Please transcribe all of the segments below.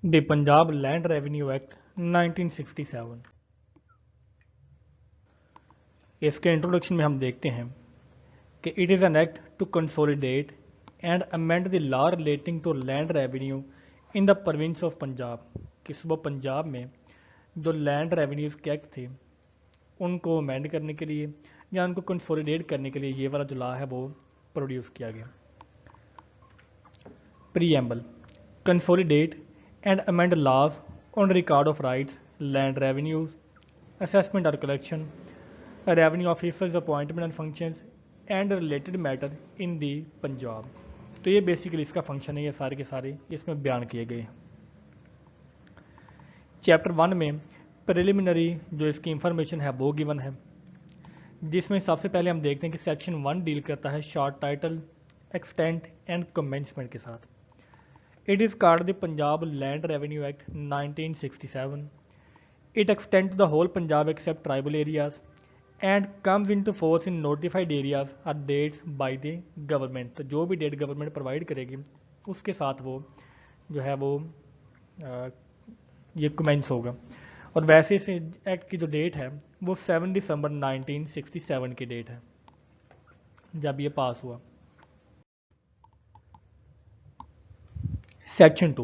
The Punjab land revenue act 1967। इसके introduction में हम देखते हैं कि it is an act to consolidate and amend the law relating to land revenue in the province of Punjab. कि सुबह पंजाब में जो लैंड रेवेन्यूज़ के एक्ट थे उनको अमेंड करने के लिए या उनको कंसोलिडेट करने के लिए ये वाला जो लॉ है वो प्रोड्यूस किया गया। Preamble. Consolidate and amend laws on record of rights, land revenues, assessment or collection, revenue officers appointment and functions and related matter in the Punjab. तो ये बेसिकली इसका फंक्शन है, ये सारे के सारे इसमें बयान किए गए हैं। चैप्टर 1 में प्रिलिमिनरी जो इसकी इंफॉर्मेशन है वो गिवन है, जिसमें सबसे पहले हम देखते हैं कि सेक्शन 1 डील करता है short title, extent and commencement के साथ। It is called the Punjab Land Revenue Act 1967. It extends the whole Punjab except tribal areas and comes into force in notified areas or dates by the government। तो जो भी date government provide करेगी उसके साथ वो जो है वो ये कमेंस होगा। और वैसे इस एक्ट की जो डेट है वो 7 दिसंबर 1967 की डेट है जब ये पास हुआ। Section 2.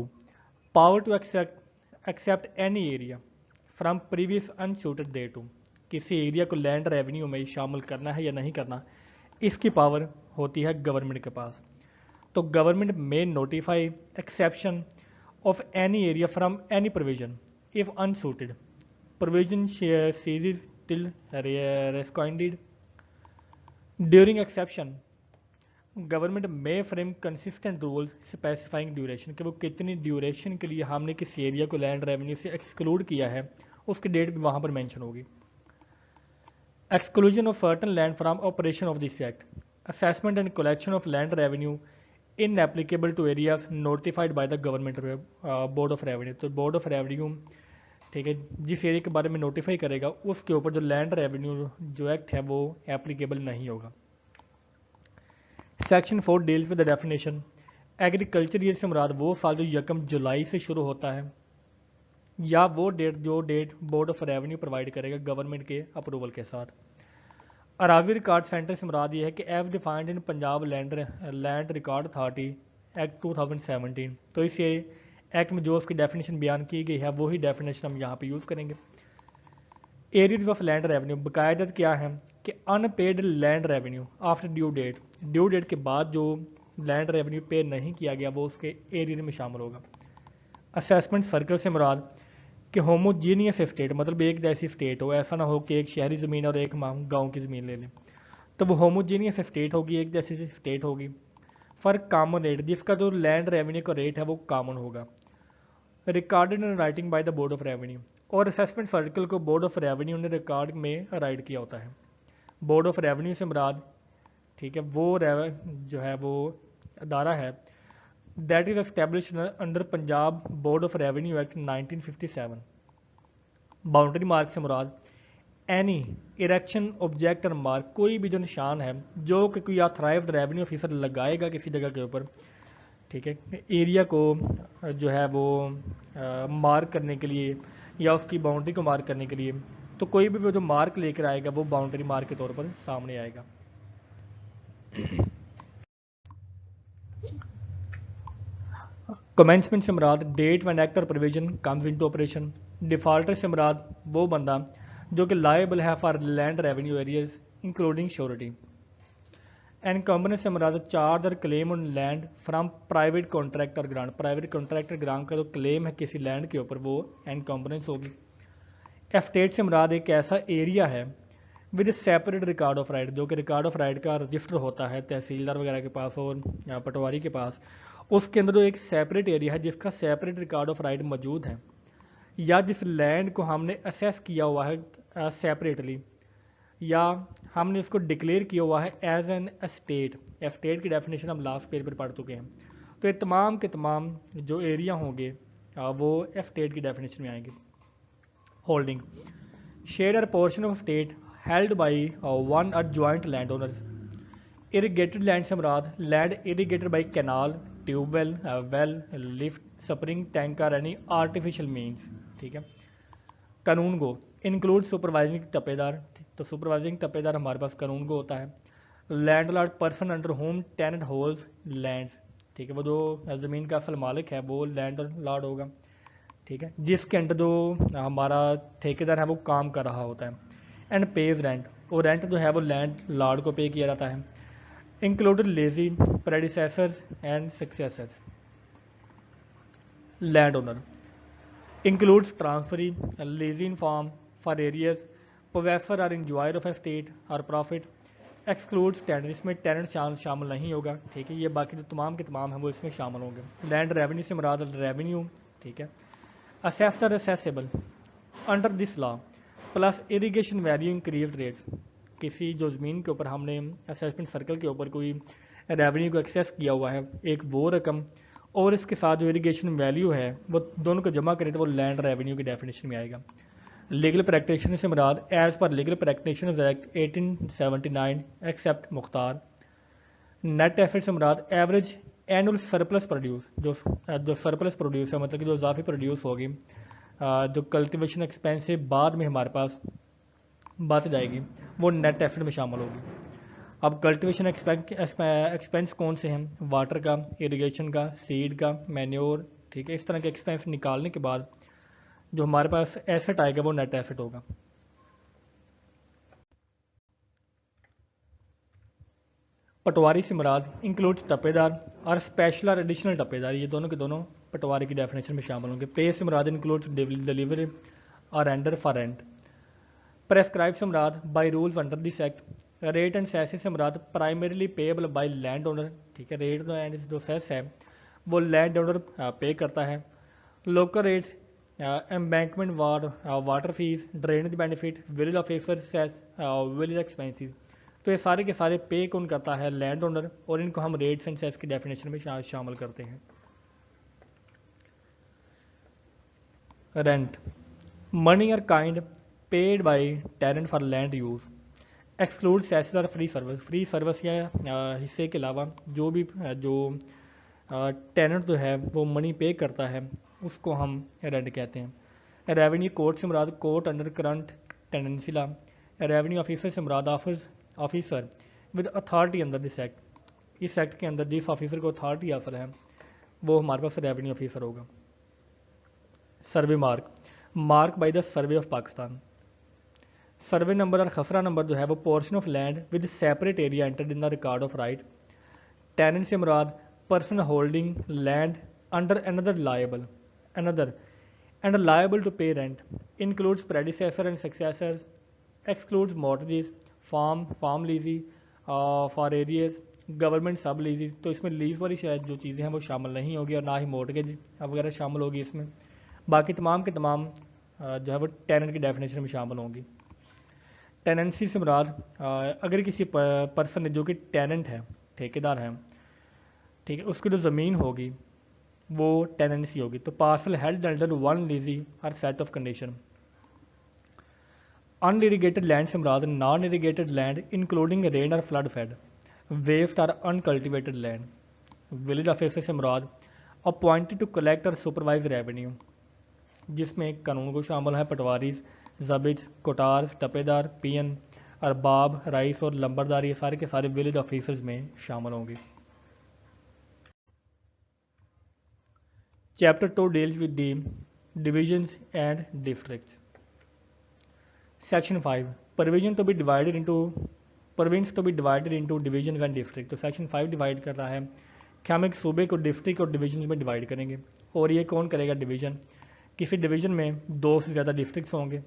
Power to accept any area from previous unsuited thereto। किसी एरिया को लैंड रेवेन्यू में शामिल करना है या नहीं करना, इसकी पावर होती है गवर्नमेंट के पास। तो government may notify exception of any area from any provision if unsuited provision ceases till rescinded. During exception government may frame consistent rules specifying duration, कि वो कितनी ड्यूरेशन के लिए हमने किसी एरिया को लैंड रेवेन्यू से एक्सक्लूड किया है उसकी डेट भी वहाँ पर मेंशन होगी। Exclusion of certain land from operation of this act, assessment and collection of land revenue in applicable to areas notified by the government board of revenue. तो board of revenue ठीक है जिस area के बारे में notify करेगा उसके ऊपर जो लैंड रेवेन्यू जो एक्ट है वो एप्लीकेबल नहीं होगा। Section 4 deals with the definition. Agriculture year से मुराद वो साल जो 1 जुलाई से शुरू होता है या वो डेट जो date board of revenue provide करेगा गवर्नमेंट के अप्रूवल के साथ। अराजी रिकॉर्ड सेंटर से मुराद ये है कि as defined in Punjab land record authority act 2017। तो इस एक्ट में जो उसकी डेफिनेशन बयान की गई है वही डेफिनेशन हम यहाँ पे यूज़ करेंगे। एरियाज ऑफ लैंड रेवेन्यू बाकायदा क्या है कि unpaid land revenue after due date के बाद जो लैंड रेवेन्यू पे नहीं किया गया वो उसके एरिया में शामिल होगा। असेसमेंट सर्कल से मुराद कि होमोजीनियस स्टेट, मतलब एक जैसी स्टेट हो, ऐसा ना हो कि एक शहरी ज़मीन और एक गांव की ज़मीन ले लें, तो वो होमोजीनियस स्टेट होगी, एक जैसी स्टेट होगी फॉर कॉमन रेट, जिसका जो लैंड रेवेन्यू का रेट है वो कॉमन होगा। Recorded in writing by the board of revenue, और असेसमेंट सर्कल को बोर्ड ऑफ रेवेन्यू ने रिकॉर्ड में राइट किया होता है। बोर्ड ऑफ रेवेन्यू से मुराद ठीक है वो जो है वो अदारा है that is establish under Punjab board of revenue act 1957। Boundary mark से मुराद एनी इरेक्शन ऑब्जेक्ट और मार्क, कोई भी जो निशान है जो कि कोई ऑथराइज्ड रेवेन्यू ऑफिसर लगाएगा किसी जगह के ऊपर, ठीक है, एरिया को जो है वो मार्क करने के लिए या उसकी बाउंड्री को मार्क करने के लिए, तो कोई भी वो जो मार्क लेकर आएगा वो बाउंड्री मार्क के तौर पर सामने आएगा। कमेंसमेंट से मुराद डेट वन एक्ट और provision comes into operation. Defaulter से मुराद वो बंदा जो कि लायबल है for land revenue arrears including surety. Encumbrance से मुराद चार्ज और claim on land from private contract और ग्रांट, प्राइवेट कॉन्ट्रैक्ट और ग्रांट का जो क्लेम है किसी लैंड के ऊपर वो एनकम्बरेंस होगी। एस्टेट से मुराद एक ऐसा एरिया है with separate record of right, जो कि रिकॉर्ड ऑफ राइट का रजिस्टर होता है तहसीलदार वगैरह के पास और पटवारी के पास, उसके अंदर जो एक सेपरेट एरिया है जिसका सेपरेट रिकॉर्ड ऑफ राइट मौजूद है, या जिस लैंड को हमने असेस किया हुआ है सेपरेटली, या हमने इसको डिक्लेयर किया हुआ है एज एन एस्टेट। एस्टेट की डेफिनेशन हम लास्ट पेज पर पढ़ चुके हैं। तो ये तमाम के तमाम जो एरिया होंगे वो एस्टेट की डेफिनेशन में आएंगे। होल्डिंग शेयर और portion of state held by one और joint land owners. Irrigated land से मुराद land irrigated by canal, tubewell, well, lift, spring tank और एनी आर्टिफिशियल मीन्स। ठीक है। कानून गो इंक्लूड सुपरवाइजिंग टप्पेदार, तो सुपरवाइजिंग टप्पेदार हमारे पास कानून गो होता है। Landlord person under whom tenant holds land, ठीक है, वो जो ज़मीन का असल मालिक है वो लैंड लॉर्ड होगा। ठीक है, जिसके अंडर जो हमारा ठेकेदार है वो काम कर रहा होता है। एंड पेज रेंट, और रेंट जो है वो लैंड लॉर्ड को पे किया जाता है। Included lazy predecessors and successors. Land owner includes transferee, leasing farm for areas, possessor or enjoyer of estate or profit, excludes tenant, इसमें टेनेंट शामिल नहीं होगा। ठीक है, ये बाकी जो तमाम के तमाम हैं वो इसमें शामिल होंगे। लैंड रेवेन्यू से मुराद रेवेन्यू। ठीक है। असेस्ड और accessible under this law plus irrigation value increase rates, किसी जो ज़मीन के ऊपर हमने असेसमेंट सर्कल के ऊपर कोई रेवेन्यू को एक्सेस किया हुआ है एक वो रकम, और इसके साथ जो इरीगेशन वैल्यू है वो दोनों को जमा करें तो वो लैंड रेवेन्यू की डेफिनेशन में आएगा। लीगल प्रैक्टिशनर से मुराद as per legal practitioners act 1879 except मुख्तार। नेट एसेट से मुराद एवरेज एनुअल सरप्लस प्रोड्यूस, जो सरप्लस प्रोड्यूस है मतलब कि जो इजाफी प्रोड्यूस होगी, जो कल्टिवेशन एक्सपेंस से बाद में हमारे पास बच जाएगी वो नेट एसेट में शामिल होगी। अब कल्टिवेशन एक्सपेंस कौन से हैं? वाटर का, इरिगेशन का, सीड का, मैन्योर। ठीक है, इस तरह के एक्सपेंस निकालने के बाद जो हमारे पास एसेट आएगा वो नेट एसेट होगा। पटवारी से मुराद इंक्लूड्स टप्पेदार और स्पेशल और एडिशनल टप्पेदार, ये दोनों के दोनों पटवारी की डेफिनेशन में शामिल होंगे। पे से मुराद इंक्लूड्स डिलीवरी और रेंडर फॉर रेंट। प्रेस्क्राइब से मुराद by rules under this act. Rate and cesses से मुराद primarily payable by land owner. ठीक है, रेट एंड जो सेस है वो लैंड ओनर पे करता है। Local rates, embankment water fees, drainage benefit, village officer cess, village expenses, तो ये सारे के सारे पे कौन करता है? लैंड ओनर, और इनको हम रेट्स एंड सेस की डेफिनेशन में शामिल करते हैं। रेंट मनी और kind paid by tenant for land use. Exclude cesses और फ्री सर्विस, फ्री सर्विस या हिस्से के अलावा जो भी जो टेनेंट जो है वो मनी पे करता है उसको हम रेंट कहते हैं। रेवेन्यू कोर्ट से मुराद court under current tenancy law. Revenue officer से मुराद officer with authority under this act, इस एक्ट के अंदर जिस ऑफिसर को अथॉरिटी हासिल है वो हमारे पास रेवेन्यू ऑफिसर होगा। Survey mark by the survey of Pakistan. Survey number और खसरा नंबर जो है वो portion of land with separate area entered in the record of right. Tenant से मुराद person holding land under another and liable to pay rent, includes predecessor and successor, excludes mortgage, farm lessee for arrears, government sub lessee, तो इसमें lease वाली शायद जो चीज़ें हैं वो शामिल नहीं होगी और ना ही मॉर्टगेज वगैरह शामिल होगी इसमें। बाकी तमाम के तमाम जो है वो टेनेंट की डेफिनेशन में शामिल होंगी। टेनेंसी से मुराद अगर किसी पर्सन ने जो कि टेनेंट है, ठेकेदार है, ठीक है, उसकी जो ज़मीन होगी वो टेनेंसी होगी, तो parcel held under one lessee और set of condition. Unirrigated land से मुराद non irrigated land including rain और फ्लड फेड, वेस्ट और अनकल्टिवेटेड लैंड। विलेज ऑफिसर से मुराद अपॉइंटेड टू कलेक्ट और सुपरवाइज रेवेन्यू, जिसमें कानून को शामिल है पटवारीज, जबिट्स, कोटार्स, टपेदार, पीएन, अरबाब, राइस और लंबरदार, ये सारे के सारे विलेज ऑफिसर्स में शामिल होंगे। Chapter 2 deals with the divisions and districts. Section 5 province to be divided into division and district. तो सेक्शन 5 डिवाइड कर रहा है कि हम एक सूबे को डिस्ट्रिक्ट और डिवीजन में डिवाइड करेंगे, और ये कौन करेगा? डिवीजन। किसी डिवीजन में 2 से ज़्यादा डिस्ट्रिक्ट्स होंगे।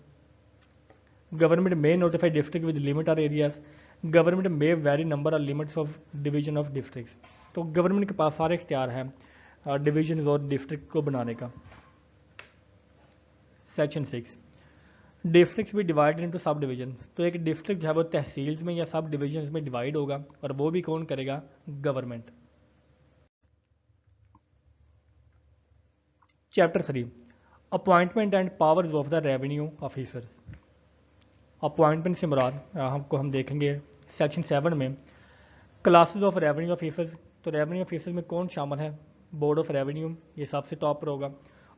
Government may notify district with limit और areas, government may vary number और limits of division of districts. तो गवर्नमेंट के पास सारे इख्तियार हैं डिवीजन और डिस्ट्रिक्ट को बनाने का। सेक्शन 6 डिस्ट्रिक्ट्स भी डिवाइडेड इनटू सब डिवीजन। तो एक डिस्ट्रिक्ट जो है वो तहसील्स में या सब डिवीजन में डिवाइड होगा, और वो भी कौन करेगा? Government. Chapter 3 appointment and powers of the revenue officers. Appointment से मुराद हम देखेंगे सेक्शन 7 में क्लासेस ऑफ रेवेन्यू ऑफिसर्स। तो रेवेन्यू ऑफिसर्स में कौन शामिल है? बोर्ड ऑफ रेवेन्यू ये सबसे टॉप पर होगा,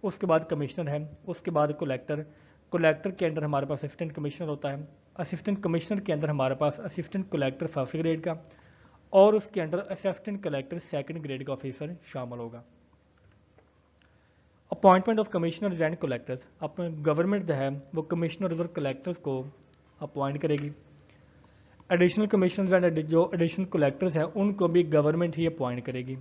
उसके बाद कमिश्नर है, उसके बाद कलेक्टर, कलेक्टर के अंदर हमारे पास असिस्टेंट कमिश्नर होता है, असिस्टेंट कमिश्नर के अंदर हमारे पास असिस्टेंट कलेक्टर फर्स्ट ग्रेड का, और उसके अंदर असिस्टेंट कलेक्टर सेकंड ग्रेड का ऑफिसर शामिल होगा। Appointment of commissioners and collectors, अपने गवर्नमेंट जो है वो कमिश्नर्स और कलेक्टर्स को अपॉइंट करेगी। एडिशनल कमिश्नर्स एंड जो एडिशनल कलेक्टर्स हैं उनको भी गवर्नमेंट ही अपॉइंट करेगी।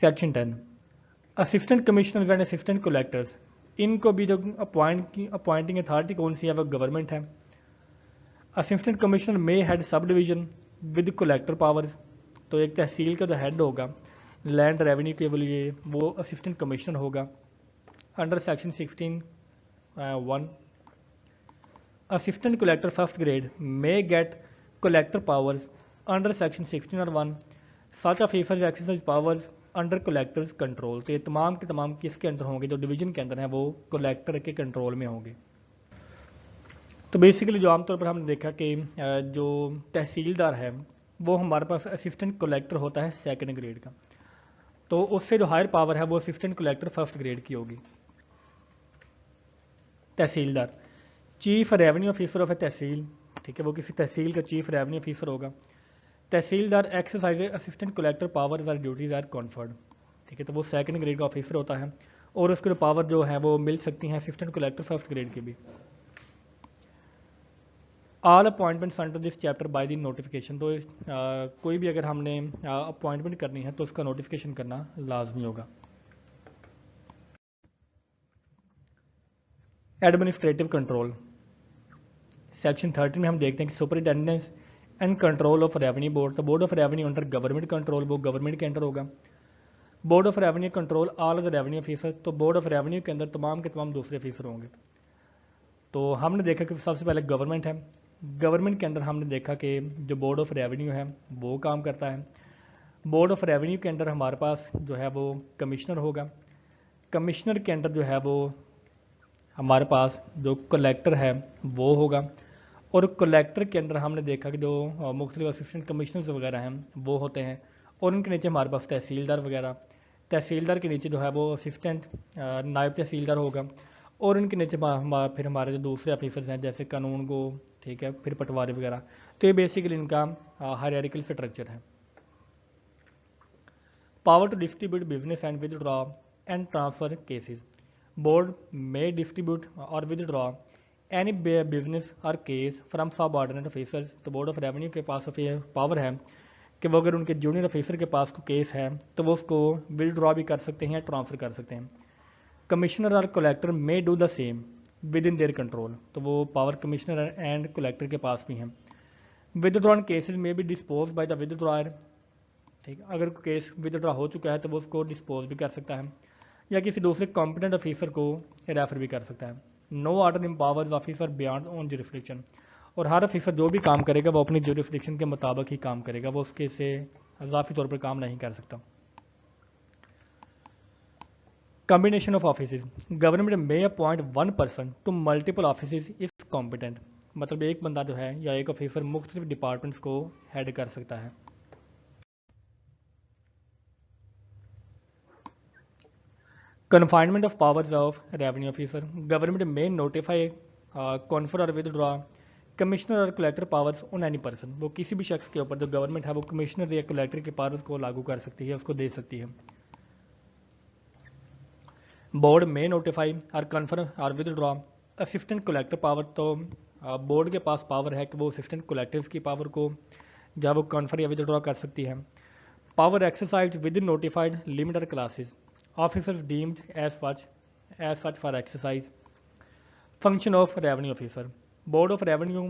Section 10, assistant commissioners and assistant collectors, इनको भी जो अपॉइंटिंग अथॉरिटी कौन सी है वो गवर्नमेंट है। असिस्टेंट कमिश्नर में head sub division with collector powers, तो एक तहसील का जो हेड होगा लैंड रेवेन्यू के लिए वो असिस्टेंट कमिश्नर होगा under section 16(1). Assistant collector first grade may get collector powers under section 16(1). Such officers exercise powers under collector's control, तो ये तमाम के तमाम किसके अंदर होंगे, जो डिवीजन के अंदर हैं वो कलेक्टर के कंट्रोल में होंगे। तो बेसिकली जो आमतौर पर हमने देखा कि जो तहसीलदार है वो हमारे पास असिस्टेंट कलेक्टर होता है सेकंड ग्रेड का, तो उससे जो हायर पावर है वो असिस्टेंट कलेक्टर फर्स्ट ग्रेड की होगी। तहसीलदार चीफ रेवेन्यू ऑफिसर ऑफ ए तहसील, ठीक है, वो किसी तहसील का चीफ रेवेन्यू ऑफिसर होगा। तहसीलदार एक्सरसाइज असिस्टेंट कलेक्टर पावर्स और ड्यूटीज आर कॉन्फर्ड, ठीक है, तो वो सेकंड ग्रेड का ऑफिसर होता है और उसके पावर जो है वो मिल सकती हैं असिस्टेंट कलेक्टर फर्स्ट ग्रेड की भी। All appointments under this chapter by the notification, तो कोई भी अगर हमने अपॉइंटमेंट करनी है तो उसका नोटिफिकेशन करना लाजमी होगा। एडमिनिस्ट्रेटिव कंट्रोल, सेक्शन 13 में हम देखते हैं कि superintendence and control of revenue board, तो board of revenue under government control, वो गवर्नमेंट के अंडर होगा। Board of revenue control all the revenue officer, तो बोर्ड ऑफ रेवेन्यू के अंदर तमाम के तमाम दूसरे ऑफिसर होंगे। तो हमने देखा कि सबसे पहले गवर्नमेंट है, गवर्नमेंट के अंदर हमने देखा कि जो बोर्ड ऑफ रेवेन्यू है वो काम करता है। बोर्ड ऑफ रेवेन्यू के अंदर हमारे पास जो है वो कमिश्नर होगा, कमिश्नर के अंदर जो है वो हमारे पास जो कलेक्टर है वो होगा, और कलेक्टर के अंदर हमने देखा कि जो मुख्तलिफ असिस्टेंट कमिश्नर्स वगैरह हैं वो होते हैं, और उनके नीचे हमारे पास तहसीलदार वगैरह, तहसीलदार के नीचे जो है वो असिस्टेंट नायब तहसीलदार होगा, और उनके नीचे फिर हमारे जो दूसरे ऑफिसर्स हैं जैसे कानून को, ठीक है, फिर पटवारी वगैरह। तो ये बेसिकली इनका हायरार्किकल स्ट्रक्चर है। Power to distribute business and withdraw and transfer cases, board में डिस्ट्रीब्यूट और विदड्रॉ एनी बिजनेस और case from subordinate officers, तो बोर्ड ऑफ रेवेन्यू के पास पावर है कि वो अगर उनके जूनियर ऑफिसर के पास कोई केस है तो वो उसको विदड्रॉ भी कर सकते हैं या ट्रांसफ़र कर सकते हैं। कमिश्नर और collector may do the same with in their control, तो वो पावर कमिश्नर एंड कलेक्टर के पास भी हैं। विदड्रॉन केसेज में भी डिस्पोज बाय द विदड्रॉयर, ठीक है, अगर केस विदड्रॉ हो चुका है तो वो उसको डिस्पोज भी कर सकता है या किसी दूसरे कॉम्पिटेंट ऑफिसर को रेफर भी कर सकता है। No order empowers officer beyond on jurisdiction, और हर ऑफिसर जो भी काम करेगा वो अपनी जुरिस्डिक्शन के मुताबिक ही काम करेगा, वो उसके से इजाफी तौर पर काम नहीं कर सकता। Combination of office, government may appoint one person to multiple office if competent, मतलब एक बंदा जो है या एक ऑफिसर मुख्तलिफ डिपार्टमेंट्स को हेड कर सकता है। Confinement of powers of revenue officer, government may notify confer और विदड्रॉ कमिश्नर और collector powers on any person, वो किसी भी शख्स के ऊपर जो गवर्नमेंट है वो कमिश्नर या कलेक्टर के पावर्स को लागू कर सकती है, उसको दे सकती है। बोर्ड में नोटिफाई और कन्फर्म और विदड्रॉ असिस्टेंट कलेक्टर पावर, तो बोर्ड के पास पावर है कि वो असिस्टेंट कलेक्टर्स की पावर को जब वो कन्फर या विदड्रॉ कर सकती है। Power exercise within notified limit और classes, officers deemed as such for exercise. Function of revenue officer, board of revenue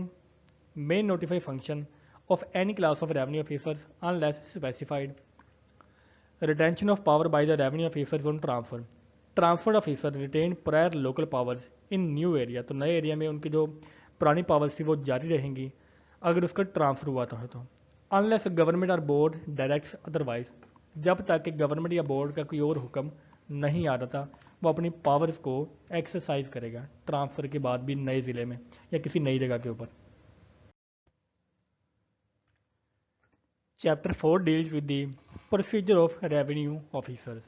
may notify function of any class of revenue officers unless specified. Retention of power by the revenue officers on transfer, transferred officer retain prior local powers in new area, तो नए area में उनकी जो पुरानी powers थी वो जारी रहेंगी अगर उसका ट्रांसफर हुआ तो अनलेस गवर्नमेंट और बोर्ड डायरेक्ट्स अदरवाइज, जब तक कि गवर्नमेंट या बोर्ड का कोई और हुक्म नहीं आ रहा वो अपनी पावर्स को एक्सरसाइज करेगा ट्रांसफ़र के बाद भी नए ज़िले में या किसी नई जगह के ऊपर। Chapter 4 deals with the procedure of revenue officers.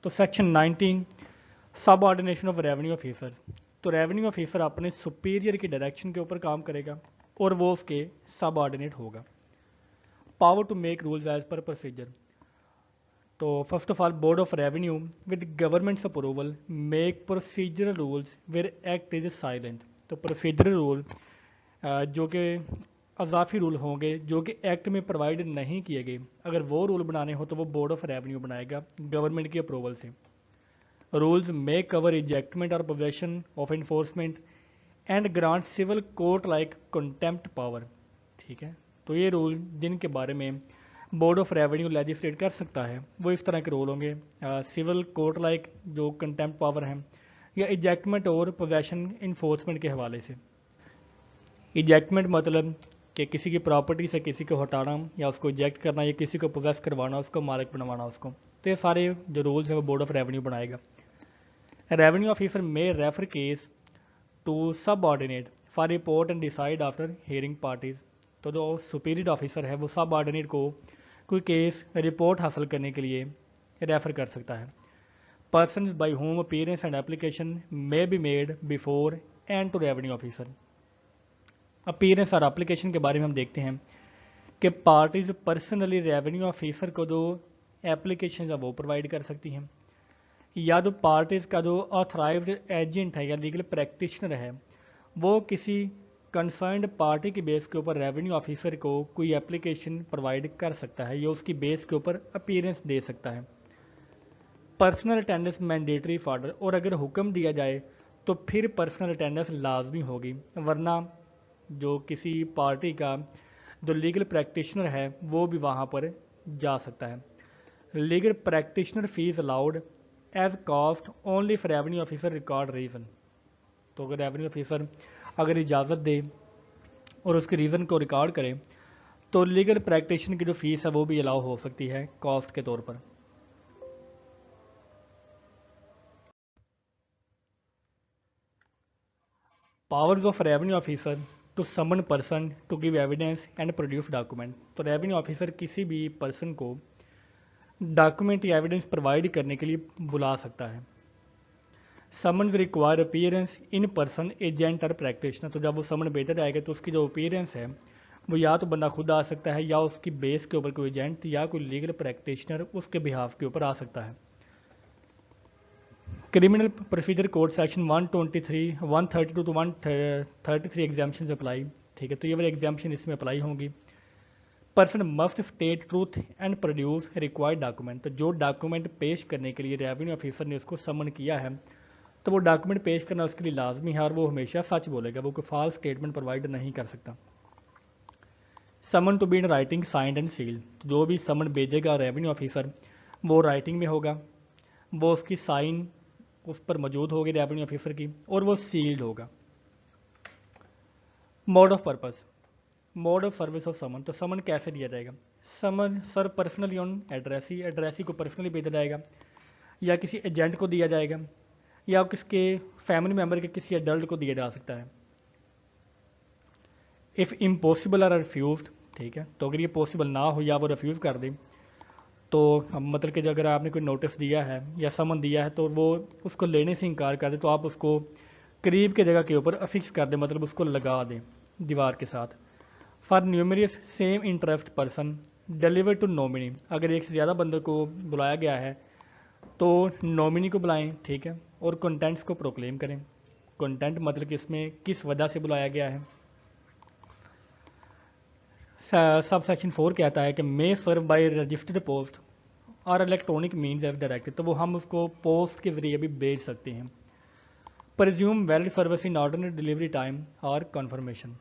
तो सेक्शन 19 सब ऑर्डिनेशन ऑफ रेवेन्यू ऑफिसर्स। तो रेवेन्यू ऑफिसर अपने सुपीरियर की डायरेक्शन के ऊपर काम करेगा और वो उसके सब ऑर्डिनेट होगा। Power to make rules as per procedure. तो first of all board of revenue with government's approval make procedural rules where act is silent. तो प्रोसीजरल रूल जो कि अजाफी रूल होंगे जो कि एक्ट में प्रोवाइड नहीं किए गए, अगर वो रूल बनाने हो तो वो बोर्ड ऑफ रेवेन्यू बनाएगा गवर्नमेंट की अप्रूवल से। रूल्स मे कवर इजेक्टमेंट और possession of enforcement and grant civil court like contempt power. ठीक है, तो ये रूल जिनके बारे में बोर्ड ऑफ रेवेन्यू लेजिस्लेट कर सकता है वो इस तरह के रूल होंगे, सिविल कोर्ट लाइक जो कंटेम्प्ट पावर हैं, या इजेक्टमेंट और पोजेशन इन्फोर्समेंट के हवाले से। इजेक्टमेंट मतलब कि किसी की प्रॉपर्टी से किसी को हटाना या उसको इजेक्ट करना या किसी को पोजेस करवाना, उसको मालिक बनवाना उसको। तो ये सारे जो रूल्स हैं वो बोर्ड ऑफ रेवेन्यू बनाएगा। रेवेन्यू ऑफिसर में रेफर केस टू सब ordinate for report and decide after hearing parties. तो जो सुपीरियर ऑफिसर है वो सब ऑर्डिनेट को कोई केस रिपोर्ट हासिल करने के लिए रेफर कर सकता है। Person by whom appearance and application may be made before and to revenue officer. Appearance और एप्लीकेशन के बारे में हम देखते हैं कि पार्टीज पर्सनली रेवेन्यू ऑफिसर को जो एप्लीकेशन है वो प्रोवाइड कर सकती हैं, या जो पार्टीज का जो ऑथराइज्ड एजेंट है या लीगल प्रैक्टिशनर है वो किसी कंसर्न्ड पार्टी की बेस के ऊपर रेवेन्यू ऑफिसर को कोई एप्लीकेशन प्रोवाइड कर सकता है या उसकी बेस के ऊपर अपीयरेंस दे सकता है। पर्सनल अटेंडेंस मैंडेटरी फॉर्डर, और अगर हुक्म दिया जाए तो फिर पर्सनल अटेंडेंस लाजमी होगी, वरना जो किसी पार्टी का जो लीगल प्रैक्टिशनर है वो भी वहाँ पर जा सकता है। Legal practitioner fees allowed as cost only for revenue officer record reason. तो अगर रेवेन्यू ऑफिसर अगर इजाज़त दे और उसके रीज़न को रिकॉर्ड करे तो लीगल प्रैक्टिशनर की जो फीस है वो भी अलाउ हो सकती है कॉस्ट के तौर पर। Powers of revenue officer to summon person to give evidence and produce document. तो रेवेन्यू ऑफिसर किसी भी पर्सन को डॉक्यूमेंट या एविडेंस प्रोवाइड करने के लिए बुला सकता है। Summons require appearance in person agent और प्रैक्टिशनर। तो जब वो समन भेजा जाएगा तो उसकी जो अपीयरेंस है वो या तो बंदा खुद आ सकता है या उसकी बेस के ऊपर कोई एजेंट या कोई लीगल प्रैक्टिशनर उसके बिहाफ के ऊपर आ सकता है। Criminal procedure code section 123, 132 to 133 exemption apply. ठीक है, तो ये वाले एग्जाम्पन इसमें अप्लाई होंगी। Person must state truth and produce required document. तो जो डॉक्यूमेंट पेश करने के लिए रेवेन्यू ऑफिसर ने उसको समन किया है तो वो डॉक्यूमेंट पेश करना उसके लिए लाजमी है और वो हमेशा सच बोलेगा, वो कोई फॉल्स स्टेटमेंट प्रोवाइड नहीं कर सकता। Summon to be in writing signed and sealed. तो जो भी समन भेजेगा रेवेन्यू ऑफिसर वो राइटिंग में होगा, वो उसकी साइन उस पर मौजूद होगी रेवेन्यू ऑफिसर की, और वो सील्ड होगा। Mode of purpose, mode of service of summon. तो समन कैसे दिया जाएगा? Summon sir personally on addressee, addressee को पर्सनली भेजा जाएगा या किसी एजेंट को दिया जाएगा या किसके फैमिली मेम्बर के किसी एडल्ट को दिया जा सकता है। If impossible or refuse. ठीक है, तो अगर ये पॉसिबल ना हो या वो रिफ्यूज़ कर दे तो मतलब कि अगर आपने कोई नोटिस दिया है या समन दिया है तो वो उसको लेने से इनकार कर दे तो आप उसको करीब के जगह के ऊपर अफिक्स कर दें, मतलब उसको लगा दें दीवार के साथ। For numerous same interest person deliver to nominee. अगर एक से ज़्यादा बंदे को बुलाया गया है तो नॉमिनी को बुलाएं, ठीक है, और कंटेंट्स को प्रोक्लेम करें। कंटेंट मतलब कि इसमें किस वजह से बुलाया गया है। सब सेक्शन 4 कहता है कि मे सर्व बाय रजिस्टर्ड पोस्ट और इलेक्ट्रॉनिक मीन्स एज डायरेक्टेड। तो वो हम उसको पोस्ट के जरिए भी भेज सकते हैं। Presume valid service in ordinary delivery time और कन्फर्मेशन।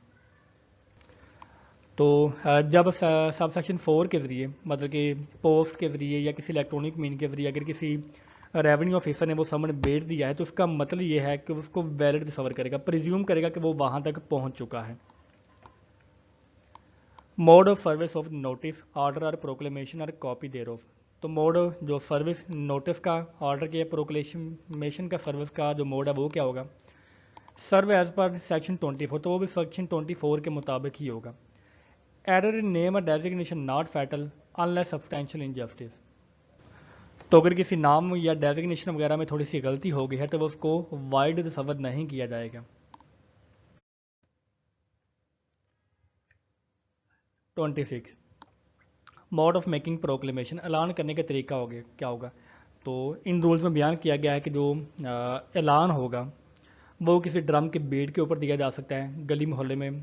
तो जब सब सेक्शन 4 के ज़रिए मतलब कि पोस्ट के ज़रिए या किसी इलेक्ट्रॉनिक मीन के ज़रिए अगर किसी रेवेन्यू ऑफिसर ने वो समन भेज दिया है तो उसका मतलब ये है कि उसको वैलिड डिसवर करेगा, प्रिज्यूम करेगा कि वो वहाँ तक पहुँच चुका है। Mode of service of notice order और प्रोक्लेमेशन और कॉपी देर ऑफ। तो मोड जो सर्विस नोटिस का, ऑर्डर के, प्रोक्लेमेशन का सर्विस का जो मोड है वो क्या होगा? Serve as per section 24। तो वो भी सेक्शन 24 के मुताबिक ही होगा। एरर इन नेम और designation not fatal unless substantial injustice. तो अगर किसी नाम या डेजिग्नेशन वगैरह में थोड़ी सी गलती हो गई है तो वो उसको वाइड तस्वर नहीं किया जाएगा। 26 मोड ऑफ मेकिंग प्रोक्लेमेशन, ऐलान करने का तरीका हो गया क्या होगा। तो इन रूल्स में बयान किया गया है कि जो ऐलान होगा वो किसी ड्रम के बेड के ऊपर दिया जा सकता है, गली मोहल्ले में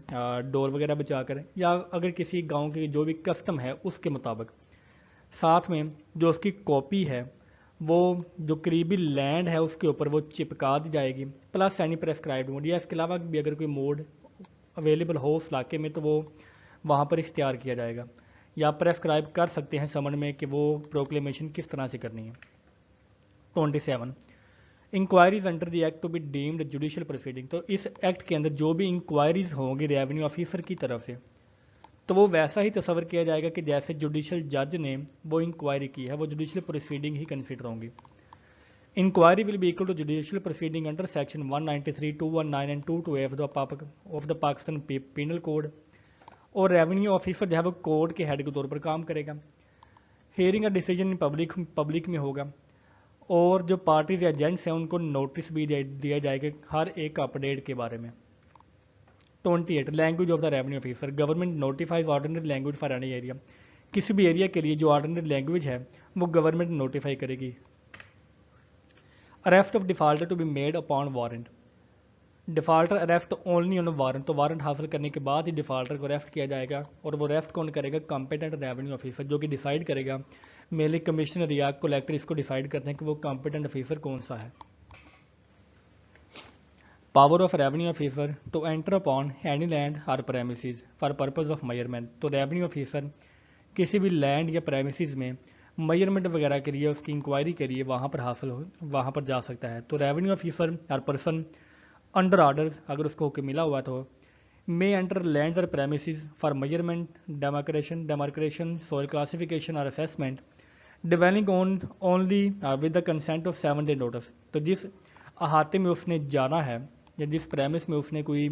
डोर वगैरह बचाकर, या अगर किसी गांव की जो भी कस्टम है उसके मुताबिक। साथ में जो उसकी कॉपी है वो जो करीबी लैंड है उसके ऊपर वो चिपका दी जाएगी, प्लस एनी प्रेस्क्राइब्ड मोड, या इसके अलावा भी अगर कोई मोड अवेलेबल हो उस इलाके में तो वो वहाँ पर इख्तियार किया जाएगा, या प्रेस्क्राइब कर सकते हैं समन में कि वो प्रोक्लेमेशन किस तरह से करनी है। 27 inquiries under the act to be deemed judicial proceeding. तो इस एक्ट के अंदर जो भी इंक्वायरीज होंगी रेवेन्यू ऑफिसर की तरफ से तो वो वैसा ही तस्वर किया जाएगा कि जैसे जुडिशियल जज ने वो इंक्वायरी की है, वो जुडिशियल प्रोसीडिंग ही कंसिडर होंगी। Inquiry will be equal to judicial proceeding under section 193, 219 and 228 of the Pakistan penal code. और रेवेन्यू ऑफिसर जो है वो कोर्ट के हेड के तौर पर काम करेगा। हियरिंग का डिसीजन इन पब्लिक में होगा, और जो पार्टीज एजेंट्स हैं उनको नोटिस भी दिया जाएगा हर एक अपडेट के बारे में। 28 language of the revenue officer, government notifies ordinary language for any area. किसी भी एरिया के लिए जो ऑर्डिनरी लैंग्वेज है वो गवर्नमेंट नोटिफाई करेगी। Arrest of defaulter to be made upon warrant, defaulter arrest only on warrant, तो वारंट हासिल करने के बाद ही डिफॉल्टर को अरेस्ट किया जाएगा। और वो अरेस्ट कौन करेगा, कॉम्पिटेंट रेवेन्यू ऑफिसर, जो कि डिसाइड करेगा। मेनली कमिश्नर या कलेक्टर इसको डिसाइड करते हैं कि वो कॉम्पिटेंट ऑफिसर कौन सा है। Power of revenue officer to enter upon any land और premises for purpose of measurement. तो रेवेन्यू ऑफिसर किसी भी लैंड या प्रेमिसेस में मेजरमेंट वगैरह के लिए, उसकी इंक्वायरी के लिए वहाँ पर जा सकता है। तो रेवेन्यू ऑफिसर और पर्सन अंडर ऑर्डर्स, अगर उसको हुक्म मिला हुआ तो मे एंटर लैंड और premises for measurement, demarcation, soil classification और assessment dwelling on only with the consent of 7 day notice. तो जिस अहाते में उसने जाना है या जिस प्रेमिस में उसने कोई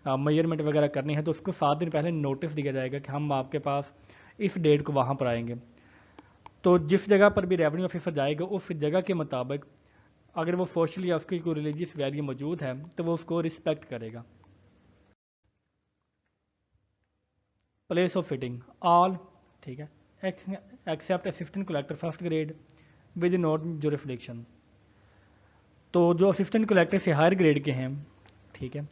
मेजरमेंट वगैरह करनी है तो उसको 7 दिन पहले नोटिस दिया जाएगा कि हम आपके पास इस डेट को वहाँ पर आएंगे। तो जिस जगह पर भी रेवेन्यू ऑफिसर जाएगा उस जगह के मुताबिक अगर वो सोशल या उसकी कोई रिलीजियस वैल्यू मौजूद है तो वो उसको रिस्पेक्ट करेगा। प्लेस ऑफ फिटिंग ऑल, ठीक है, except assistant collector first grade with not jurisdiction. तो जो असिस्टेंट कलेक्टर से हायर ग्रेड के हैं, ठीक है,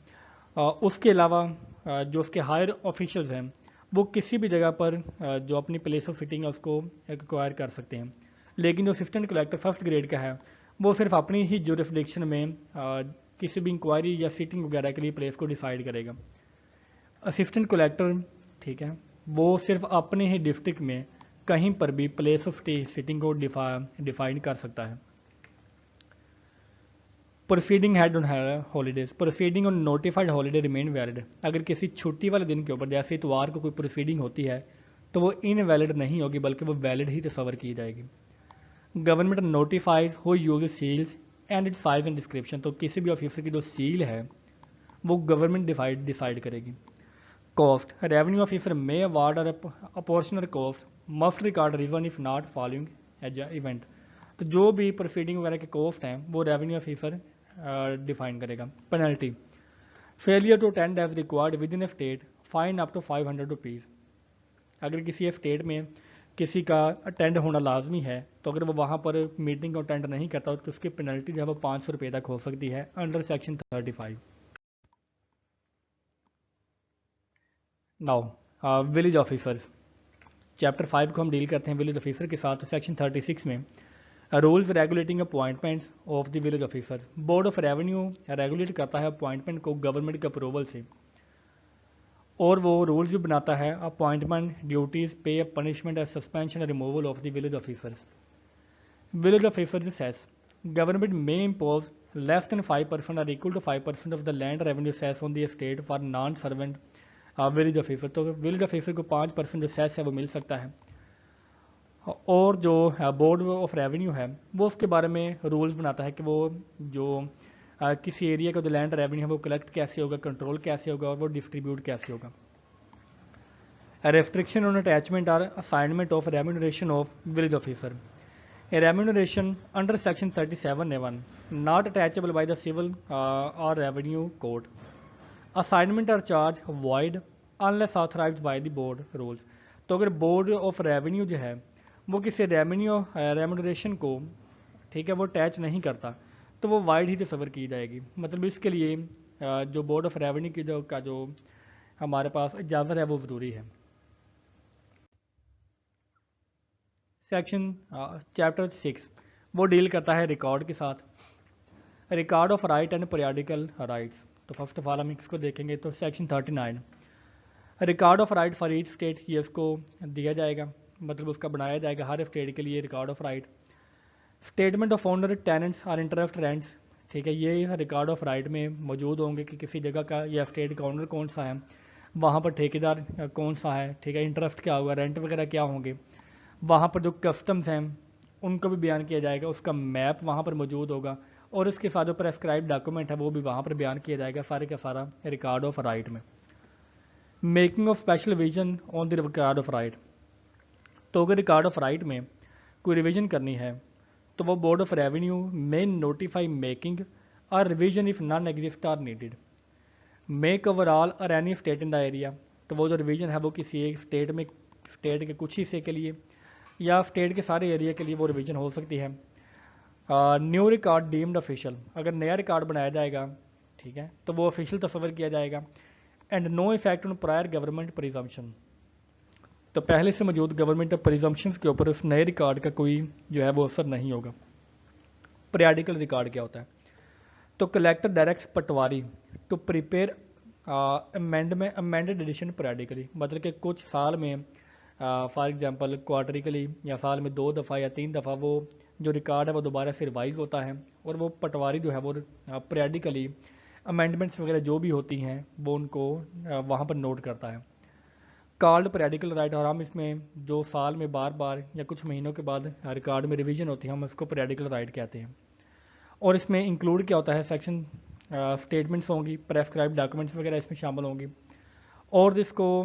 उसके अलावा जो उसके हायर ऑफिशियल्स हैं वो किसी भी जगह पर जो अपनी प्लेस ऑफ फिटिंग है उसको एक्वायर कर सकते हैं। लेकिन जो असिस्टेंट कलेक्टर फर्स्ट ग्रेड का है वो सिर्फ अपनी ही जुरिस्डिक्शन में किसी भी इंक्वायरी या सीटिंग वगैरह के लिए प्लेस को डिसाइड करेगा। असिस्टेंट कलेक्टर, ठीक है, वो सिर्फ अपने ही डिस्ट्रिक्ट में कहीं पर भी प्लेस ऑफ सिटिंग को डिफाइन कर सकता है। Proceeding had on holidays, proceeding on notified holiday remain valid. अगर किसी छुट्टी वाले दिन के ऊपर जैसे इतवार को कोई प्रोसीडिंग होती है तो वो इनवैलिड नहीं होगी बल्कि वो वैलिड ही तस्वर की जाएगी। Government notifies who uses seals and it size and description. तो किसी भी ऑफिसर की जो सील है वो गवर्नमेंट डिसाइड करेगी। Cost, revenue officer may award और apportional cost must record reason if not following as event. तो जो भी प्रोसीडिंग वगैरह के कॉस्ट हैं वो रेवेन्यू ऑफिसर डिफाइन करेगा। Penalty, failure to attend as required within a state fine up to 500 rupees. अगर किसी स्टेट में किसी का अटेंड होना लाजमी है तो अगर वो वहाँ पर मीटिंग को अटेंड नहीं करता तो उसकी पेनल्टी जो है वो 500 रुपये तक हो सकती है under section 35। Now village officers, chapter 5 को हम डील करते हैं विलेज ऑफिसर के साथ। सेक्शन 36 में rules regulating appointments of the village officer, board of revenue regulate करता है अपॉइंटमेंट को गवर्नमेंट के अप्रूवल से, और वो रूल्स भी बनाता है appointment, duties, pay, punishment and suspension and removal of the village officers. Village officers cess government may impose less than 5% और equal to 5% of the land revenue cess on the state for non servant village officer. तो village officer को 5% जो cess है वो मिल सकता है। और जो बोर्ड ऑफ रेवेन्यू है वो उसके बारे में रूल्स बनाता है कि वो जो किसी एरिया का जो लैंड रेवेन्यू है वो कलेक्ट कैसे होगा, कंट्रोल कैसे होगा और वो डिस्ट्रीब्यूट कैसे होगा। Restriction on attachment or assignment of remuneration of village officer. A remuneration under section 37A1 not attachable by the civil or revenue code. Assignment or charge void unless authorized by the board rules. तो अगर board of revenue जो है वो किसी remuneration को, ठीक है, वो अटैच नहीं करता तो वो वाइड ही तस्वर की जाएगी। मतलब इसके लिए जो बोर्ड ऑफ रेवेन्यू की जो हमारे पास इजाज़त है वो ज़रूरी है। सेक्शन चैप्टर 6 वो डील करता है रिकॉर्ड के साथ, record of right and periodical rights. तो फर्स्ट ऑफ ऑल हम इसको देखेंगे। तो section 39 record of right for each state, ये इसको दिया जाएगा, मतलब उसका बनाया जाएगा हर स्टेट के लिए record of right. Statement of owner tenants और इंटरेस्ट रेंट्स, ठीक है, ये रिकॉर्ड ऑफ राइट में मौजूद होंगे कि किसी जगह का या स्टेट का ओनर कौन सा है, वहाँ पर ठेकेदार कौन सा है, ठीक है, इंटरेस्ट क्या होगा, रेंट वगैरह क्या होंगे, वहाँ पर जो कस्टम्स हैं उनको भी बयान किया जाएगा, उसका मैप वहाँ पर मौजूद होगा और उसके साथ जो प्रेस्क्राइब डॉक्यूमेंट है वो भी वहाँ पर बयान किया जाएगा, सारे का सारा रिकॉर्ड ऑफ राइट में। Making of special revision on the record of right. तो अगर रिकॉर्ड ऑफ राइट में कोई रिवीजन करनी है तो वो board of revenue may notify making और revision if non exist or needed. Make overall और any state in the area, तो वो जो रिवीजन है वो किसी एक स्टेट में, स्टेट के कुछ हिस्से के लिए या स्टेट के सारे एरिया के लिए वो रिवीजन हो सकती है। न्यू रिकॉर्ड डीम्ड ऑफिशियल, अगर नया रिकॉर्ड बनाया जाएगा, ठीक है, तो वो ऑफिशियल तस्वर किया जाएगा। And no effect on prior government presumption, तो पहले से मौजूद गवर्नमेंट प्रिजम्पशंस के ऊपर उस नए रिकॉर्ड का कोई जो है वो असर नहीं होगा। पीरियडिकल रिकॉर्ड क्या होता है? तो collector directs patwari to prepare amended edition periodically, मतलब कि कुछ साल में फॉर एग्जांपल क्वार्टरिकली या साल में 2 दफ़ा या 3 दफ़ा वो जो रिकॉर्ड है वो दोबारा से रिवाइज होता है और वो पटवारी जो है वो पीरियडिकली अमेंडमेंट्स वगैरह जो भी होती हैं वो उनको वहाँ पर नोट करता है। कॉल्ड पीरियडिकल राइट, और हम इसमें जो साल में बार बार या कुछ महीनों के बाद रिकॉर्ड में रिवीजन होती है हम उसको पीरियडिकल राइट कहते हैं। और इसमें इंक्लूड क्या होता है? सेक्शन स्टेटमेंट्स होंगी, प्रेस्क्राइब डॉक्यूमेंट्स वगैरह इसमें शामिल होंगी। और जिसको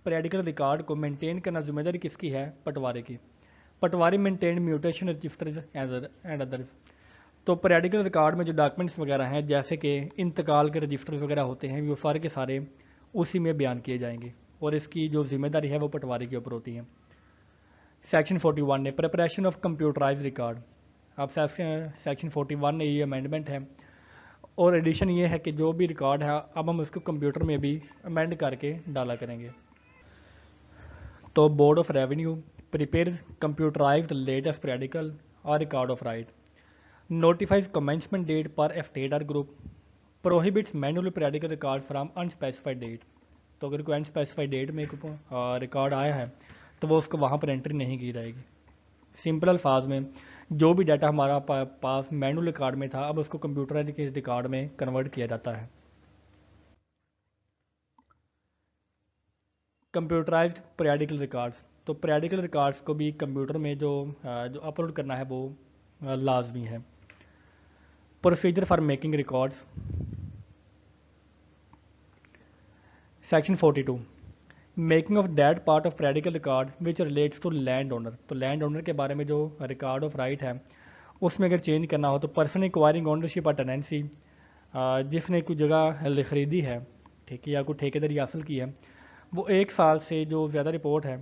पीरियडिकल रिकॉर्ड को मेंटेन करना जिम्मेदारी किसकी है? पटवारी की। Patwari maintain mutation registers and others. तो पीरियडिकल रिकॉर्ड में जो डॉक्यूमेंट्स वगैरह हैं जैसे कि इंतकाल के रजिस्टर्स वगैरह होते हैं वो सारे के सारे उसी में बयान किए जाएंगे और इसकी जो जिम्मेदारी है वो पटवारी के ऊपर होती है। सेक्शन 41 ने प्रिपरेशन ऑफ कंप्यूटराइज रिकॉर्ड। अब सेक्शन 41 ने ये अमेंडमेंट है और एडिशन ये है कि जो भी रिकॉर्ड है अब हम उसको कंप्यूटर में भी अमेंड करके डाला करेंगे। तो board of revenue prepares computerised latest periodical और record of right, notifies commencement date per estate or group, prohibits manual periodical record from unspecified date। तो अगर कोई अनस्पेसिफाइड डेट में रिकॉर्ड आया है तो वो उसको वहाँ पर एंट्री नहीं की जाएगी। सिंपल अल्फाज में जो भी डाटा हमारा पास मैनुअल रिकॉर्ड में था अब उसको कंप्यूटर के रिकॉर्ड में कन्वर्ट किया जाता है। कंप्यूटराइज्ड पीरियडिकल रिकॉर्ड्स, तो पीरियडिकल रिकॉर्ड्स को भी कंप्यूटर में जो अपलोड करना है वो लाजमी है। Procedure for making records. Section 42 making of that part of periodical record which relates to land owner. तो लैंड ओनर के बारे में जो रिकॉर्ड ऑफ राइट है उसमें अगर चेंज करना हो तो पर्सन एक्वायरिंग ओनरशिप और टेनेंसी, जिसने कोई जगह खरीदी है, ठीक है, या कोई ठेकेदारी हासिल की है, वो 1 साल से जो ज़्यादा रिपोर्ट है,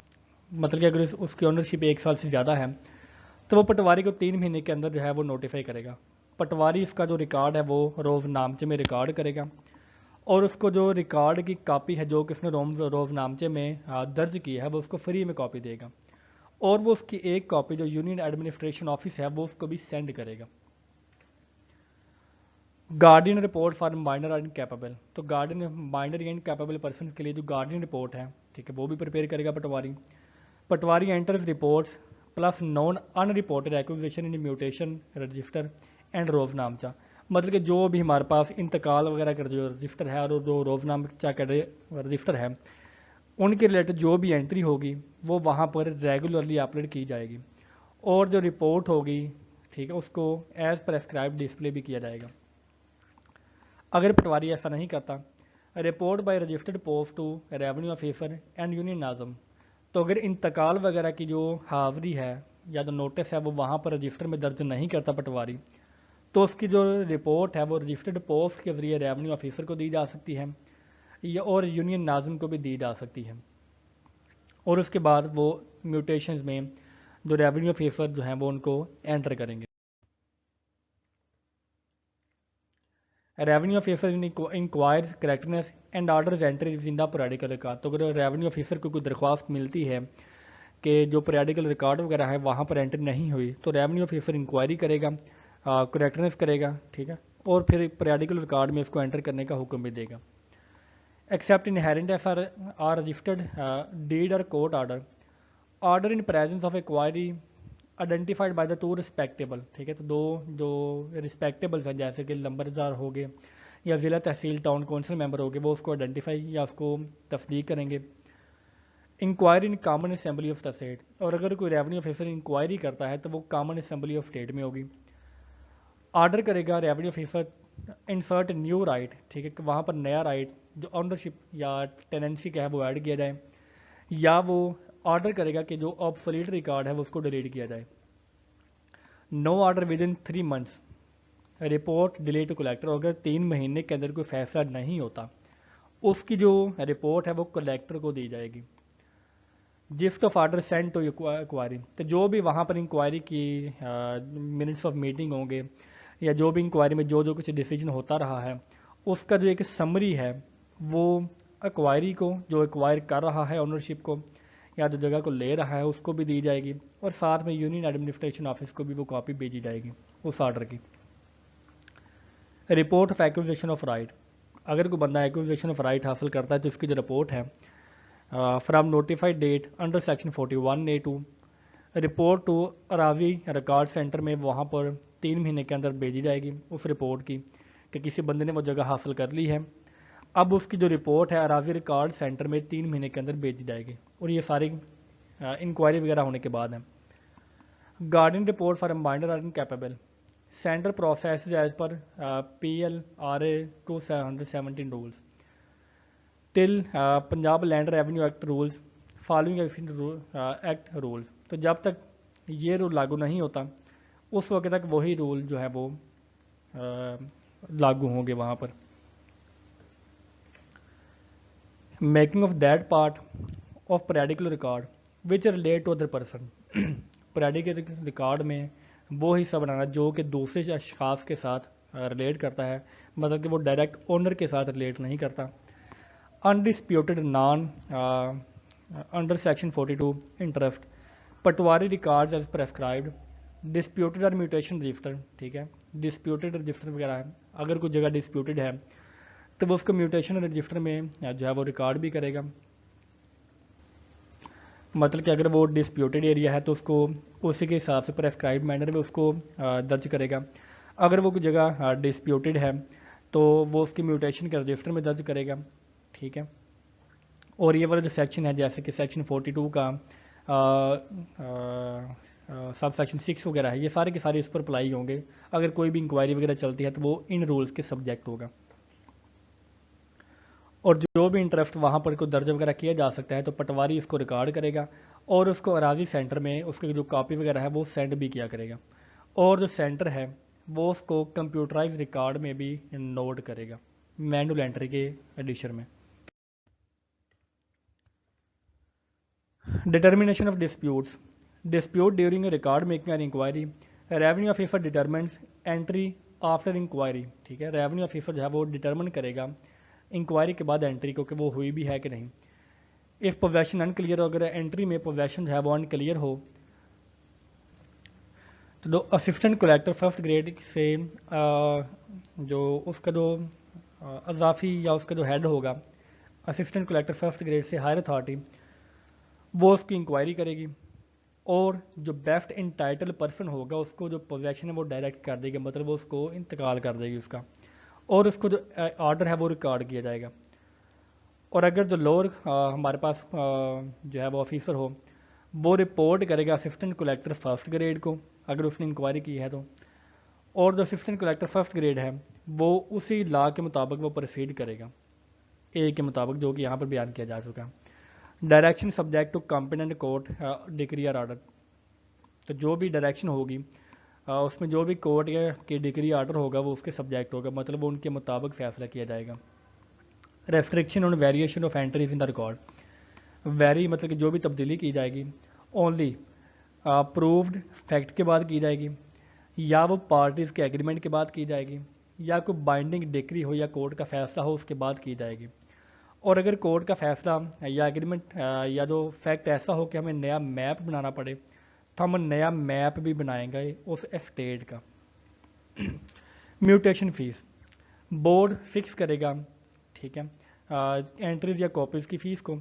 मतलब कि अगर उसकी ओनरशिप 1 साल से ज़्यादा है तो वो पटवारी को 3 महीने के अंदर जो है वो नोटिफाई करेगा। पटवारी इसका जो रिकॉर्ड है वो रोज़नामचे में रिकॉर्ड करेगा और उसको जो रिकॉर्ड की कॉपी है जो किसने रोज़नामचे में दर्ज की है वो उसको फ्री में कॉपी देगा और वो उसकी एक कॉपी जो यूनियन एडमिनिस्ट्रेशन ऑफिस है वो उसको भी सेंड करेगा। Guardian report for minor and capable, तो guardian minor and capable person के लिए जो गार्डियन रिपोर्ट है, ठीक है, वो भी प्रिपेयर करेगा patwari. Patwari enters reports plus non unreported acquisition in mutation register and roznamcha, मतलब कि जो भी हमारे पास इंतकाल वगैरह का जो रजिस्टर है और जो रोज़नामचा का रजिस्टर है उनके रिलेटेड जो भी एंट्री होगी वो वहाँ पर रेगुलरली अपलोड की जाएगी और जो रिपोर्ट होगी, ठीक है, उसको एज प्रेस्क्राइब डिस्प्ले भी किया जाएगा। अगर पटवारी ऐसा नहीं करता report by registered post to revenue officer and union nazim. तो अगर इंतकाल वगैरह की जो हाज़री है या जो नोटिस है वो वहाँ पर रजिस्टर में दर्ज नहीं करता पटवारी, तो उसकी जो रिपोर्ट है वो रजिस्टर्ड पोस्ट के ज़रिए रेवेन्यू ऑफिसर को दी जा सकती है या और यूनियन नाज़म को भी दी जा सकती है। और उसके बाद वो म्यूटेशंस में जो रेवेन्यू ऑफिसर जो हैं वो उनको एंटर करेंगे। Revenue officer enquires correctness and orders entries in the periodical record. तो अगर रेवेन्यू ऑफिसर को कोई दरख्वास्त मिलती है कि जो पीरियडिकल रिकॉर्ड वगैरह है वहाँ पर एंट्री नहीं हुई, तो रेवेन्यू ऑफिसर इंक्वायरी करेगा, करेक्टनेस करेगा, ठीक है, और फिर पीरियडिकल रिकॉर्ड में इसको एंटर करने का हुक्म भी देगा। Except inherent F R registered deed और court order in presence of inquiry identified by the two respectable, ठीक है। तो दो जो रिस्पेक्टेबल्स हैं जैसे कि लंबरदार हो गए या ज़िला तहसील टाउन काउंसिल मेंबर हो गए, वो उसको आइडेंटिफाई या उसको तस्दीक करेंगे। Inquiry in common assembly of the state, और अगर कोई रेवेन्यू ऑफिसर इंक्वायरी करता है तो वो कॉमन असेंबली ऑफ स्टेट में होगी। ऑर्डर करेगा revenue officer insert new right, ठीक है, कि वहाँ पर नया राइट जो ऑनरशिप या टेनेंसी का है वो ऐड किया जाए, या वो ऑर्डर करेगा कि जो ऑब्सोलीट रिकॉर्ड है वो उसको डिलीट किया जाए। No order within 3 months report delete to collector. अगर 3 महीने के अंदर कोई फैसला नहीं होता, उसकी जो रिपोर्ट है वो कलेक्टर को दी जाएगी। Gist of order send to inquiry, तो जो भी वहाँ पर इंक्वायरी की मिनट्स ऑफ मीटिंग होंगे या जो भी इंक्वायरी में जो जो कुछ डिसीजन होता रहा है उसका जो एक समरी है वो एक्वायरी को, जो एक्वायर कर रहा है ओनरशिप को या जो जगह को ले रहा है उसको भी दी जाएगी, और साथ में यूनियन एडमिनिस्ट्रेशन ऑफिस को भी वो कॉपी भेजी जाएगी उस ऑर्डर की। Report of acquisition of right, अगर कोई बंदा एक्विजिशन ऑफ राइट हासिल करता है तो इसकी जो रिपोर्ट है from notified date under section 41A2 report to अराजी रिकॉर्ड सेंटर में वहाँ पर 3 महीने के अंदर भेजी जाएगी उस रिपोर्ट की कि किसी बंदे ने वो जगह हासिल कर ली है। अब उसकी जो रिपोर्ट है अराजी रिकॉर्ड सेंटर में 3 महीने के अंदर भेजी जाएगी, और ये सारी इंक्वायरी वगैरह होने के बाद है। Garden report for minor or incapable center process as per PLRA 217 rules till Punjab land revenue act rules following act rules. तो जब तक ये रूल लागू नहीं होता उस वक्त तक वही रूल जो है वो लागू होंगे वहाँ पर। Making of that part of periodical record which relate to other person, periodical record में वो हिस्सा बनाना जो कि दूसरे अशखास के साथ रिलेट करता है, मतलब कि वो डायरेक्ट ओनर के साथ रिलेट नहीं करता। Undisputed non under section 42 interest patwari records as prescribed disputed और म्यूटेशन रजिस्टर, ठीक है, डिस्प्यूटेड रजिस्टर वगैरह है, अगर कोई जगह डिस्प्यूटेड है तो वो उसको म्यूटेशन रजिस्टर में जो है वो रिकॉर्ड भी करेगा। मतलब कि अगर वो डिस्प्यूटेड एरिया है तो उसको उसी के हिसाब से प्रेस्क्राइब मैनर में उसको दर्ज करेगा। अगर वो कोई जगह डिस्प्यूटेड है तो वो उसकी म्यूटेशन के रजिस्टर में दर्ज करेगा, ठीक है। और ये वाला जो सेक्शन है जैसे कि सेक्शन 42 का सब सेक्शन 6 वगैरह है, ये सारे के सारे इस पर अप्लाई होंगे। अगर कोई भी इंक्वायरी वगैरह चलती है तो वो इन रूल्स के सब्जेक्ट होगा। और जो भी इंटरेस्ट वहाँ पर कोई दर्ज वगैरह किया जा सकता है तो पटवारी इसको रिकॉर्ड करेगा और उसको अराजी सेंटर में उसके जो कॉपी वगैरह है वो सेंड भी किया करेगा, और जो सेंटर है वो उसको कंप्यूटराइज रिकॉर्ड में भी नोट करेगा मैनुअल एंट्री के एडिशन में। Determination of disputes dispute during record making and inquiry revenue officer determines entry after inquiry, ठीक है। रेवेन्यू ऑफिसर जो है वो डिटर्मिन करेगा इंक्वायरी के बाद एंट्री को कि वो हुई भी है कि नहीं। इफ़ पोजेशन अनक्लियर, अगर एंट्री में पोजेशन जो है वो अनक्लियर हो तो असिस्टेंट कलेक्टर फर्स्ट ग्रेड से जो उसका जो अजाफी या उसका जो हेड होगा असिस्टेंट कलेक्टर फर्स्ट ग्रेड से हायर अथॉरिटी, वो उसकी इंक्वायरी करेगी और जो बेस्ट इंटाइटल पर्सन होगा उसको जो पोजेशन है वो डायरेक्ट कर देगी, मतलब वो उसको इंतकाल कर देगी उसका, और उसको जो ऑर्डर है वो रिकॉर्ड किया जाएगा। और अगर जो लोअर हमारे पास जो है वो ऑफिसर हो वो रिपोर्ट करेगा असिस्टेंट कलेक्टर फर्स्ट ग्रेड को अगर उसने इंक्वायरी की है तो, और जो असिस्टेंट कलेक्टर फर्स्ट ग्रेड है वो उसी लॉ के मुताबिक वो प्रोसीड करेगा। ए के मुताबिक, जो कि यहाँ पर बयान किया जा चुका है। Direction subject to competent court decree और आर्डर, तो जो भी डायरेक्शन होगी उसमें जो भी कोर्ट की डिग्री आर्डर होगा वो उसके सब्जेक्ट होगा, मतलब वो उनके मुताबिक फैसला किया जाएगा। Restriction on variation of entries in the record, very मतलब कि जो भी तब्दीली की जाएगी ओनली प्रूव्ड फैक्ट के बाद की जाएगी, या वो पार्टीज़ के एग्रीमेंट के बाद की जाएगी, या कोई बाइंडिंग डिक्री हो या कोर्ट का फैसला हो उसके बाद की जाएगी। और अगर कोर्ट का फैसला या एग्रीमेंट या जो फैक्ट ऐसा हो कि हमें नया मैप बनाना पड़े, तो हम नया मैप भी बनाएंगे उस स्टेट का। म्यूटेशन फीस बोर्ड फिक्स करेगा, ठीक है, एंट्रीज या कॉपीज़ की फ़ीस को।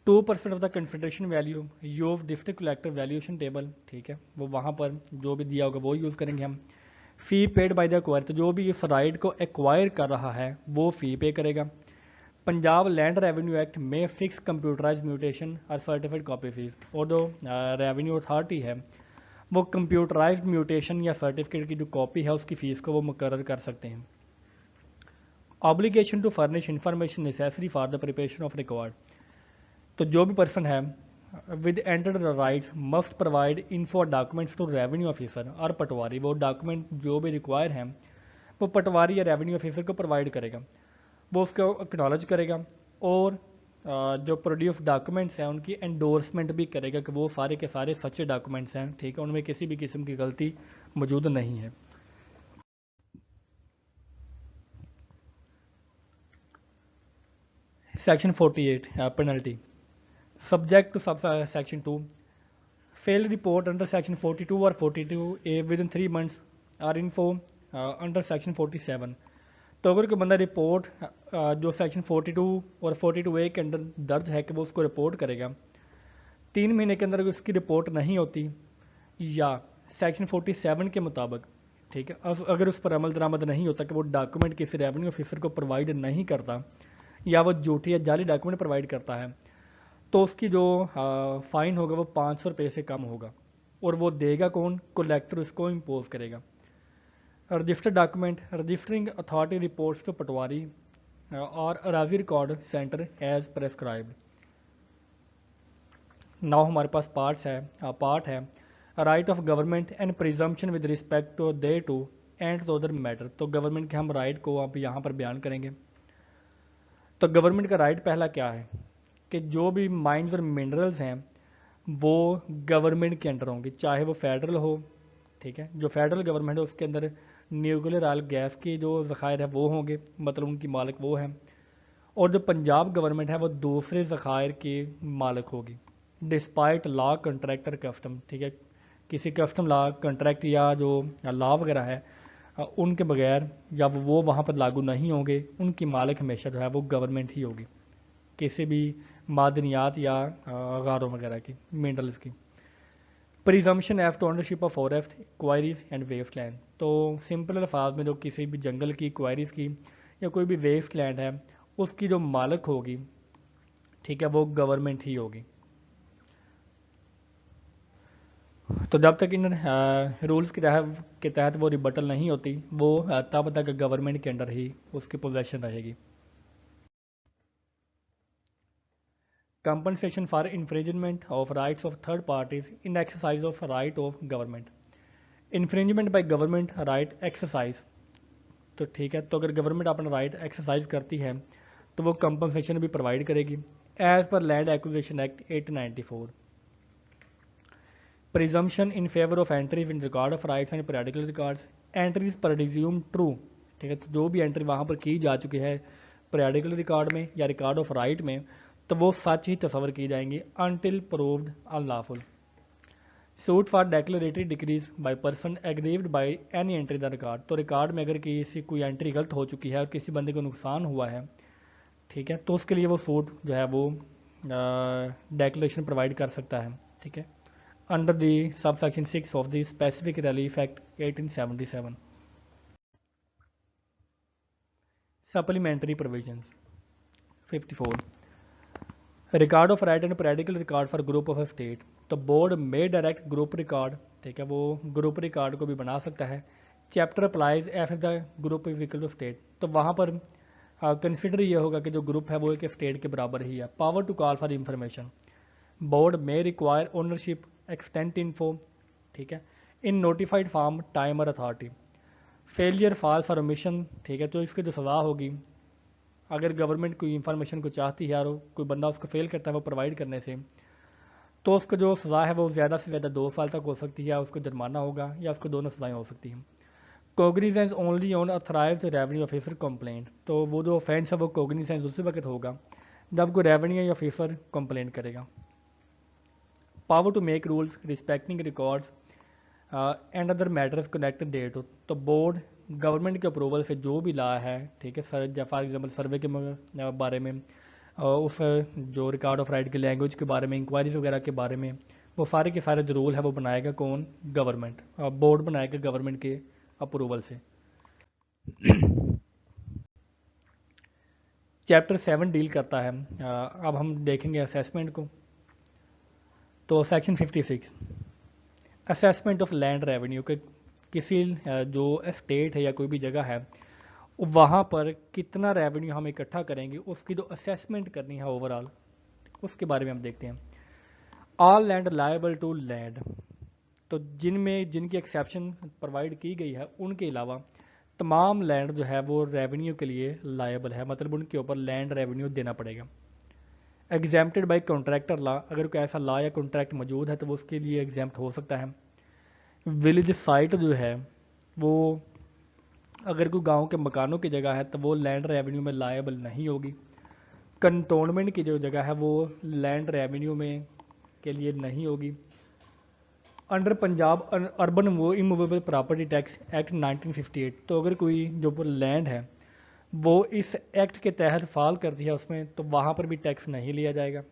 2% of the consideration value use district collector valuation table, ठीक है, वो वहाँ पर जो भी दिया होगा वो यूज़ करेंगे हम। फ़ी पेड बाय द एक्वायर, तो जो भी इस राइट को एक्वायर कर रहा है वो फ़ी पे करेगा। पंजाब लैंड रेवेन्यू एक्ट में फिक्स कंप्यूटराइज म्यूटेशन और सर्टिफाइड कॉपी फीस, और जो रेवेन्यू अथॉरिटी है वो कंप्यूटराइज म्यूटेशन या सर्टिफिकेट की जो कॉपी है उसकी फ़ीस को वो मुकर्रर कर सकते हैं। Obligation to furnish information necessary for the preparation of record, तो जो भी पर्सन है with entered rights must provide info documents to revenue officer और पटवारी, वो डॉक्यूमेंट जो भी रिक्वायर हैं वो पटवारी या रेवेन्यू ऑफिसर को प्रोवाइड करेगा, वो उसको एक्नॉलेज करेगा, और जो प्रोड्यूस डॉक्यूमेंट्स हैं उनकी एंडोर्समेंट भी करेगा कि वो सारे के सारे सच्चे डॉक्यूमेंट्स हैं, ठीक है, उनमें किसी भी किस्म की गलती मौजूद नहीं है। Section 48 penalty subject to sub section 2, fail report under section 42 और 42A विद इन 3 मंथ्स और इन्फो अंडर सेक्शन 47, तो अगर कोई बंदा रिपोर्ट जो सेक्शन 42 और 42A के अंदर दर्ज है कि वो उसको रिपोर्ट करेगा, 3 महीने के अंदर उसकी रिपोर्ट नहीं होती, या सेक्शन 47 के मुताबिक, ठीक है, अगर उस पर अमल दरामद नहीं होता कि वो डॉक्यूमेंट किसी रेवेन्यू ऑफिसर को प्रोवाइड नहीं करता, या वो झूठी या जाली डॉक्यूमेंट प्रोवाइड करता है, तो उसकी जो फ़ाइन होगा वो 500 रुपये से कम होगा, और वो देगा कौन, कलेक्टर उसको इम्पोज करेगा। Registered document registering authority reports to patwari और Arazi record centre as prescribed. Now हमारे पास पार्ट है right of government and presumption with respect to the two and to other matter, तो गवर्नमेंट के हम राइट को आप यहाँ पर बयान करेंगे। तो गवर्नमेंट का राइट पहला क्या है कि जो भी माइंस और मिनरल्स हैं वो गवर्नमेंट के अंडर होंगे, चाहे वो फेडरल हो, ठीक है, जो फेडरल गवर्नमेंट है उसके अंदर न्यूक्लियर ऑयल गैस की जो ज़खायर है वो होंगे, मतलब उनकी मालिक वो हैं, और जो पंजाब गवर्नमेंट है वो दूसरे ज़खायर की मालिक होगी, डिस्पाइट लॉ कंट्रैक्टर कस्टम, ठीक है, किसी कस्टम लॉ कंट्रैक्ट या जो लॉ वगैरह है उनके बगैर या वो वहाँ पर लागू नहीं होंगे, उनकी मालिक हमेशा जो है वो गवर्नमेंट ही होगी, किसी भी मादनियात या गारों वगैरह की, मिनरल्स की। प्रिजम्पशन एफ to ownership of forest quarries and waste land, तो सिंपल अल्फाज में जो किसी भी जंगल की क्वायरीज की या कोई भी वेस्ट लैंड है उसकी जो मालिक होगी, ठीक है, वो गवर्नमेंट ही होगी। तो जब तक इन रूल्स के तहत वो रिबटल नहीं होती, वो तब तक गवर्नमेंट के अंडर ही उसकी पोजेशन रहेगी। Compensation for infringement of rights of third parties in exercise of right of government, infringement by government right exercise, तो ठीक है, तो अगर गवर्नमेंट अपना राइट एक्सरसाइज करती है तो वो कंपनसेशन भी प्रोवाइड करेगी as per land acquisition act 1894। Presumption in favour of entries in record of rights and periodical records, entries पर डिज्यूम ट्रू, ठीक है, तो जो भी एंट्री वहाँ पर की जा चुकी है पीरियडिकल रिकॉर्ड में या रिकॉर्ड ऑफ राइट में, तो वो सच ही तस्वर की जाएंगी until proved unlawful. Suit for declaratory decrees by person aggrieved by any entry the record, तो रिकॉर्ड में अगर किसी कोई एंट्री गलत हो चुकी है और किसी बंदे को नुकसान हुआ है, ठीक है, तो उसके लिए वो सूट जो है वो डेक्लेरेशन प्रोवाइड कर सकता है, ठीक है, under the sub section 6 of the specific relief act 1877। Supplementary provisions 54 record of right and periodical record for group of state, तो बोर्ड में डायरेक्ट ग्रुप रिकॉर्ड, ठीक है, वो ग्रुप रिकॉर्ड को भी बना सकता है। चैप्टर अप्लाइज एफ the group is equal to state, तो वहाँ पर कंसिडर ये होगा कि जो ग्रुप है वो एक स्टेट के बराबर ही है। Power to call for information, board में रिक्वायर ओनरशिप एक्सटेंट इन्फो, ठीक है, इन नोटिफाइड फॉर्म टाइम और authority. Failure fall for omission, ठीक है, तो इसकी जो सज़ा होगी, अगर गवर्नमेंट कोई इंफॉर्मेशन को चाहती है और कोई बंदा उसको फेल करता है वो प्रोवाइड करने से, तो उसको जो सज़ा है वो ज़्यादा से ज़्यादा 2 साल तक हो सकती है, उसको जुर्माना होगा या उसको दोनों सज़ाएँ हो सकती हैं। Cognizance only on authorised revenue officer complaint, तो वो जो ऑफेंस है वो कोग्निजेंस उसी वक्त होगा जब कोई रेवेन्यू ऑफिसर कंप्लेंट करेगा। Power to make rules respecting records and other matters connected date, तो बोर्ड गवर्नमेंट के अप्रूवल से जो भी ला है, ठीक है, सर फॉर एग्जाम्पल सर्वे के बारे में, उस जो रिकॉर्ड ऑफ राइट की लैंग्वेज के बारे में, इंक्वायरीज वगैरह के बारे में, वो सारे के सारे जो रूल है वो बनाएगा कौन? गवर्नमेंट। बोर्ड बनाएगा गवर्नमेंट के अप्रूवल से। चैप्टर 7 डील करता है, अब हम देखेंगे असेसमेंट को। तो section 56 assessment of land revenue के, किसी जो स्टेट है या कोई भी जगह है वहाँ पर कितना रेवेन्यू हम इकट्ठा करेंगे, उसकी जो असेसमेंट करनी है ओवरऑल, उसके बारे में हम देखते हैं। All land liable to land, तो जिनकी एक्सेप्शन प्रोवाइड की गई है उनके अलावा तमाम लैंड जो है वो रेवेन्यू के लिए लायबल है, मतलब उनके ऊपर लैंड रेवेन्यू देना पड़ेगा। एग्जाम्प्टेड बाय कॉन्ट्रैक्टर लॉ, अगर कोई ऐसा लॉ या कॉन्ट्रैक्ट मौजूद है तो वो उसके लिए एग्जाम्प्ट हो सकता है। विलेज साइट जो है वो, अगर कोई गांव के मकानों की जगह है तो वो लैंड रेवेन्यू में लायबल नहीं होगी। कंटोनमेंट की जो जगह है वो लैंड रेवेन्यू में के लिए नहीं होगी। अंडर पंजाब अर्बन वो इमूवेबल प्रॉपर्टी टैक्स एक्ट 1958, तो अगर कोई जो लैंड है वो इस एक्ट के तहत फॉल करती है उसमें, तो वहाँ पर भी टैक्स नहीं लिया जाएगा।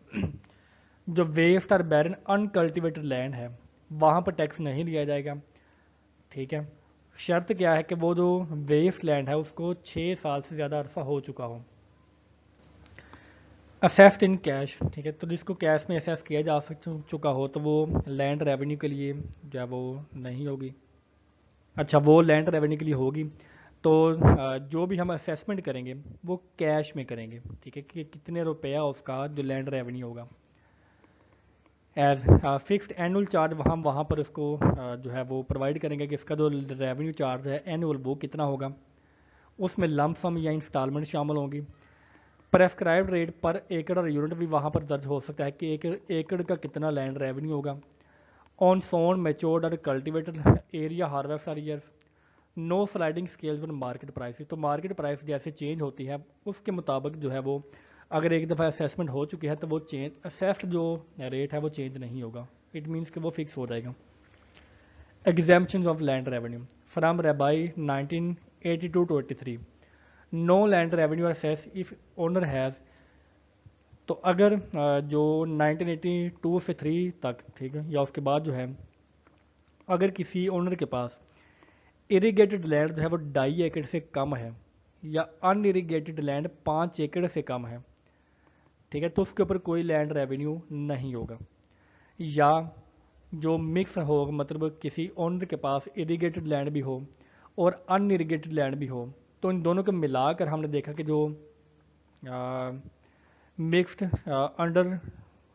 जो वेस्ट और बैरन अनकल्टिवेटेड लैंड है वहाँ पर टैक्स नहीं लिया जाएगा, ठीक है। शर्त क्या है कि वो जो वेस्ट लैंड है उसको 6 साल से ज़्यादा अरसा हो चुका हो। असेस्ड इन कैश, ठीक है, तो जिसको कैश में असेस किया जा चुका हो तो वो लैंड रेवेन्यू के लिए जो है वो नहीं होगी। अच्छा, वो लैंड रेवेन्यू के लिए होगी, तो जो भी हम असेसमेंट करेंगे वो कैश में करेंगे, ठीक है, कि कितने रुपया उसका जो लैंड रेवेन्यू होगा। एज फिक्स्ड एनुअल चार्ज हम वहाँ पर उसको जो है वो प्रोवाइड करेंगे कि इसका जो रेवेन्यू चार्ज है एनुअल वो कितना होगा। उसमें लंप सम या इंस्टॉलमेंट शामिल होंगी। प्रेस्क्राइब्ड रेट पर एकड़ और यूनिट भी वहाँ पर दर्ज हो सकता है कि एकड़ का कितना लैंड रेवेन्यू होगा। ऑन सोन मेच्योर्ड और cultivated area harvest or years, no sliding scales on market price, तो मार्केट प्राइस जैसे चेंज होती है उसके मुताबिक जो है वो, अगर एक दफ़ा असेसमेंट हो चुकी है तो वो चेंज असेस्ड जो रेट है वो चेंज नहीं होगा, इट मीन्स कि वो फिक्स हो जाएगा। Exemptions of land revenue from रेबाई 1982-83, no land revenue assess if owner has, तो अगर जो 1982 से 3 तक, ठीक है, या उसके बाद जो है, अगर किसी ओनर के पास इरीगेटेड लैंड जो है वो 2.5 एकड़ से कम है या अनइरीगेटेड लैंड 5 एकड़ से कम है, ठीक है, तो उसके ऊपर कोई लैंड रेवेन्यू नहीं होगा। या जो मिक्स हो, मतलब किसी ओनर के पास इरीगेटेड लैंड भी हो और अनइरीगेटेड लैंड भी हो, तो इन दोनों को मिलाकर हमने देखा कि जो मिक्स्ड अंडर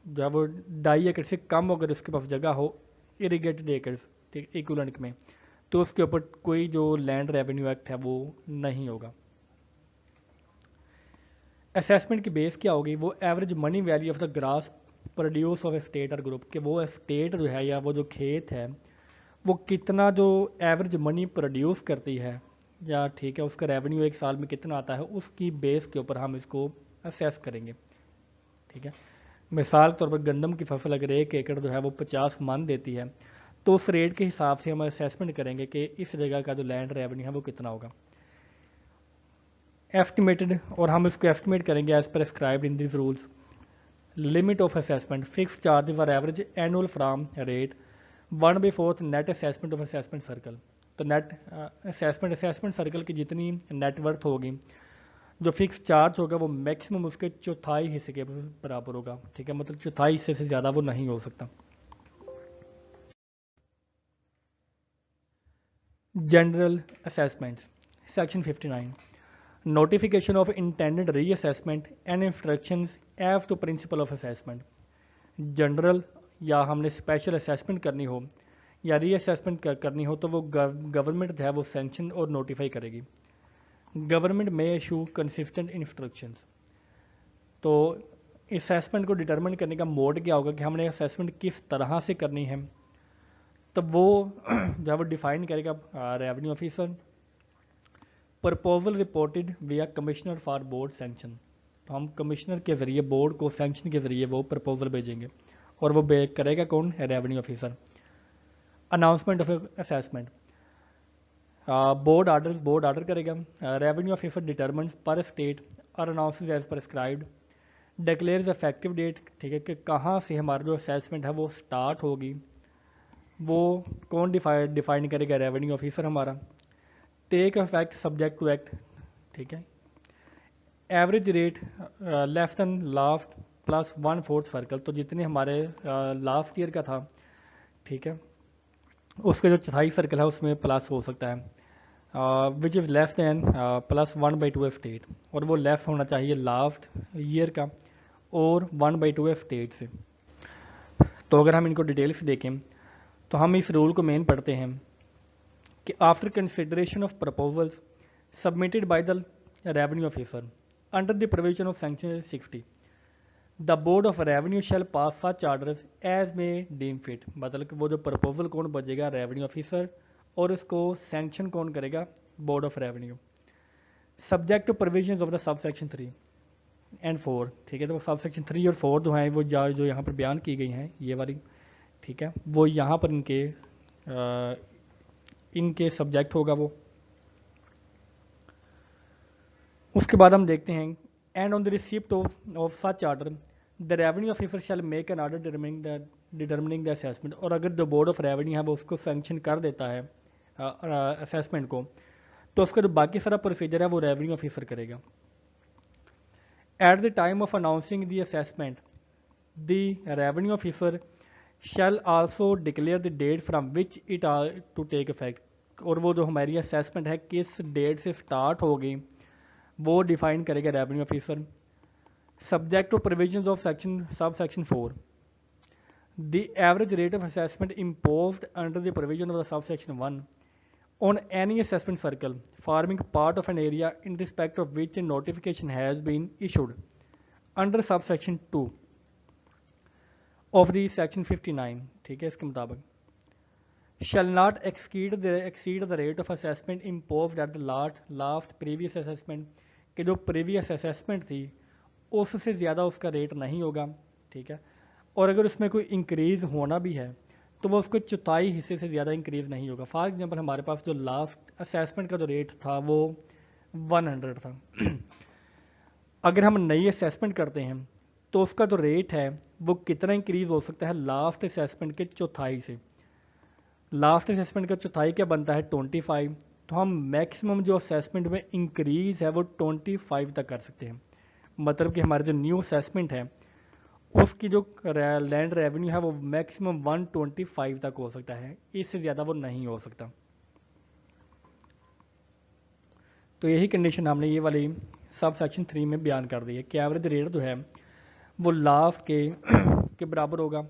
जो है वो 2.5 एकड़ से कम अगर उसके पास जगह हो इरीगेटेड एकर्स, ठीक, इक्विवेलेंट में, तो उसके ऊपर कोई जो लैंड रेवेन्यू एक्ट है वो नहीं होगा। असेसमेंट की बेस क्या होगी? वो average money value of the grass produce of A state और ग्रुप, के वो स्टेट जो है या वो जो खेत है वो कितना जो एवरेज मनी प्रोड्यूस करती है, या ठीक है उसका रेवेन्यू एक साल में कितना आता है, उसकी बेस के ऊपर हम इसको असेस करेंगे, ठीक है। मिसाल के तौर पर गंदम की फसल अगर 1 एकड़ जो है वो 50 मन देती है, तो उस रेट के हिसाब से हम असेसमेंट करेंगे कि इस जगह का जो लैंड रेवेन्यू है वो कितना होगा। एस्टिमेटेड, और हम इसको एस्टिमेट करेंगे as prescribed in this rules. Limit of assessment fix charges are average annual from rate 1/4 net assessment of assessment circle, तो नेट असेसमेंट सर्कल की जितनी नेटवर्थ होगी, जो फिक्स चार्ज होगा वो मैक्सिमम उसके 1/4 हिस्से के बराबर होगा, ठीक है, मतलब 1/4 हिस्से से ज़्यादा वो नहीं हो सकता। General assessments section 59 notification of intended reassessment and instructions as to principle of assessment. General या हमने स्पेशल असेसमेंट करनी हो या रीअसेसमेंट करनी हो तो वो गवर्नमेंट जो है वो सैंक्शन और नोटिफाई करेगी। गवर्नमेंट में इशू कंसिस्टेंट इंस्ट्रक्शंस। तो असेसमेंट को डिटरमिन करने का मोड क्या होगा कि हमने असेसमेंट किस तरह से करनी है, तो वो जो है वो डिफाइन करेगा रेवेन्यू ऑफिसर। प्रपोजल रिपोर्टेड विया कमिश्नर फॉर बोर्ड सैंक्शन। तो हम कमिश्नर के ज़रिए बोर्ड को सैंक्शन के ज़रिए वो प्रपोजल भेजेंगे और वो करेगा कौन है, revenue officer. Announcement of assessment, board order करेगा। रेवेन्यू ऑफिसर डिटरमिन्स पर स्टेट और announces as prescribed. Declares effective date, ठीक है, कि कहाँ से हमारा जो असेसमेंट है वो स्टार्ट होगी, वो कौन डिफाइन करेगा, रेवेन्यू ऑफिसर हमारा। Take effect subject to act, ठीक है। Average rate less than last plus 1/4 circle, तो जितने हमारे लास्ट ईयर का था, ठीक है, उसके जो चौथाई सर्कल है उसमें प्लस हो सकता है, which is less than plus 1/2 state, और वो लेस होना चाहिए लास्ट ईयर का और 1/2 स्टेट से। तो अगर हम इनको डिटेल से देखें तो हम इस रूल को मेन पढ़ते हैं कि after consideration of proposals submitted by the revenue officer under the provision of section 60 the board of revenue shall pass such orders as may deem fit. मतलब कि वो जो प्रपोजल कौन बजेगा, रेवेन्यू ऑफिसर, और उसको सैंक्शन कौन करेगा, board of revenue. Subject to provisions of the sub section 3 and 4, ठीक है। तो सब सेक्शन 3 और 4 जो हैं वो जो यहाँ पर बयान की गई हैं ये वाली, ठीक है, वो यहाँ पर इनके सब्जेक्ट होगा वो। उसके बाद हम देखते हैं and on the receipt of such order the revenue officer shell make an order determining the assessment. और अगर द बोर्ड ऑफ रेवेन्यू है वो उसको सैंक्शन कर देता है असेसमेंट को, तो उसका जो बाकी सारा प्रोसीजर है वो रेवेन्यू ऑफिसर करेगा। At the time of announcing the assessment the revenue officer shall also declare the date from which it are to take effect. और वो जो हमारी असेसमेंट है किस डेट से स्टार्ट होगी वो डिफाइन करेगा revenue officer. Subject to provisions of sub section 4 the average rate of assessment imposed under the provision of the sub section 1 on any assessment circle forming part of an area in respect of which a notification has been issued under subsection 2 of the section 59, ठीक है, इसके मुताबिक shall not exceed the rate of assessment imposed at the last previous assessment, कि जो previous assessment थी उससे ज़्यादा उसका रेट नहीं होगा, ठीक है। और अगर उसमें कोई इंक्रीज़ होना भी है तो वो उसको चौथाई हिस्से से ज़्यादा इंक्रीज़ नहीं होगा। फॉर एग्जांपल हमारे पास जो लास्ट असेसमेंट का जो रेट था वो 100 था अगर हम नई असेसमेंट करते हैं तो उसका जो रेट है वो कितना इंक्रीज़ हो सकता है, लास्ट असेसमेंट के चौथाई से। लास्ट असेसमेंट का चौथाई क्या बनता है, 25। तो हम मैक्सिमम जो असेसमेंट में इंक्रीज़ है वो 25 तक कर सकते हैं। मतलब कि हमारे जो न्यू असेसमेंट है उसकी जो लैंड रेवेन्यू है वो मैक्सिमम 125 तक हो सकता है, इससे ज़्यादा वो नहीं हो सकता। तो यही कंडीशन हमने ये वाली सब सेक्शन 3 में बयान कर दी है कि एवरेज रेट जो है वो लास्ट के बराबर होगा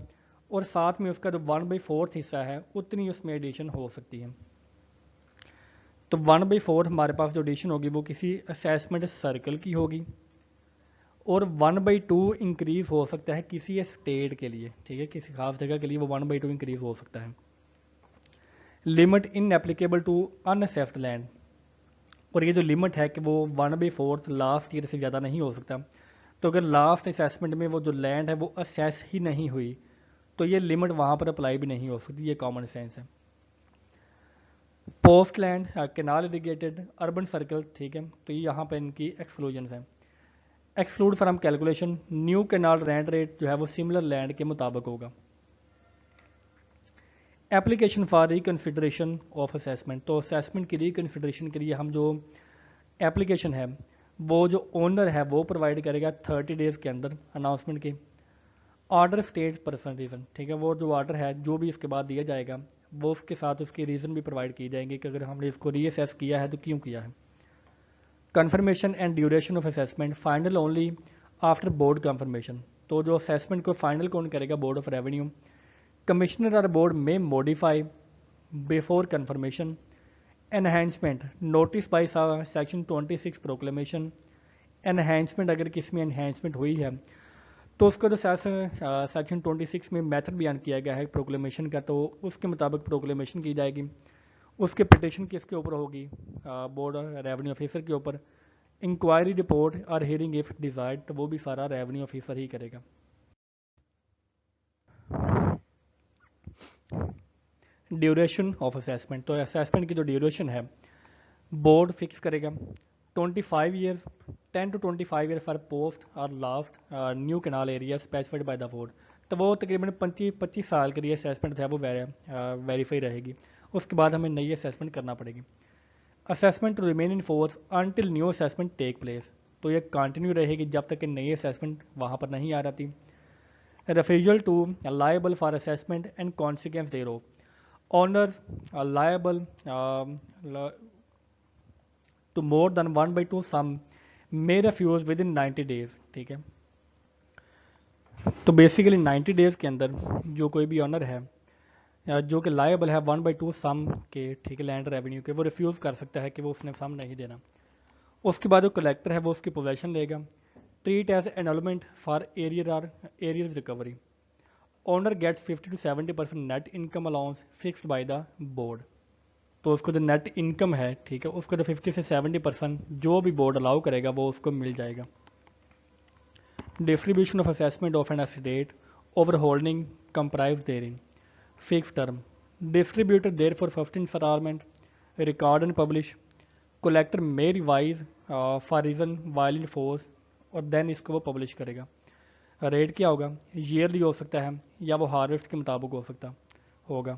और साथ में उसका जो 1/4 हिस्सा है उतनी उसमें एडिशन हो सकती है। तो 1/4 हमारे पास जो एडिशन होगी वो किसी असेसमेंट सर्कल की होगी और 1/2 इंक्रीज़ हो सकता है किसी स्टेट के लिए, ठीक है, किसी खास जगह के लिए वो 1/2 इंक्रीज़ हो सकता है। Limit in applicable to unassessed land, और ये जो लिमिट है कि वो 1/4 लास्ट ईयर से ज़्यादा नहीं हो सकता। तो अगर लास्ट असेसमेंट में वो जो लैंड है वो असेस ही नहीं हुई तो ये लिमिट वहाँ पर अप्लाई भी नहीं हो सकती, ये कॉमन सेंस है। Post land, canal irrigated, urban circle, ठीक है, तो ये यहाँ पर इनकी एक्सक्लूजन है। Exclude from calculation, new canal rent rate जो है वो सिमिलर लैंड के मुताबिक होगा। Application for reconsideration of assessment, तो असेसमेंट की रिकन्सिडरेशन के लिए हम जो एप्लीकेशन है वो जो ओनर है वो प्रोवाइड करेगा 30 डेज़ के अंदर अनाउंसमेंट के। ऑर्डर स्टेट पर्सन रीज़न, ठीक है, वो जो ऑर्डर है जो भी इसके बाद दिया जाएगा वो उसके साथ उसके रीज़न भी प्रोवाइड किए जाएंगे कि अगर हमने इसको रीअसेस किया है तो क्यों किया है। Confirmation and duration of assessment final only after board confirmation. तो जो असेसमेंट को फाइनल कौन करेगा? Board of revenue. कमिश्नर और board may modify before confirmation. Enhancement notice by section 26 proclamation. Enhancement अगर किसी में एनहेंसमेंट हुई है तो उसका जो सेक्शन 26 में मेथड बयान किया गया है प्रोक्लेमेशन का, तो उसके मुताबिक प्रोक्लेमेशन की जाएगी। उसके पिटिशन किसके ऊपर होगी? बोर्ड रेवेन्यू ऑफिसर के ऊपर। इंक्वायरी रिपोर्ट और हियरिंग इफ डिजायर्ड, तो वो भी सारा रेवेन्यू ऑफिसर ही करेगा। ड्यूरेशन ऑफ असेसमेंट, तो असेसमेंट की जो ड्यूरेशन है बोर्ड फिक्स करेगा। 25 years 10 to 25 year for post और last new canal area specified by the board. तो वो तकरीबन 25 साल के लिए असेसमेंट है वो वेरीफाई रहेगी। उसके बाद हमें नई असेसमेंट करना पड़ेगी। Assessment to remain in force until new assessment take place, तो ये कंटिन्यू रहेगी जब तक कि नई असेसमेंट वहाँ पर नहीं आ जाती। Refusal to liable for assessment and consequence thereof, owners are liable to more than 1/2 sum may refuse within 90 days। ठीक है, तो बेसिकली 90 डेज के अंदर जो कोई भी ऑनर है जो कि लायबल है 1/2 सम के, ठीक है, लैंड रेवेन्यू के, वो रिफ्यूज़ कर सकता है कि वो उसने सम नहीं देना। उसके बाद जो कलेक्टर है वो उसकी पोजेशन लेगा। Treat as enrolment for arrears recovery. Owner gets 50 to 70% net income allowance fixed by the board. तो उसको जो नेट इनकम है, ठीक है, उसको जो 50 से 70% जो भी बोर्ड अलाउ करेगा वो उसको मिल जाएगा। Distribution of assessment of an estate over holding comprise therein fix term. Distributed there for first instalment record and publish. Collector may revise for reason while in force, और देन इसको वो publish करेगा। Rate क्या होगा? Yearly हो सकता है या वो हार्वेस्ट के मुताबिक हो सकता होगा,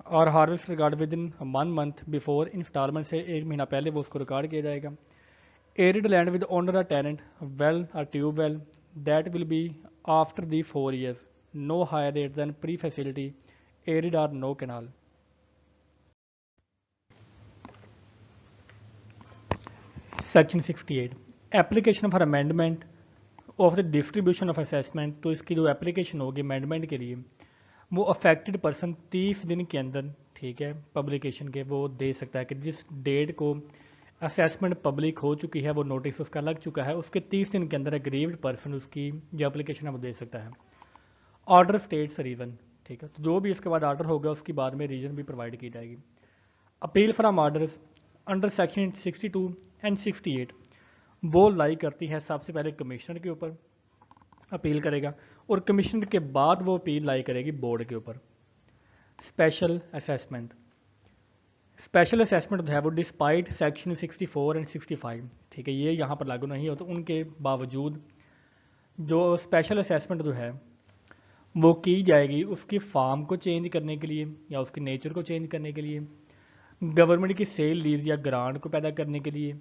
और harvest record within 1 month before instalment से 1 महीना पहले वो उसको रिकॉर्ड किया जाएगा। एरिड लैंड विद ओनर और टेनेंट वेल और tube well that will be after the 4 years, no higher rate than pre facility arid और no canal. Section 68 application for amendment of the distribution of assessment. तो इसकी जो application होगी amendment के लिए वो अफेक्टेड पर्सन 30 दिन के अंदर, ठीक है, पब्लिकेशन के वो दे सकता है कि जिस डेट को असेसमेंट पब्लिक हो चुकी है, वो नोटिस उसका लग चुका है, उसके 30 दिन के अंदर एग्रीव्ड पर्सन उसकी जो एप्लीकेशन है वो दे सकता है। ऑर्डर स्टेट्स रीज़न, ठीक है, तो जो भी इसके बाद ऑर्डर होगा उसकी बाद में रीज़न भी प्रोवाइड की जाएगी। Appeal from orders under section 62 and 68 वो लाई करती है सबसे पहले कमिश्नर के ऊपर अपील करेगा, और कमिश्नर के बाद वो अपील लाई करेगी बोर्ड के ऊपर। स्पेशल असेसमेंट, स्पेशल असेसमेंट जो है वो डिस्पाइट सेक्शन 64 एंड 65, ठीक है, ये यहाँ पर लागू नहीं हो, तो उनके बावजूद जो स्पेशल असेसमेंट जो है वो की जाएगी उसकी फार्म को चेंज करने के लिए या उसके नेचर को चेंज करने के लिए, गवर्नमेंट की सेल लीज या ग्रांट को पैदा करने के लिए,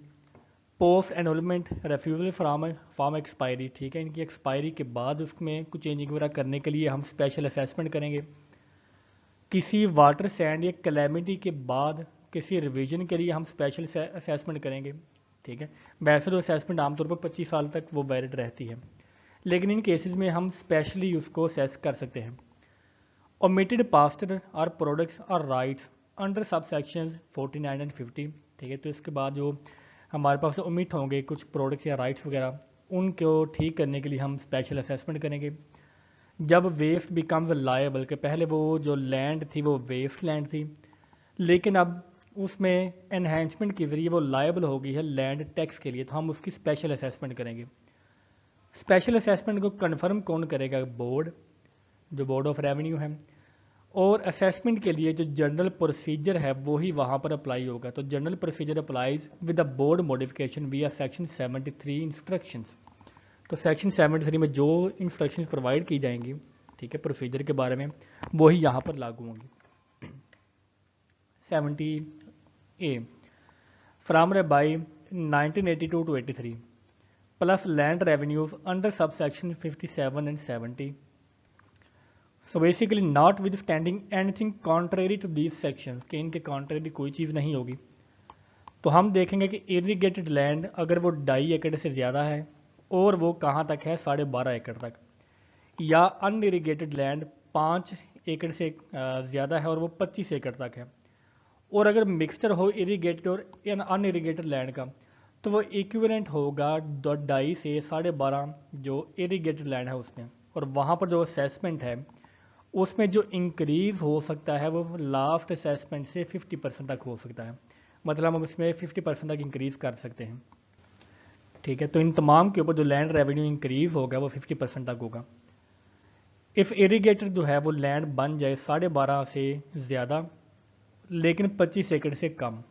पोस्ट एनरोलमेंट रेफ्यूजल फार्म एक्सपायरी, ठीक है, इनकी एक्सपायरी के बाद उसमें कुछ चेंजिंग वगैरह करने के लिए हम स्पेशल असेसमेंट करेंगे। किसी वाटर सैंड या कैलेमिटी के बाद किसी रिवीजन के लिए हम स्पेशल असेसमेंट करेंगे, ठीक है। वैसे तो असेसमेंट आमतौर पर 25 साल तक वो वैलिड रहती है, लेकिन इन केसेस में हम स्पेशली उसको असेस कर सकते हैं। ओमिटेड पास्टर और प्रोडक्ट्स और rights under sub section 49 and 50, ठीक है, तो इसके बाद जो हमारे पास ओमिट होंगे कुछ प्रोडक्ट्स या राइट्स वगैरह, उनको ठीक करने के लिए हम स्पेशल असेसमेंट करेंगे। जब वेस्ट बिकम्स लायबल, के पहले वो जो लैंड थी वो वेस्ट लैंड थी, लेकिन अब उसमें एनहेंसमेंट के ज़रिए वो लायबल हो गई है लैंड टैक्स के लिए, तो हम उसकी स्पेशल असेसमेंट करेंगे। स्पेशल असेसमेंट को कन्फर्म कौन करेगा? बोर्ड, जो बोर्ड ऑफ रेवेन्यू है। और असेसमेंट के लिए जो जनरल प्रोसीजर है वो ही वहाँ पर अप्लाई होगा, तो general procedure applies with the board modification विया सेक्शन 73 इंस्ट्रक्शंस। तो सेक्शन 73 में जो इंस्ट्रक्शंस प्रोवाइड की जाएंगी, ठीक है, प्रोसीजर के बारे में, वो ही यहाँ पर लागू होंगी। 70A from by 1982 to 83 plus land revenues under sub section 57 and 70। So basically notwithstanding anything contrary to these sections, कि इनके कॉन्ट्रेरी कोई चीज़ नहीं होगी, तो हम देखेंगे कि इरिगेटेड लैंड अगर वो 2.5 एकड़ से ज़्यादा है और वो कहाँ तक है 12.5 एकड़ तक, या अनइरिगेटेड लैंड 5 एकड़ से ज़्यादा है और वो 25 एकड़ तक है, और अगर मिक्सचर हो इरिगेटेड और अनइरिगेटेड लैंड का, तो वो इक्विवेलेंट होगा 2.5 से 12.5 जो इरिगेटेड लैंड है उसमें। और वहाँ पर जो असेसमेंट है उसमें जो इंक्रीज़ हो सकता है वो लास्ट असेसमेंट से 50% तक हो सकता है, मतलब हम उसमें 50% तक इंक्रीज़ कर सकते हैं। ठीक है, तो इन तमाम के ऊपर जो लैंड रेवेन्यू इंक्रीज़ होगा वो 50% तक होगा। इफ़ इरीगेटेड जो है वो लैंड बन जाए 12.5 से ज़्यादा लेकिन 25 एकड़ से कम,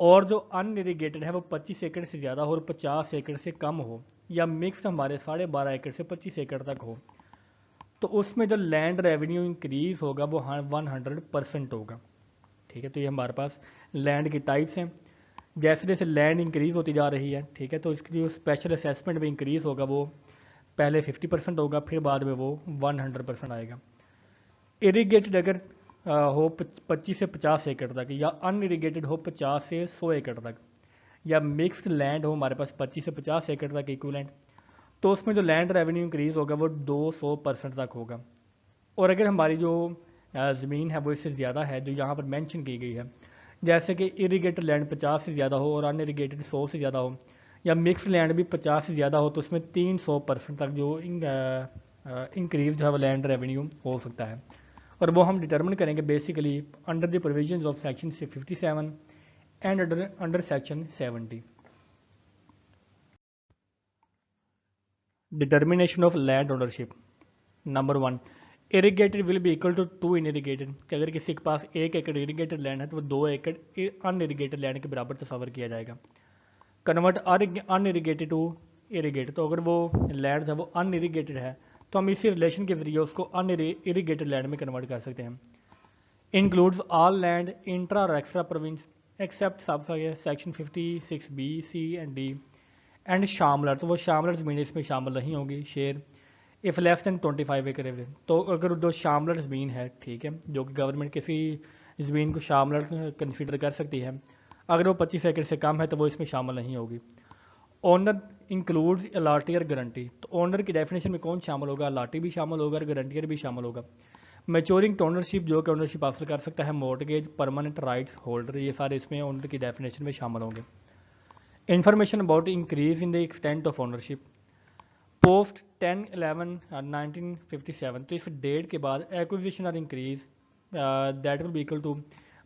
और जो अनइरीगेटेड है वो 25 एकड़ से ज़्यादा हो और 50 एकड़ से कम हो, या मिक्स्ड हमारे 12.5 एकड़ से 25 एकड़ तक हो, तो उसमें जो लैंड रेवेन्यू इंक्रीज़ होगा वो 100% होगा। ठीक है, तो ये हमारे पास लैंड की टाइप्स हैं। जैसे जैसे लैंड इंक्रीज़ होती जा रही है, ठीक है, तो इसकी जो स्पेशल असेसमेंट भी इंक्रीज़ होगा वो पहले 50% होगा, फिर बाद में वो 100% आएगा। इरीगेटेड अगर हो 25 से 50 एकड़ तक, या अनइरीगेटेड हो 50 से 100 एकड़ तक, या मिक्स्ड लैंड हो हमारे पास 25 से 50 एकड़ तक इक्विवेलेंट, तो उसमें जो लैंड रेवेन्यू इंक्रीज़ होगा वो 200% तक होगा। और अगर हमारी जो ज़मीन है वो इससे ज़्यादा है जो यहाँ पर मेंशन की गई है, जैसे कि इरीगेटेड लैंड 50 से ज़्यादा हो और अनइरीगेटेड 100 से ज़्यादा हो, या मिक्स लैंड भी 50 से ज़्यादा हो, तो उसमें 300% तक जो इंक्रीज जो है लैंड रेवेन्यू हो सकता है। और वो हम डिटर्मिन करेंगे basically under the provisions of section 57 and under section 70। Determination of land ownership. Number 1, irrigated will be equal to 2 unirrigated, कि अगर किसी के पास 1 एकड़ इरीगेटेड लैंड है तो वो 2 एकड़ अनइरीगेटेड लैंड के बराबर तस्वर किया जाएगा। कन्वर्ट अनइरीगेटेड टू इरीगेटेड, तो अगर वो लैंड जो है वो अनइरीगेटेड है तो हम इसी रिलेशन के जरिए उसको अनइरीगेटेड लैंड में कन्वर्ट कर सकते हैं। इंक्लूड्स ऑल लैंड इंट्रा और extra province except sub section 56B C and D and शामलर, तो वो शामलर ज़मीन इसमें शामिल नहीं होगी। शेयर इफ़ लेस दैन 25 एकड़, तो अगर जो शामलर ज़मीन है, ठीक है, जो कि गवर्नमेंट किसी ज़मीन को शामलर कंसिडर कर सकती है, अगर वो 25 एकड़ से कम है तो वो इसमें शामिल नहीं होगी। ओनर इंक्लूड्स अलाटी और गारंटी, तो ओनर की डेफिनेशन में कौन शामिल होगा? अलाटी भी शामिल होगा और गारंटियर भी शामिल होगा। मैच्योरिंग ओनरशिप, जो कि ओनरशिप हासिल कर सकता है। मॉर्टगेज, परमानेंट राइट्स होल्डर, ये सारे इसमें ओनर की डेफिनेशन में शामिल होंगे। Information about increase in the extent of ownership post 10/11/1957, तो इस डेट के बाद एक्विजिशन और increase that will be equal to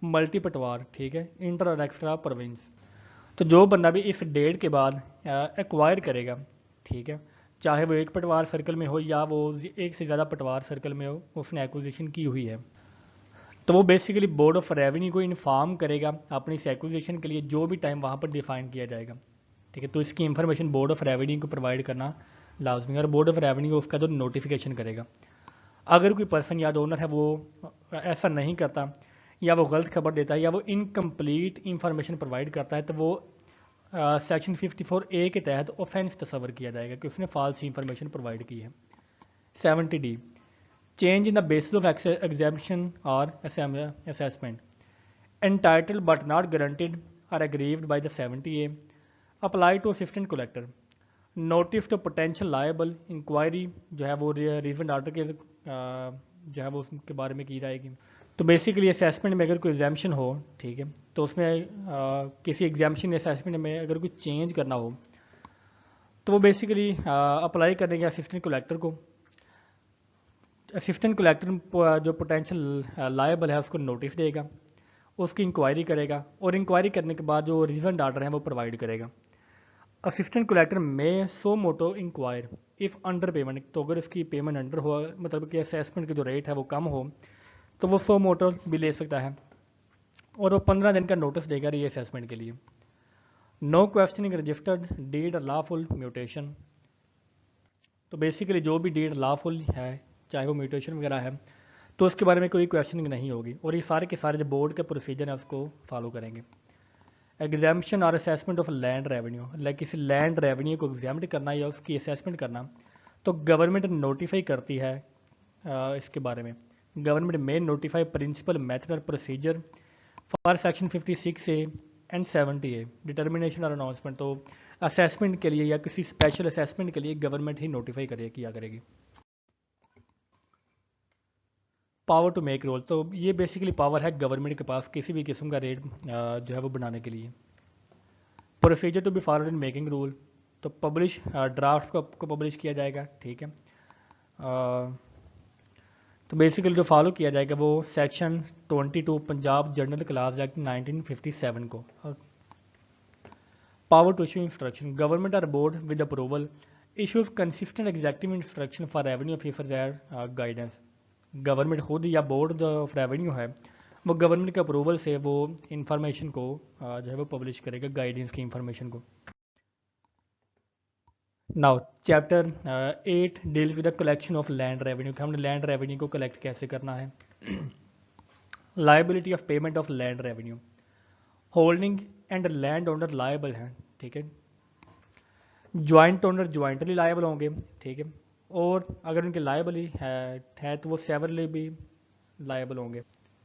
multi patwar, ठीक है, इंटर और एक्स्ट्रा प्रोविंस। तो जो बंदा भी इस डेट के बाद एक्वायर करेगा, ठीक है, चाहे वो एक पटवार सर्कल में हो या वो एक से ज़्यादा पटवार सर्कल में हो, उसने एक्विजिशन की हुई है, तो वो बेसिकली बोर्ड ऑफ रेवेन्यू को इन्फॉर्म करेगा अपनी इस एक्विजिशन के लिए जो भी टाइम वहाँ पर डिफाइन किया जाएगा। ठीक है, तो इसकी इन्फॉर्मेशन बोर्ड ऑफ रेवेन्यू को प्रोवाइड करना लाजमी है, और बोर्ड ऑफ रेवेन्यू उसका जो नोटिफिकेशन करेगा। अगर कोई पर्सन या ओनर है वो ऐसा नहीं करता, या वो गलत खबर देता है, या वो इनकम्प्लीट इंफॉर्मेशन प्रोवाइड करता है, तो वो सेक्शन 54A के तहत ऑफेंस तस्वर किया जाएगा कि उसने फॉल्स इंफॉर्मेशन प्रोवाइड की है। 70D, change in the basis of examination और assessment entitled but not guaranteed or aggrieved by the 70A apply to assistant collector. Notice to potential liable inquiry जो है वो रीजन ऑर्डर के जो है वो उसके बारे में की जाएगी। तो बेसिकली असेसमेंट में अगर कोई एग्जाम्शन हो, ठीक है, तो उसमें किसी एग्जाम्शन असेसमेंट में अगर कोई चेंज करना हो तो वो बेसिकली अप्लाई करेंगे असिस्टेंट कलेक्टर को। असिस्टेंट कलेक्टर जो पोटेंशियल लायबल है उसको नोटिस देगा, उसकी इंक्वायरी करेगा, और इंक्वायरी करने के बाद जो रीजन ऑर्डर है वो प्रोवाइड करेगा। असिस्टेंट कलेक्टर में सो मोटो इंक्वायर इफ़ अंडर पेमेंट, तो अगर इसकी पेमेंट अंडर हो, मतलब कि असेसमेंट की जो रेट है वो कम हो, तो वो सो मोटो भी ले सकता है, और वो 15 दिन का नोटिस देगा री असेसमेंट के लिए। No questioning registered deed lawful mutation, तो बेसिकली जो भी डीड लॉफुल है चाहे वो म्यूटेशन वगैरह है तो उसके बारे में कोई क्वेश्चनिंग नहीं होगी, और ये सारे के सारे जो बोर्ड के प्रोसीजर हैं उसको फॉलो करेंगे। एग्जामिशन और assessment of land revenue, like किसी लैंड रेवेन्यू को एग्जामिन करना या उसकी असेसमेंट करना, तो गवर्नमेंट नोटिफाई करती है इसके बारे में। Government may notify principal method और procedure for section 56A and 70A determination और अनाउंसमेंट। तो असेसमेंट के लिए या किसी स्पेशल असेसमेंट के लिए गवर्नमेंट ही नोटिफाई किया करेगी। पावर टू मेक रूल, तो ये बेसिकली पावर है गवर्नमेंट के पास किसी भी किस्म का रेट जो है वो बनाने के लिए। Procedure to be followed in making rule, तो पब्लिश ड्राफ्ट को पब्लिश किया जाएगा, ठीक है। तो बेसिकली जो फॉलो किया जाएगा वो section 22 Punjab general class act 1957 को। Power to issue instruction, government or board with approval issues consistent executive instruction for revenue officer air guidance. Government खुद या बोर्ड ऑफ रेवेन्यू है वो गवर्नमेंट के अप्रूवल से वो इंफॉर्मेशन को जो है वो पब्लिश करेगा, गाइडेंस की इंफॉर्मेशन को। Now chapter 8 deals with the collection of land revenue, कि हमने लैंड रेवेन्यू को कलेक्ट कैसे करना है। Liability of payment of land revenue, holding and land owner liable है, ठीक है। ज्वाइंट ओनर ज्वाइंटली लायबल होंगे, ठीक है, और अगर उनके लायबल है तो वो सेवरली भी लायबल होंगे।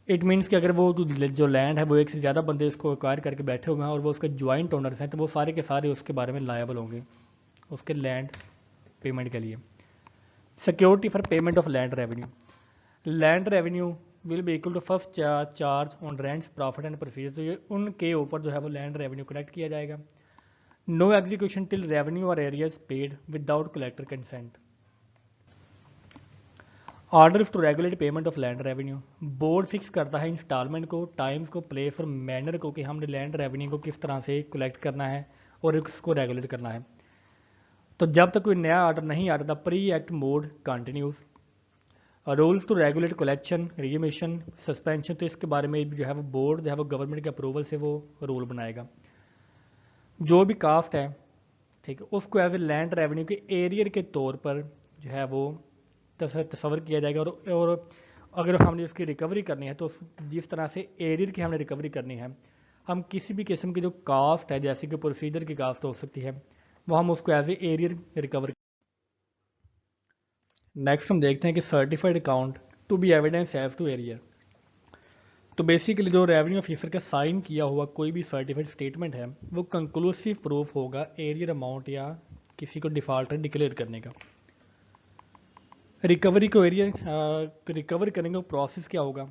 इट मीन्स कि अगर वो जो लैंड है वो एक से ज़्यादा बंदे उसको एक्वायर करके बैठे हुए हैं और वो उसके ज्वाइंट ओनर्स हैं, तो वो सारे के सारे उसके बारे में लायबल होंगे उसके लैंड पेमेंट के लिए। Security for payment of land revenue, land revenue will be equal to first charge on rents profit and procedure, तो ये उनके ऊपर जो है वो लैंड रेवेन्यू कलेक्ट किया जाएगा। नो एग्जीक्यूशन टिल रेवेन्यू और arrears paid without collector consent. Orders to regulate payment of land revenue, board fix करता है इंस्टॉलमेंट को, टाइम्स को, प्लेस और मैनर को कि हमने लैंड रेवेन्यू को किस तरह से कलेक्ट करना है और इसको रेगुलेट करना है। तो जब तक कोई नया ऑर्डर नहीं आता था pre act mode continues. Rules to regulate collection, remission, suspension, तो इसके बारे में जो है वो बोर्ड जो है वो गवर्नमेंट के अप्रूवल से वो रूल बनाएगा। जो भी कास्ट है, ठीक है, उसको एज ए लैंड रेवेन्यू के एरियर के तौर पर जो है वो तस्वर किया जाएगा। और अगर हमने उसकी रिकवरी करनी है तो जिस तरह से एरियर की हमने रिकवरी करनी है, हम किसी भी किस्म की जो कास्ट है जैसे कि प्रोसीजर की कास्ट हो सकती है वो हम उसको as a arrear recover. Next हम देखते हैं कि certified account to be evidence as to arrear, तो बेसिकली जो रेवेन्यू ऑफिसर का साइन किया हुआ कोई भी सर्टिफाइड स्टेटमेंट है वो कंक्लूसिव प्रूफ होगा एरियर अमाउंट या किसी को डिफॉल्टर डिक्लेयर करने का। रिकवरी को एरियर रिकवर करने का प्रोसेस क्या होगा,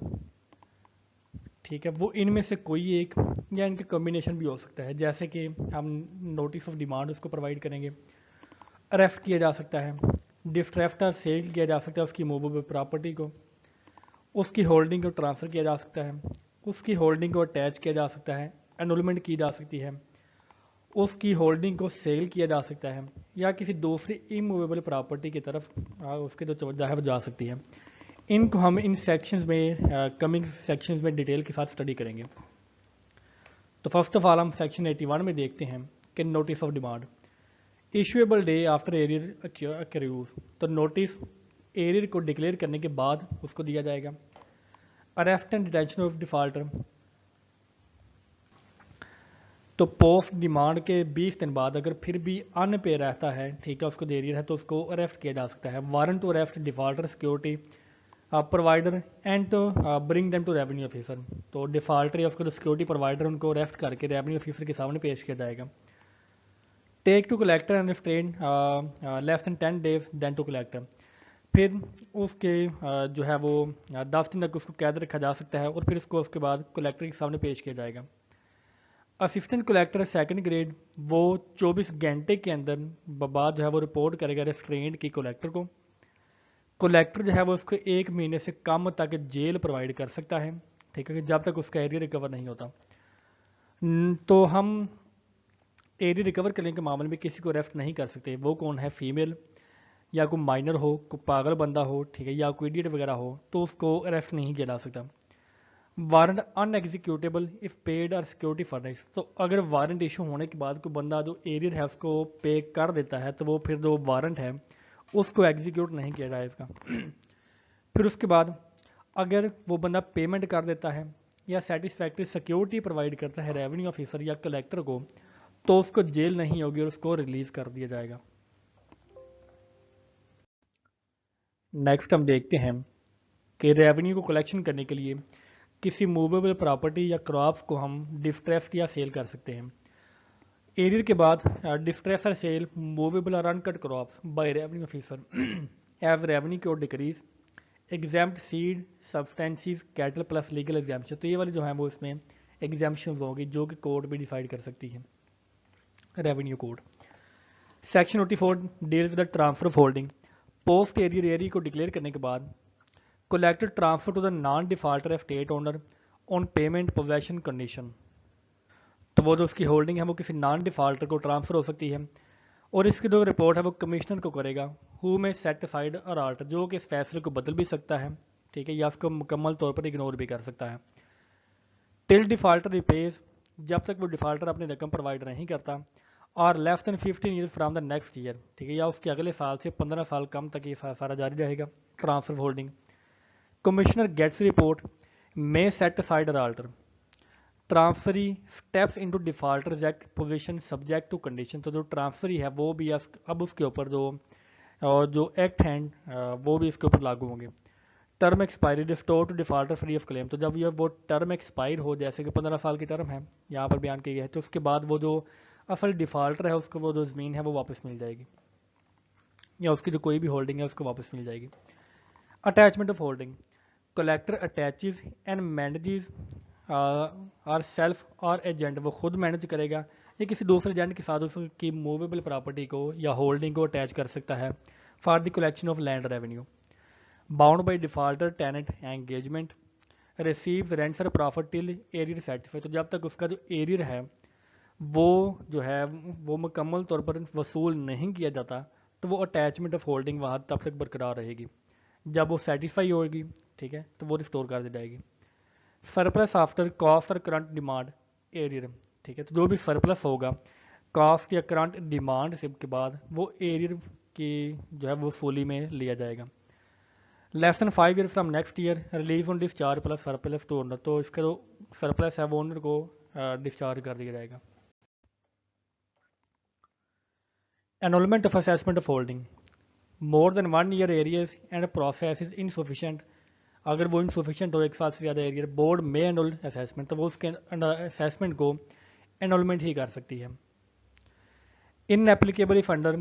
ठीक है, वो इनमें से कोई एक या इनके कॉम्बिनेशन भी हो सकता है। जैसे कि हम नोटिस ऑफ डिमांड उसको प्रोवाइड करेंगे, अरेस्ट किया जा सकता है, डिस्ट्रेफ्ट और सेल किया जा सकता है उसकी मूवेबल प्रॉपर्टी को, उसकी होल्डिंग को ट्रांसफ़र किया जा सकता है, उसकी होल्डिंग को अटैच किया जा सकता है, एनुलमेंट की जा सकती है, उसकी होल्डिंग को सेल किया जा सकता है, या किसी दूसरी इमूवेबल प्रॉपर्टी की तरफ उसके जो तवज्जो है वो जा सकती है। इनको हम इन सेक्शंस में कमिंग सेक्शंस में डिटेल के साथ स्टडी करेंगे। तो फर्स्ट ऑफ ऑल हम सेक्शन 81 में देखते हैं कि notice of demand, issuable day after arrear accrues, तो नोटिस एरियर को डिक्लेयर करने के बाद उसको दिया जाएगा। Arrest and detention of defaulter, तो पोस्ट डिमांड के 20 दिन बाद अगर फिर भी अन पे रहता है, ठीक है, उसको एरियर है तो उसको अरेस्ट किया जा सकता है। Warrant to arrest defaulter security provider and to bring them to revenue officer, तो डिफॉल्टर या उसको सिक्योरिटी प्रोवाइडर उनको अरेस्ट करके रेवेन्यू ऑफिसर के सामने पेश किया जाएगा। Take to collector and restrain less than 10 days then to collector, फिर उसके जो है वो 10 दिन तक उसको कैद रखा जा सकता है और फिर उसको उसके बाद कलेक्टर के सामने पेश किया जाएगा। असिस्टेंट कलेक्टर सेकंड ग्रेड वो 24 घंटे के अंदर बाद जो है वो रिपोर्ट करेगा रेस्ट्रेंट की कलेक्टर को। कलेक्टर जो है वो उसको 1 महीने से कम तक जेल प्रोवाइड कर सकता है, ठीक है, जब तक उसका एरिया रिकवर नहीं होता। तो हम एरिया रिकवर करने के मामले में किसी को अरेस्ट नहीं कर सकते। वो कौन है, फीमेल या कोई माइनर हो, कोई पागल बंदा हो, ठीक है, या कोई इडियट वगैरह हो, तो उसको अरेस्ट नहीं किया जा सकता। वारंट अनएग्जीक्यूटेबल इफ पेड और सिक्योरिटी फर्निश, तो अगर वारंट इशू होने के बाद कोई बंदा जो एरियर है उसको पे कर देता है तो वो फिर जो वारंट है उसको एग्जीक्यूट नहीं किया जाएगा। फिर उसके बाद अगर वो बंदा पेमेंट कर देता है या सेटिस्फैक्ट्री सिक्योरिटी प्रोवाइड करता है रेवेन्यू ऑफिसर या कलेक्टर को, तो उसको जेल नहीं होगी और उसको रिलीज कर दिया जाएगा। नेक्स्ट हम देखते हैं कि रेवेन्यू को कलेक्शन करने के लिए किसी मूवेबल प्रॉपर्टी या क्रॉप्स को हम डिस्ट्रेस्ड या सेल कर सकते हैं। एरियर के बाद डिस्ट्रेस और सेल मूवेबल और uncut crops by revenue officer as revenue code decrees exempt seed substances cattle plus legal exemption. तो ये वाली जो है वो इसमें एग्जाम्पशन होगी जो कि कोर्ट भी डिसाइड कर सकती है, revenue code. Section 84 deals the transfer of holding. Post arrear को डिक्लेयर करने के बाद collected transfer to the non defaulter estate owner on payment possession condition. तो वो जो उसकी होल्डिंग है वो किसी नॉन डिफॉल्टर को ट्रांसफर हो सकती है और इसकी जो रिपोर्ट है वो कमिश्नर को करेगा, हु में सेट असाइड और आल्टर, जो कि इस फैसले को बदल भी सकता है, ठीक है, या उसको मुकम्मल तौर पर इग्नोर भी कर सकता है। टिल डिफॉल्टर रिपेज, जब तक वो डिफॉल्टर अपनी रकम प्रोवाइड नहीं करता, और less than 15 years from the next year, ठीक है, या उसके अगले साल से 15 साल कम तक ये सारा जारी रहेगा transfer holding. Commissioner gets report may set aside और alter transferee steps into defaulters act position subject to condition. तो जो ट्रांसफरी है वो भी अब उसके ऊपर जो एक्ट हैं वो भी इसके ऊपर लागू होंगे। Term expiry restore to defaulter free of claim. तो जब ये वो टर्म एक्सपायर हो, जैसे कि 15 साल की टर्म है यहाँ पर बयान की गई है, तो उसके बाद वो जो असल डिफॉल्टर है उसको वो जो ज़मीन है वो वापस मिल जाएगी, या उसकी जो कोई भी होल्डिंग है उसको वापस मिल जाएगी। Attachment of holding, collector attaches and manages और सेल्फ और एजेंट, वो खुद मैनेज करेगा या किसी दूसरे एजेंट के साथ उसकी मूवेबल प्रॉपर्टी को या होल्डिंग को अटैच कर सकता है for the collection of land revenue. Bound by defaulter tenant engagement receives rents और प्रॉफिट टिल एरियर सेटिस्फाई। तो जब तक उसका जो एरियर है वो जो है वो मुकम्मल तौर पर वसूल नहीं किया जाता, तो वो अटैचमेंट ऑफ होल्डिंग वहाँ तब तक बरकरार रहेगी। जब वो सेटिस्फाई होगी, ठीक है, तो वो रिस्टोर कर दी जाएगी। सरप्लस आफ्टर कॉस्ट और करंट डिमांड एरियर, ठीक है, तो जो भी सरप्लस होगा कॉस्ट या करंट डिमांड से के बाद वो एरियर की जो है वो वसूली में लिया जाएगा। Less than 5 year from next year release on discharge plus surplus to owner. तो इसका जो सरप्लस है वो ओनर को डिस्चार्ज कर दिया जाएगा। Enrolment of assessment of holding, more than 1 year arrears and process is insufficient. अगर वो इनसफिशिएंट हो, एक साल से ज़्यादा एरियर, बोर्ड में एनरोल असेसमेंट, तो वो उसके असेसमेंट को एनरोलमेंट ही कर सकती है। Inapplicable if under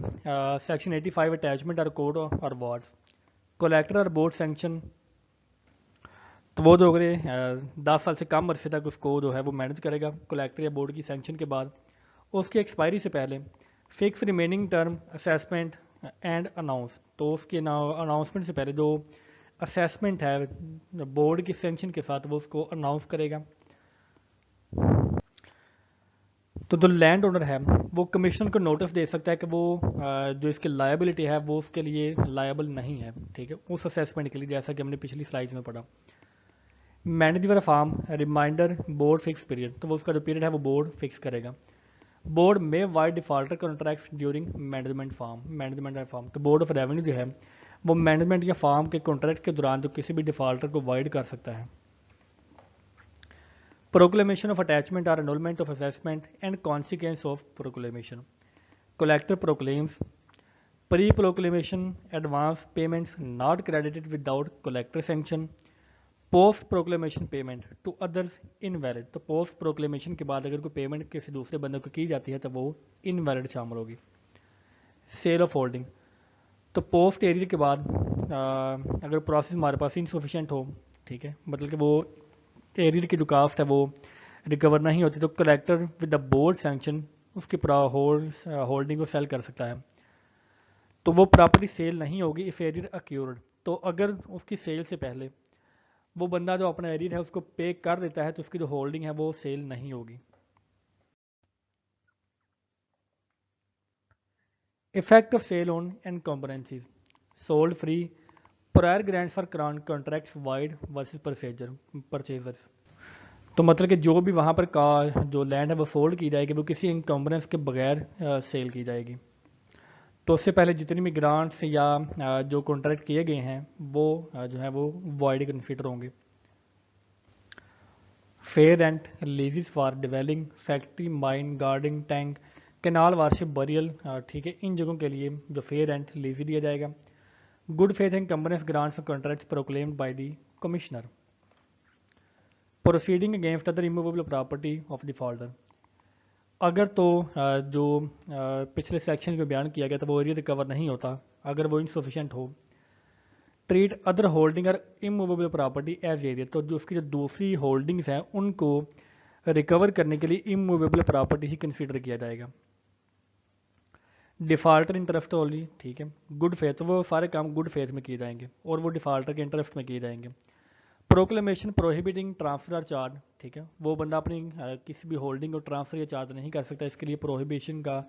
section 85 attachment और कोड और वार्ड्स, कलेक्टर और बोर्ड सैंक्शन, तो वो जो अगर 10 साल से कम अरसे तक उसको जो है वो मैनेज करेगा कलेक्टर या बोर्ड की सैंक्शन के बाद, उसकी एक्सपायरी से पहले fix remaining term assessment and announce. तो उसके अनाउंसमेंट से पहले जो असेसमेंट है बोर्ड की सैंक्शन के साथ वो उसको अनाउंस करेगा। तो जो लैंड ओनर है वो कमिश्नर को नोटिस दे सकता है कि वो जो इसकी लायबिलिटी है वो उसके लिए लायबल नहीं है, ठीक है, उस असेसमेंट के लिए, जैसा कि हमने पिछली स्लाइड्स में पढ़ा। Manager farm reminder board fix period, तो वो उसका जो पीरियड है वो बोर्ड फिक्स करेगा। Board may void defaulter contracts during management farm. तो बोर्ड ऑफ रेवेन्यू जो है वो मैनेजमेंट या फार्म के कॉन्ट्रैक्ट के दौरान जो किसी भी डिफॉल्टर को वाइड कर सकता है। प्रोक्लेमेशन ऑफ अटैचमेंट और enrolment of assessment and consequence of proclamation, collector proclaims pre proclamation advance payments not credited without collector sanction, post proclamation payment to others invalid. तो पोस्ट प्रोक्लेमेशन के बाद अगर कोई पेमेंट किसी दूसरे बंदे को की जाती है तो वो इनवैलिड शामिल होगी। सेल ऑफ होल्डिंग, तो पोस्ट एरियर के बाद अगर प्रोसेस हमारे पास इनसफिशिएंट हो, ठीक है, मतलब कि वो एरियर की जो कास्ट है वो रिकवर नहीं होती, तो collector with the board sanction उसकी होल्डिंग को सेल कर सकता है। तो वो प्रॉपर्टी सेल नहीं होगी इफ एरियर अक्यूर्ड। तो अगर उसकी सेल से पहले वो बंदा जो अपना एरियर है उसको पे कर देता है तो उसकी जो होल्डिंग है वो सेल नहीं होगी। Effect of sale on encumbrances, sold free prior grants और कॉन्ट्रैक्ट्स वाइड वर्सेस परचेजर्स। तो मतलब कि जो भी वहाँ पर का जो लैंड है वो सोल्ड की जाएगी वो किसी इनकम्बरेंस के बगैर सेल की जाएगी। तो उससे पहले जितनी भी ग्रांट्स या जो कॉन्ट्रैक्ट किए गए हैं वो जो है वो वाइड कंसिडर होंगे। Fair rent leases for dwelling factory mine garden tank canal worship burial, ठीक है, इन जगहों के लिए जो फेयर रेंट लीज दिया जाएगा। Good faith and companies grants contracts proclaimed by the commissioner. Proceeding against other immovable property of defaulter, अगर तो जो पिछले सेक्शन में बयान किया गया था वो एरिया रिकवर नहीं होता, अगर वो इनसफिशेंट हो। ट्रीट अदर होल्डिंग और इमूवेबल प्रॉपर्टी एज एरिया, तो जो उसकी जो दूसरी होल्डिंग्स हैं उनको रिकवर करने के लिए इमूवेबल प्रॉपर्टी ही कंसीडर किया जाएगा। डिफ़ाल्टर इंटरेस्ट ओनली, ठीक है। गुड फेथ, वो सारे काम गुड फेथ में किए जाएंगे और वो डिफ़ाल्टर के इंटरेस्ट में किए जाएंगे। प्रोक्लेमेशन प्रोहिबिटिंग ट्रांसफर और चार्ज, ठीक है, वो बंदा अपनी किसी भी होल्डिंग को ट्रांसफर या चार्ज नहीं कर सकता, इसके लिए प्रोहिबिशन का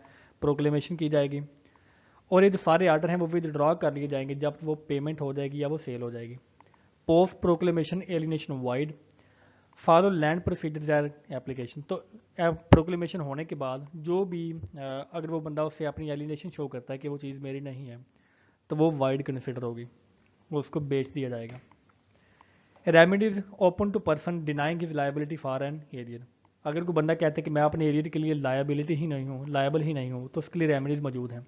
प्रोक्लेमेशन की जाएगी। और ये जो सारे आर्डर हैं वो विदड्रॉ कर लिए जाएंगे जब वो पेमेंट हो जाएगी या वो सेल हो जाएगी। Post proclamation alienation wide, follow land procedures and application, तो प्रोक्लेमेशन होने के बाद जो भी अगर वो बंदा उससे अपनी एलिनेशन शो करता है कि वो चीज़ मेरी नहीं है, तो वो वाइड कंसिडर होगी, वो उसको बेच दिया जाएगा। Remedies open to person denying his liability for an arrear, अगर कोई बंदा कहता है कि मैं अपने एरियर के लिए लायबिलिटी ही नहीं हूँ, लायबल ही नहीं हूँ, तो उसके लिए रेमेडीज मौजूद हैं।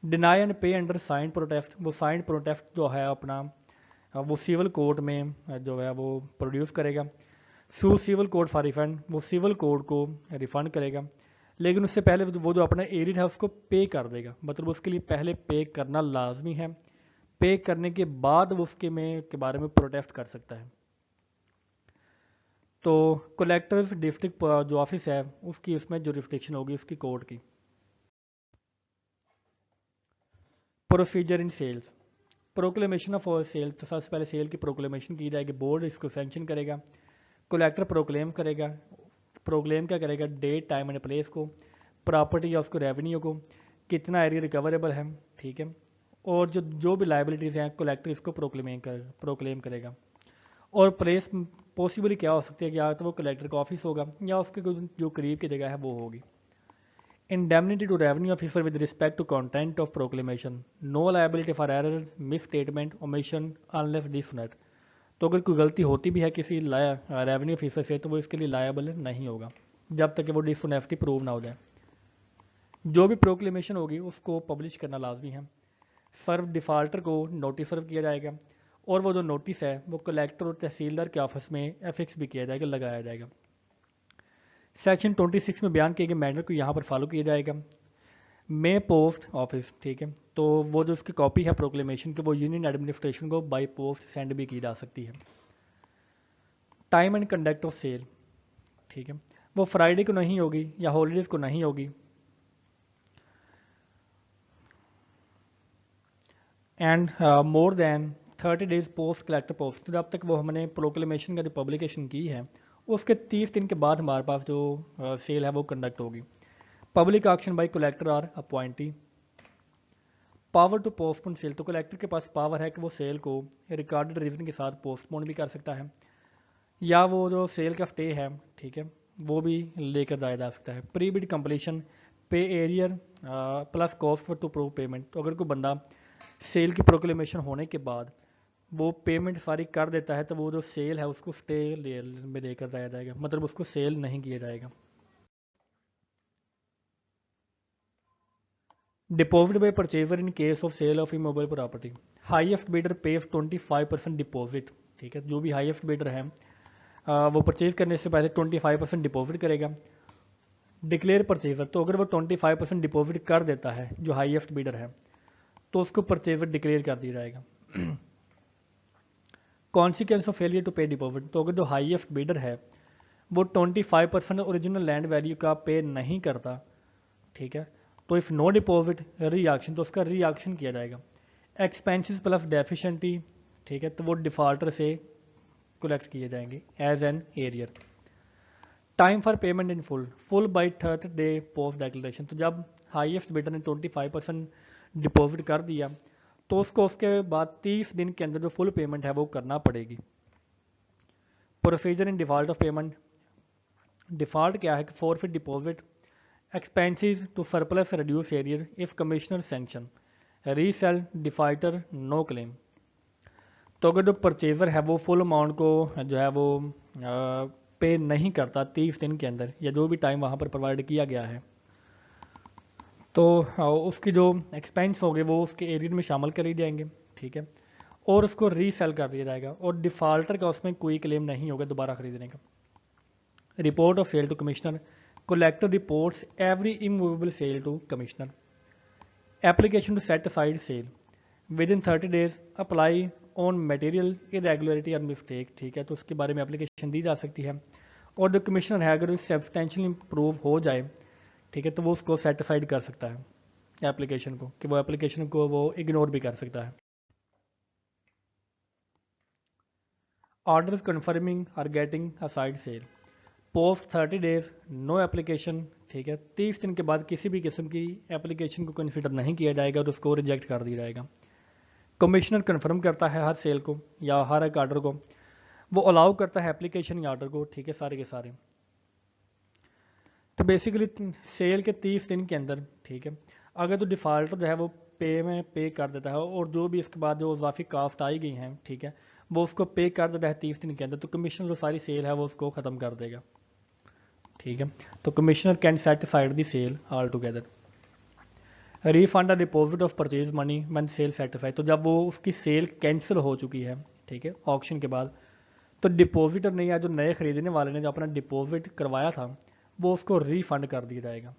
डिनाई एंड पे अंडर साइन प्रोटेस्ट, वो साइन प्रोटेस्ट जो है अपना वो सिविल कोर्ट में जो है वो प्रोड्यूस करेगा। सू सिविल कोर्ट फॉर रिफंड, वो सिविल कोर्ट को रिफंड करेगा, लेकिन उससे पहले वो जो अपना एरियर है उसको पे कर देगा, मतलब उसके लिए पहले पे करना लाजमी है। पे करने के बाद वो उसके में के बारे में प्रोटेस्ट कर सकता है। तो कलेक्टर्स डिस्ट्रिक्ट जो ऑफिस है उसकी उसमें जुरिस्डिक्शन होगी उसकी कोर्ट की। Procedure in sales, proclamation of sale, तो सबसे पहले सेल की प्रोक्लेमेशन की जाएगी, बोर्ड इसको सैंक्शन करेगा, कलेक्टर प्रोक्लेम करेगा, प्रोक्लेम क्या करेगा, डेट टाइम एंड प्लेस को, प्रॉपर्टी या उसको रेवेन्यू को, कितना एरिया रिकवरेबल है, ठीक है, और जो भी लाइबिलिटीज़ हैं कलेक्टर इसको प्रोक्लेम करेगा। और प्लेस पॉसिबली क्या हो सकती है कि या तो वो कलेक्टर का ऑफिस होगा या उसके जो करीब की जगह है वो होगी। Indemnity to revenue officer with respect to content of proclamation, no liability for error, misstatement, omission unless dishonest, तो अगर कोई गलती होती भी है किसी रेवेन्यू ऑफिसर से तो वो इसके लिए लायबल नहीं होगा जब तक कि वो डिसऑनेस्टी प्रूव ना हो जाए। जो भी प्रोक्लेमेशन होगी उसको पब्लिश करना लाजमी है। सर्व डिफ़ाल्टर को नोटिस सर्व किया जाएगा और वो जो नोटिस है वो कलेक्टर और तहसीलदार के ऑफिस में एफिक्स भी किया जाएगा, लगाया जाएगा। सेक्शन 26 में बयान किए गए मैटर को यहाँ पर फॉलो किया जाएगा। मे पोस्ट ऑफिस, ठीक है, तो वो जो उसकी कॉपी है प्रोक्लेमेशन की वो यूनियन एडमिनिस्ट्रेशन को बाई पोस्ट सेंड भी की जा सकती है। Time and conduct of sale, ठीक है, वो फ्राइडे को नहीं होगी या हॉलीडेज को नहीं होगी। And more than 30 days post collector post, तो जब तक वो हमने प्रोक्लेमेशन का जो पब्लिकेशन की है उसके 30 दिन के बाद हमारे पास जो सेल है वो कंडक्ट होगी। पब्लिक ऑक्शन बाय कलेक्टर और appointee. Power to postpone sale, तो कलेक्टर के पास पावर है कि वो सेल को रिकॉर्डेड रीजन के साथ पोस्टपोन भी कर सकता है या वो जो सेल का स्टे है, ठीक है, वो भी लेकर जाया जा सकता है। Pre bid completion, pay arrear plus cost for to prove payment, तो अगर कोई बंदा सेल की प्रोक्लेमेशन होने के बाद वो पेमेंट सारी कर देता है तो वो जो सेल है उसको स्टे में देकर जाया जाएगा, मतलब उसको सेल नहीं किया जाएगा। Deposit by purchaser in case of sale of immovable property, highest bidder pays 25% deposit, ठीक है, जो भी हाईएस्ट बिडर है वो परचेज करने से पहले 25% डिपॉजिट करेगा। डिक्लेयर परचेजर, तो अगर वो 25% डिपॉजिट कर देता है जो हाईएस्ट बिडर है तो उसको परचेजर डिक्लेयर कर दिया जाएगा। कॉन्सिक्वेंस ऑफ फेलियर टू पे डिपॉजिट, तो अगर जो हाईएस्ट बिडर है वो 25% ओरिजिनल लैंड वैल्यू का पे नहीं करता, ठीक है, तो इफ़ नो डिपॉजिट रीऑक्शन, तो उसका रीऑक्शन किया जाएगा। एक्सपेंसेस प्लस डेफिशिएंटी, ठीक है, तो वो डिफॉल्टर से कलेक्ट किए जाएंगे as an arrear. Time for payment in full, full by 3rd day post declaration, तो जब हाईएस्ट बिडर ने 25% डिपॉजिट कर दिया तो उसको उसके बाद 30 दिन के अंदर जो फुल पेमेंट है वो करना पड़ेगी। Procedure in default of payment, default क्या है कि forfeit deposit, expenses to surplus reduce arrear if commissioner sanction, resale defaulter no claim, तो अगर जो परचेजर है वो फुल अमाउंट को जो है वो पे नहीं करता 30 दिन के अंदर या जो भी टाइम वहाँ पर प्रोवाइड किया गया है, तो उसकी जो एक्सपेंस होंगे वो उसके एरियर में शामिल कर ही जाएंगे, ठीक है, और उसको रीसेल कर दिया जाएगा और डिफ़ॉल्टर का उसमें कोई क्लेम नहीं होगा दोबारा खरीदने का। Report of sale to commissioner, collector reports every immovable sale to commissioner. Application to set aside sale within 30 days apply on material irregularity और मिस्टेक, ठीक है, तो उसके बारे में एप्लीकेशन दी जा सकती है और द कमिश्नर है अगर सब्सटेंशियल इम्प्रूव हो जाए, ठीक है, तो वो उसको सेटिफाइड कर सकता है एप्लीकेशन को, कि वो एप्लीकेशन को वो इग्नोर भी कर सकता है। ऑर्डर्स कन्फर्मिंग और setting aside sale post 30 days no application, ठीक है, 30 दिन के बाद किसी भी किस्म की एप्लीकेशन को कंसिडर नहीं किया जाएगा और उसको रिजेक्ट कर दिया जाएगा। कमिश्नर कंफर्म करता है हर सेल को या हर एक ऑर्डर को, वो अलाउ करता है एप्लीकेशन या ऑर्डर को, ठीक है, सारे के सारे। तो बेसिकली सेल के 30 दिन के अंदर, ठीक है, अगर तो डिफ़ॉल्टर जो है वो पे कर देता है और जो भी इसके बाद जो इजाफी कास्ट आई गई हैं, ठीक है, वो उसको पे कर देता है 30 दिन के अंदर, तो कमिश्नर जो सारी सेल है वो उसको ख़त्म कर देगा, ठीक है। तो commissioner can set aside the sale altogether. Refund और deposit of purchase money when sale certified, तो जब वो उसकी सेल कैंसिल हो चुकी है, ठीक है, ऑक्शन के बाद, तो डिपॉजिटर ने या जो नए खरीदने वाले ने जो अपना डिपॉजिट करवाया था वो उसको रीफंड कर दिया जाएगा।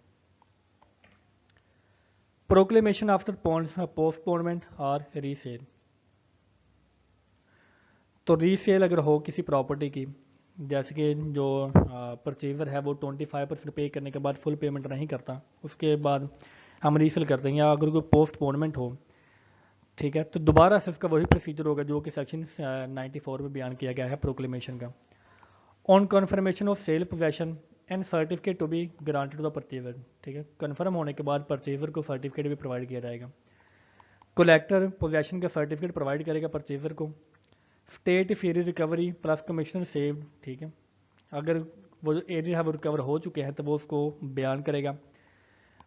प्रोक्लेमेशन आफ्टर पोस्टपोनमेंट और रीसेल, तो रीसेल अगर हो किसी प्रॉपर्टी की, जैसे कि जो परचेजर है वो 25% पे करने के बाद फुल पेमेंट नहीं करता, उसके बाद हम रीसेल करते हैं, या अगर कोई पोस्टपोनमेंट हो, ठीक है, तो दोबारा से इसका वही प्रोसीजर होगा जो कि सेक्शन 94 में बयान किया गया है प्रोक्लेमेशन का। On confirmation of sale possession and certificate to be granted to the purchaser, ठीक है, कन्फर्म होने के बाद परचेजर को सर्टिफिकेट भी प्रोवाइड किया जाएगा। कलेक्टर पोजेशन का सर्टिफिकेट प्रोवाइड करेगा परचेजर को। स्टेट फेरी रिकवरी प्लस कमिश्नर सेव्ड, ठीक है, अगर वो जो एरिया है वो रिकवर हो चुके हैं तो वो उसको बयान करेगा।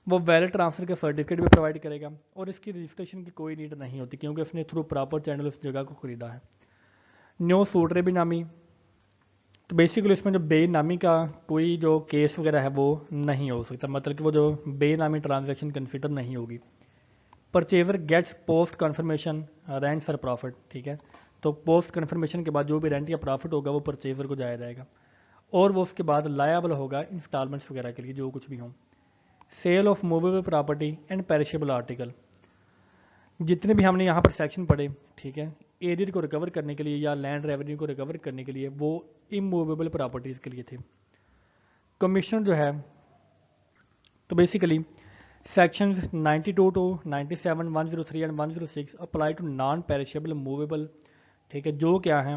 वो वैलेट ट्रांसफर का सर्टिफिकेट भी प्रोवाइड करेगा और इसकी रजिस्ट्रेशन की कोई नीड नहीं होती क्योंकि उसने थ्रू प्रॉपर चैनल उस जगह को खरीदा है। न्यू सूटरे बेनामी, तो बेसिकली इसमें जो बेनामी का कोई जो केस वगैरह है वो नहीं हो सकता, मतलब कि वो जो बेनामी ट्रांजैक्शन कंसिडर नहीं होगी। Purchaser gets post confirmation rent for profit, ठीक है, तो पोस्ट कन्फर्मेशन के बाद जो भी रेंट या प्रॉफिट होगा वो परचेजर को जाया जाएगा और वो उसके बाद लायबल होगा इंस्टॉलमेंट्स वगैरह के लिए जो कुछ भी हो। Sale of movable property and perishable article, जितने भी हमने यहाँ पर सेक्शन पढ़े, ठीक है, एरिया को रिकवर करने के लिए या लैंड रेवेन्यू को रिकवर करने के लिए वो इमूवेबल प्रॉपर्टीज़ के लिए थे। कमीशन जो है तो basically sections 92 to 97, 103 and 106 apply to non perishable movable, ठीक है, जो क्या है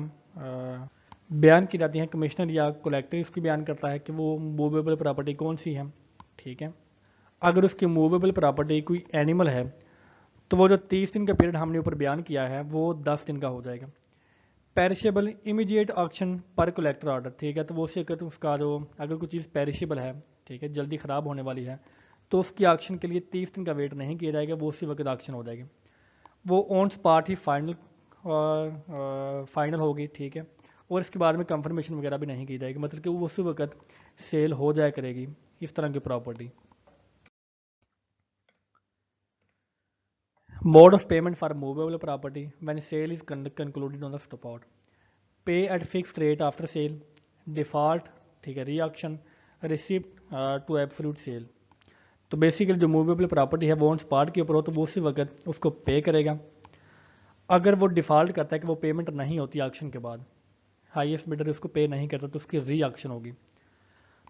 बयान की जाती हैं। कमिश्नर या कलेक्टर इसकी बयान करता है कि वो मूवेबल प्रॉपर्टी कौन सी है, ठीक है। अगर उसकी मूवेबल प्रॉपर्टी कोई एनिमल है तो वो जो 30 दिन का पीरियड हमने ऊपर बयान किया है वो 10 दिन का हो जाएगा। पेरिशेबल इमीडिएट ऑक्शन पर कलेक्टर ऑर्डर, ठीक है, तो वो से अगर उसका जो अगर कोई चीज़ पेरिशेबल है, ठीक है, जल्दी ख़राब होने वाली है तो उसकी ऑक्शन के लिए 30 दिन का वेट नहीं किया जाएगा, वो उसी वक्त ऑक्शन हो जाएगी, वो ऑन स्पॉट ही फाइनल होगी, ठीक है, और इसके बाद में कंफर्मेशन वगैरह भी नहीं की जाएगी, मतलब कि वो उसी वक्त सेल हो जाया करेगी इस तरह की property. Mode of payment for movable property when sale is concluded on the spot, pay at fixed rate after sale, default, ठीक है, re auction, receipt to absolute sale. तो बेसिकली जो मूवेबल प्रॉपर्टी है वो ऑन स्पॉट के ऊपर हो तो वो उसी वक्त उसको पे करेगा। अगर वो डिफ़ॉल्ट करता है कि वो पेमेंट नहीं होती ऑक्शन के बाद, हाईएस्ट बिडर उसको पे नहीं करता तो उसकी री ऑक्शन होगी।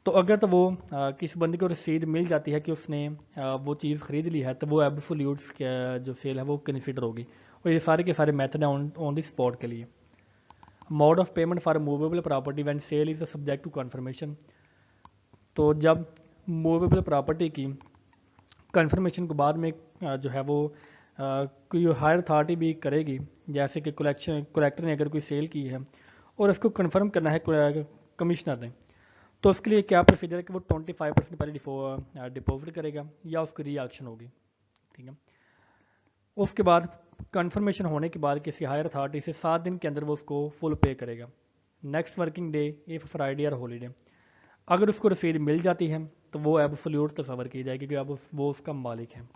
तो अगर तो वो किसी बंदे को रसीद मिल जाती है कि उसने वो चीज़ ख़रीद ली है तो वो एब्सोल्यूट जो सेल है वो कंसिडर होगी। और ये सारे के सारे मेथड हैं ऑन द स्पॉट के लिए। Mode of payment for movable property when sale is subject to confirmation, तो जब मूवेबल प्रॉपर्टी की कन्फर्मेशन के बाद में जो है वो कोई हायर अथॉरिटी भी करेगी, जैसे कि कलेक्टर ने अगर कोई सेल की है और उसको कन्फर्म करना है कमिश्नर ने, तो उसके लिए क्या प्रोसीजर है कि वो 25% पहले डिपॉजिट करेगा या उसकी री ऑक्शन होगी, ठीक है। उसके बाद कंफर्मेशन होने के बाद किसी हायर अथॉरिटी से 7 दिन के अंदर वो उसको फुल पे करेगा। Next working day if Friday और हॉलीडे, अगर उसको रसीद मिल जाती है तो वो एब्सोल्यूट तस्वर की जाएगी कि अब वो उसका मालिक है।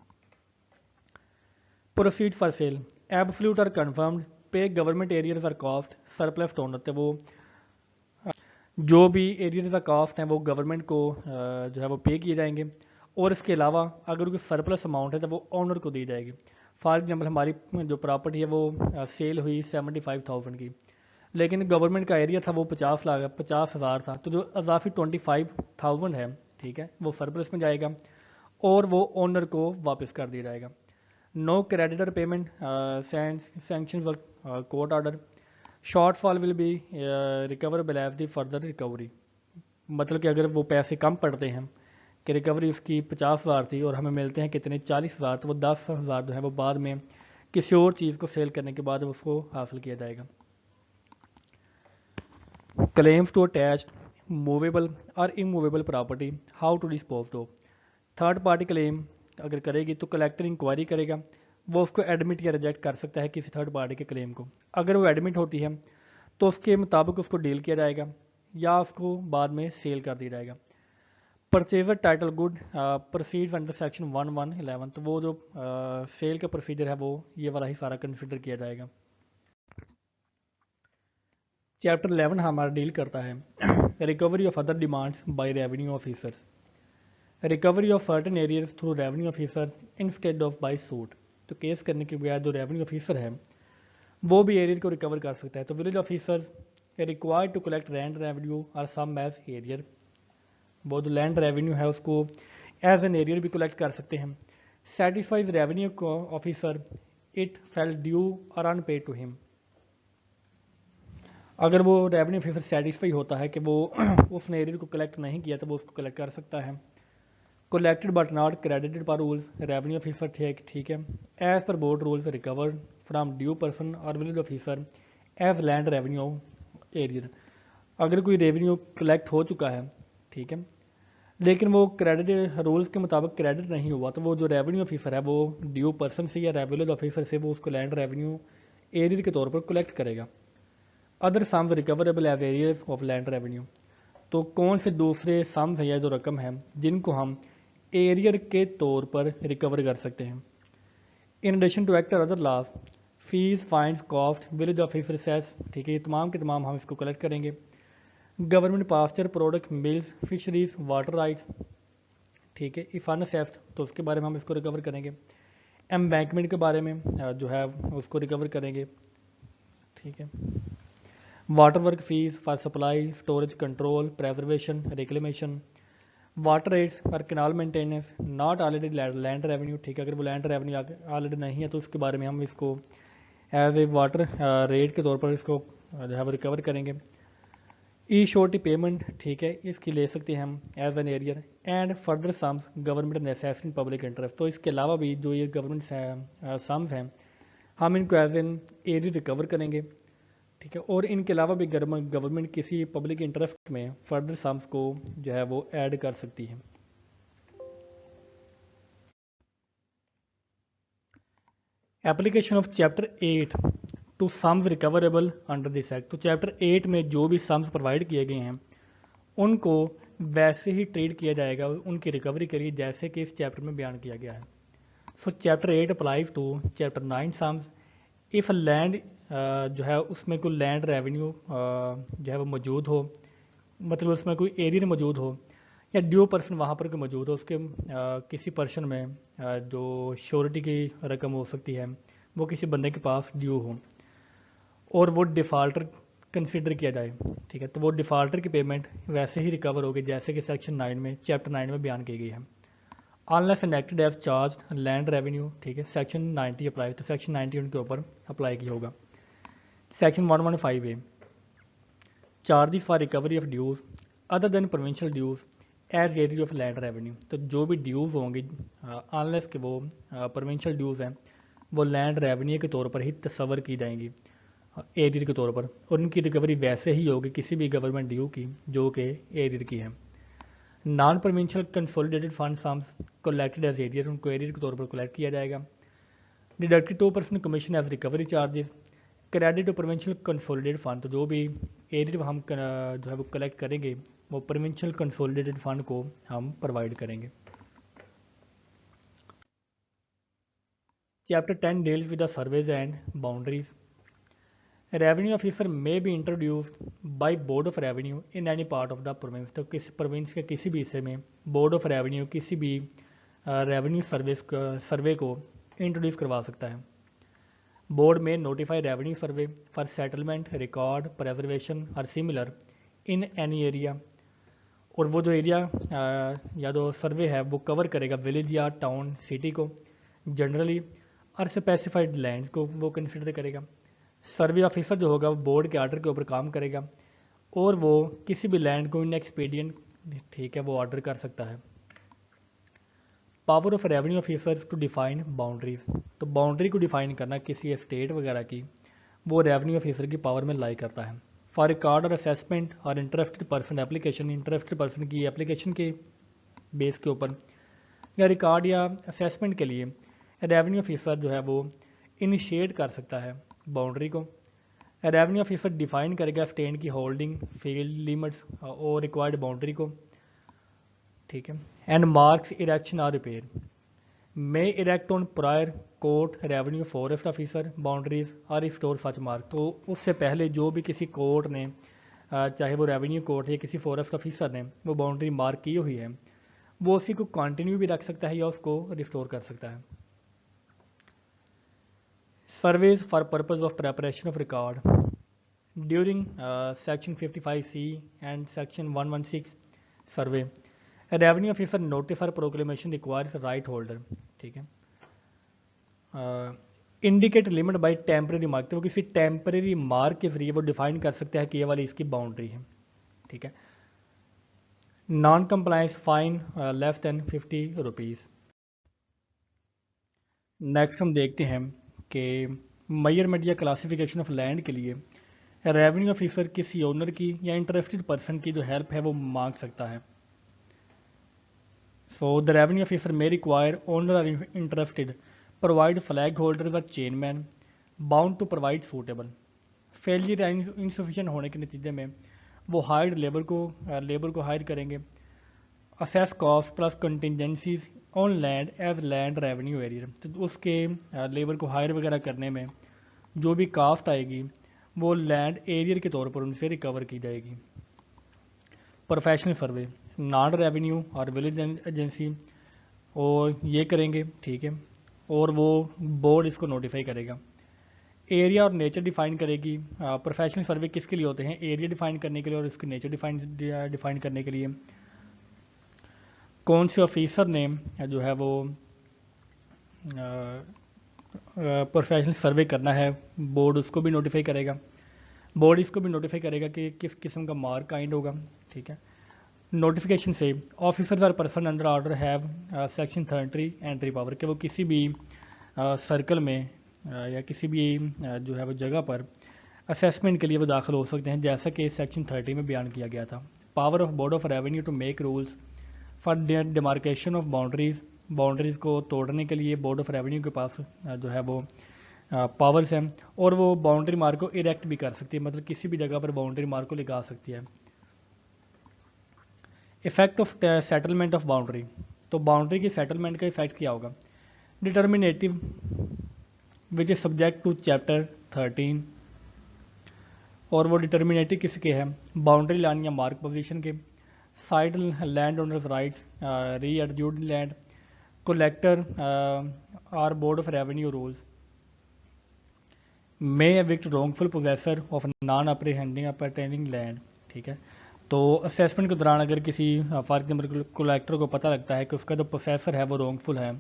प्रोसीड फॉर सेल एब्सोल्यूट और confirmed pay government arrears are cost surplus tone होते हैं, वो जो भी एरियाज का कॉस्ट हैं वो गवर्नमेंट को जो है वो पे किए जाएंगे, और इसके अलावा अगर कोई सरप्लस अमाउंट है तो वो ओनर को दी जाएगी। फॉर एग्जांपल हमारी जो प्रॉपर्टी है वो सेल हुई 75,000 की, लेकिन गवर्नमेंट का एरिया था वो 50,000 था, तो जो अजाफी 25,000 है, ठीक है, वो सरप्लस में जाएगा और वो ओनर को वापस कर दिया जाएगा। No creditor payment sanction court order, shortfall will be recoverable as the further recovery. मतलब कि अगर वो पैसे कम पड़ते हैं कि रिकवरी उसकी 50,000 थी और हमें मिलते हैं कितने 40,000, तो वो 10,000 जो है वो बाद में किसी और चीज़ को सेल करने के बाद उसको हासिल किया जाएगा। क्लेम्स टू अटैच मूवेबल और immovable property, how to dispose दो। थर्ड पार्टी क्लेम अगर करेगी तो कलेक्टर इंक्वायरी करेगा, वो उसको एडमिट या रिजेक्ट कर सकता है किसी थर्ड पार्टी के क्लेम को। अगर वो एडमिट होती है तो उसके मुताबिक उसको डील किया जाएगा या उसको बाद में सेल कर दिया जाएगा। Purchaser title good proceeds under section 1111, तो वो जो सेल का प्रोसीजर है वो ये वाला ही सारा कंसिडर किया जाएगा। चैप्टर 11 हमारा डील करता है recovery of other demands by revenue officers, recovery of certain arrears through revenue officers instead of by suit. तो केस करने के बगैर जो रेवेन्यू ऑफिसर है वो भी एरियर को रिकवर कर सकता है। तो village officers required to collect land revenue और सम एज एरियर, वो जो लैंड रेवेन्यू है उसको एज एन एरियर भी कलेक्ट कर सकते हैं। Satisfies revenue officer it fail due और अनपेड टू हिम, अगर वो रेवेन्यू ऑफिसर सेटिस्फाई होता है कि वो उसने एरियर को कलेक्ट नहीं किया तो वो उसको कलेक्ट कर सकता है। collected but not credited per rules revenue officer ठीक है, as per board rules recovered from due person और village officer as land revenue arrear. अगर कोई रेवेन्यू कलेक्ट हो चुका है, ठीक है, लेकिन वो क्रेडिट रूल्स के मुताबिक क्रेडिट नहीं हुआ, तो वो जो रेवेन्यू ऑफिसर है वो ड्यू पर्सन से या विलेज ऑफिसर से वो उसको लैंड रेवेन्यू एरियर के तौर पर कलेक्ट करेगा। Other sums recoverable as arrears of land revenue, तो कौन से दूसरे सम्स या जो रकम है जिनको हम एरियर के तौर पर रिकवर कर सकते हैं। In addition to act other laws, fees fines cost village officer cess, ठीक है, ये तमाम के तमाम हम इसको कलेक्ट करेंगे। Government pasture product mills fisheries water rights, ठीक है, इफान सेफ्ट, तो उसके बारे में हम इसको रिकवर करेंगे। एम्बैंकमेंट के बारे में जो है उसको रिकवर करेंगे, ठीक है। Water work fees for supply storage control preservation reclamation, water rates और canal maintenance not already land revenue, ठीक है, अगर वो लैंड रेवेन्यू ऑलरेडी नहीं है तो उसके बारे में हम इसको एज ए वाटर रेट के तौर पर इसको जो है वो रिकवर करेंगे। ई श्योरिटी पेमेंट, ठीक है, इसकी ले सकते हैं हम as an arrear. And further sums government necessity in public interest, तो इसके अलावा भी जो ये गवर्नमेंट सम्स हैं हम इनको एज एन एरियर रिकवर करेंगे, ठीक है, और इनके अलावा भी गवर्नमेंट किसी पब्लिक इंटरेस्ट में फर्दर सम्स को जो है वो ऐड कर सकती है। Application of chapter 8 two sums recoverable under this act, तो चैप्टर 8 में जो भी सम्स प्रोवाइड किए गए हैं उनको वैसे ही ट्रीट किया जाएगा उनकी रिकवरी के लिए जैसे कि इस चैप्टर में बयान किया गया है। So chapter 8 applies to chapter 9 sums if land जो है उसमें कोई लैंड रेवेन्यू जो है वो मौजूद हो, मतलब उसमें कोई एरिया मौजूद हो या ड्यू पर्सन वहाँ पर कोई मौजूद हो, उसके किसी पर्सन में जो श्योरिटी की रकम हो सकती है वो किसी बंदे के पास ड्यू हो और वो डिफ़ाल्टर कंसिडर किया जाए, ठीक है, तो वो डिफ़ाल्टर की पेमेंट वैसे ही रिकवर होगी जैसे कि सेक्शन 9 में चैप्टर 9 में बयान की गई है। Unless enacted as charge land revenue, ठीक है, सेक्शन 90 अप्लाई, तो सेक्शन 90 उनके ऊपर अप्लाई की होगा। Section 115A charges for recovery of dues other than provincial dues as area of land revenue, तो जो भी ड्यूज होंगे अनलेस के वो प्रोविंशियल ड्यूज हैं वो लैंड रेवेन्यू के तौर पर ही तस्वर की जाएंगी एरियर के तौर पर, और उनकी रिकवरी वैसे ही होगी किसी भी गवर्नमेंट ड्यू की जो कि एरियर की है। Non provincial consolidated fund sums collected as arrear, उनको एरियर के तौर पर कलेक्ट किया जाएगा। Deducted 2% commission as recovery charges. Credit to provincial consolidated fund, तो जो भी एरियर हम जो है वो कलेक्ट करेंगे वो प्रोविंशियल कंसोलिडेटेड फंड को हम प्रोवाइड करेंगे। Chapter 10 deals with the surveys and boundaries. Revenue officer may be introduced by board of revenue in any part of the province. तो किस प्रोविंस के किसी भी हिस्से में बोर्ड ऑफ रेवेन्यू किसी भी रेवेन्यू सर्वे को इंट्रोड्यूस करवा सकता है। बोर्ड में notify revenue survey for settlement record preservation और सिमिलर इन एनी एरिया। और वो जो एरिया या जो सर्वे है वो कवर करेगा विलेज या टाउन सिटी को जनरली, और स्पेसिफाइड लैंड को वो कंसिडर करेगा। सर्वे ऑफिसर जो होगा वो बोर्ड के आर्डर के ऊपर काम करेगा और वो किसी भी लैंड को इन एक्सपीडियंट, ठीक है, वो ऑर्डर कर सकता है। Power of revenue officers to define boundaries. तो बाउंड्री को डिफाइन करना किसी एस्टेट वगैरह की वो रेवेन्यू ऑफिसर की पावर में लाई करता है। फॉर रिकॉर्ड और असेसमेंट और interested person application, interested person की एप्लीकेशन के बेस के ऊपर या रिकॉर्ड या असेसमेंट के लिए रेवेन्यू ऑफिसर जो है वो इनिशिएट कर सकता है बाउंड्री को। रेवेन्यू ऑफिसर डिफाइन करेगा स्टैंड की होल्डिंग फील्ड लिमिट्स और रिक्वायर्ड बाउंड्री को, ठीक है। एंड मार्क्स इरेक्शन और repair may erect on prior court revenue forest officer boundaries और रिस्टोर सच मार्क। तो उससे पहले जो भी किसी कोर्ट ने, चाहे वो रेवेन्यू कोर्ट या किसी फॉरेस्ट ऑफिसर ने वो बाउंड्री मार्क की हुई है, वो उसी को कंटिन्यू भी रख सकता है या उसको रिस्टोर कर सकता है। Surveys for purpose of preparation of record during section 55C and section 116 survey revenue officer notice और प्रोक्लेमेशन रिक्वायर्स राइट होल्डर, ठीक है। Indicate limit by temporary mark, तो वो किसी टेम्परेरी मार्क के जरिए वो डिफाइन कर सकते हैं कि ये वाली इसकी बाउंड्री है, ठीक है। Non compliance fine less than 50 rupees. Next हम देखते हैं कि मेजरमेंट या क्लासिफिकेशन ऑफ लैंड के लिए रेवेन्यू ऑफिसर किसी ओनर की या इंटरेस्टेड पर्सन की जो हेल्प है वो मांग सकता है। So the revenue officer may require owner or interested provide flag holders or chainman bound to provide suitable। Failure या इंसफिशिएंट होने के नतीजे में वो हायर्ड लेबर को हायर करेंगे। Assess cost plus contingencies on land as land revenue area, तो उसके लेबर को हायर वगैरह करने में जो भी कास्ट आएगी वो लैंड एरियर के तौर पर उनसे रिकवर की जाएगी। प्रोफेशनल सर्वे नॉन रेवेन्यू और विलेज एजेंसी और ये करेंगे, ठीक है, और वो बोर्ड इसको नोटिफाई करेगा। एरिया और नेचर डिफाइन करेगी। प्रोफेशनल सर्वे किसके लिए होते हैं? एरिया डिफाइन करने के लिए और इसके नेचर डिफाइन करने के लिए। कौन से ऑफिसर ने जो है वो प्रोफेशनल सर्वे करना है, बोर्ड उसको भी नोटिफाई करेगा। बोर्ड इसको भी नोटिफाई करेगा कि किस किस्म का मार्क काइंड होगा, ठीक है। नोटिफिकेशन से ऑफिसर्स और person under order have section 30 entry power, कि वो किसी भी सर्कल में या किसी भी जो है वो जगह पर असेसमेंट के लिए वो दाखिल हो सकते हैं, जैसा कि सेक्शन 30 में बयान किया गया था। Power of board of revenue to make rules for demarcation of boundaries को तोड़ने के लिए बोर्ड ऑफ रेवेन्यू के पास जो है वो पावर्स हैं, और वो बाउंड्री मार्क को इरेक्ट भी कर सकती है, मतलब किसी भी जगह पर बाउंड्री मार्क को लगा सकती है। Effect of settlement of boundary, तो बाउंड्री की सेटलमेंट का इफेक्ट क्या होगा? Determinative which is subject to chapter 13, और वो डिटर्मिनेटिव किसके हैं? बाउंड्री लाइन या मार्क पोजीशन के। Side land owners rights, re adjudged land, collector और board of revenue rules may evict wrongful possessor of non apprehending appertaining land, ठीक है। तो असेसमेंट के दौरान अगर किसी फॉर एग्जाम्पल कलेक्टर को पता लगता है कि उसका जो पोसेसर है वो रॉन्गफुल है,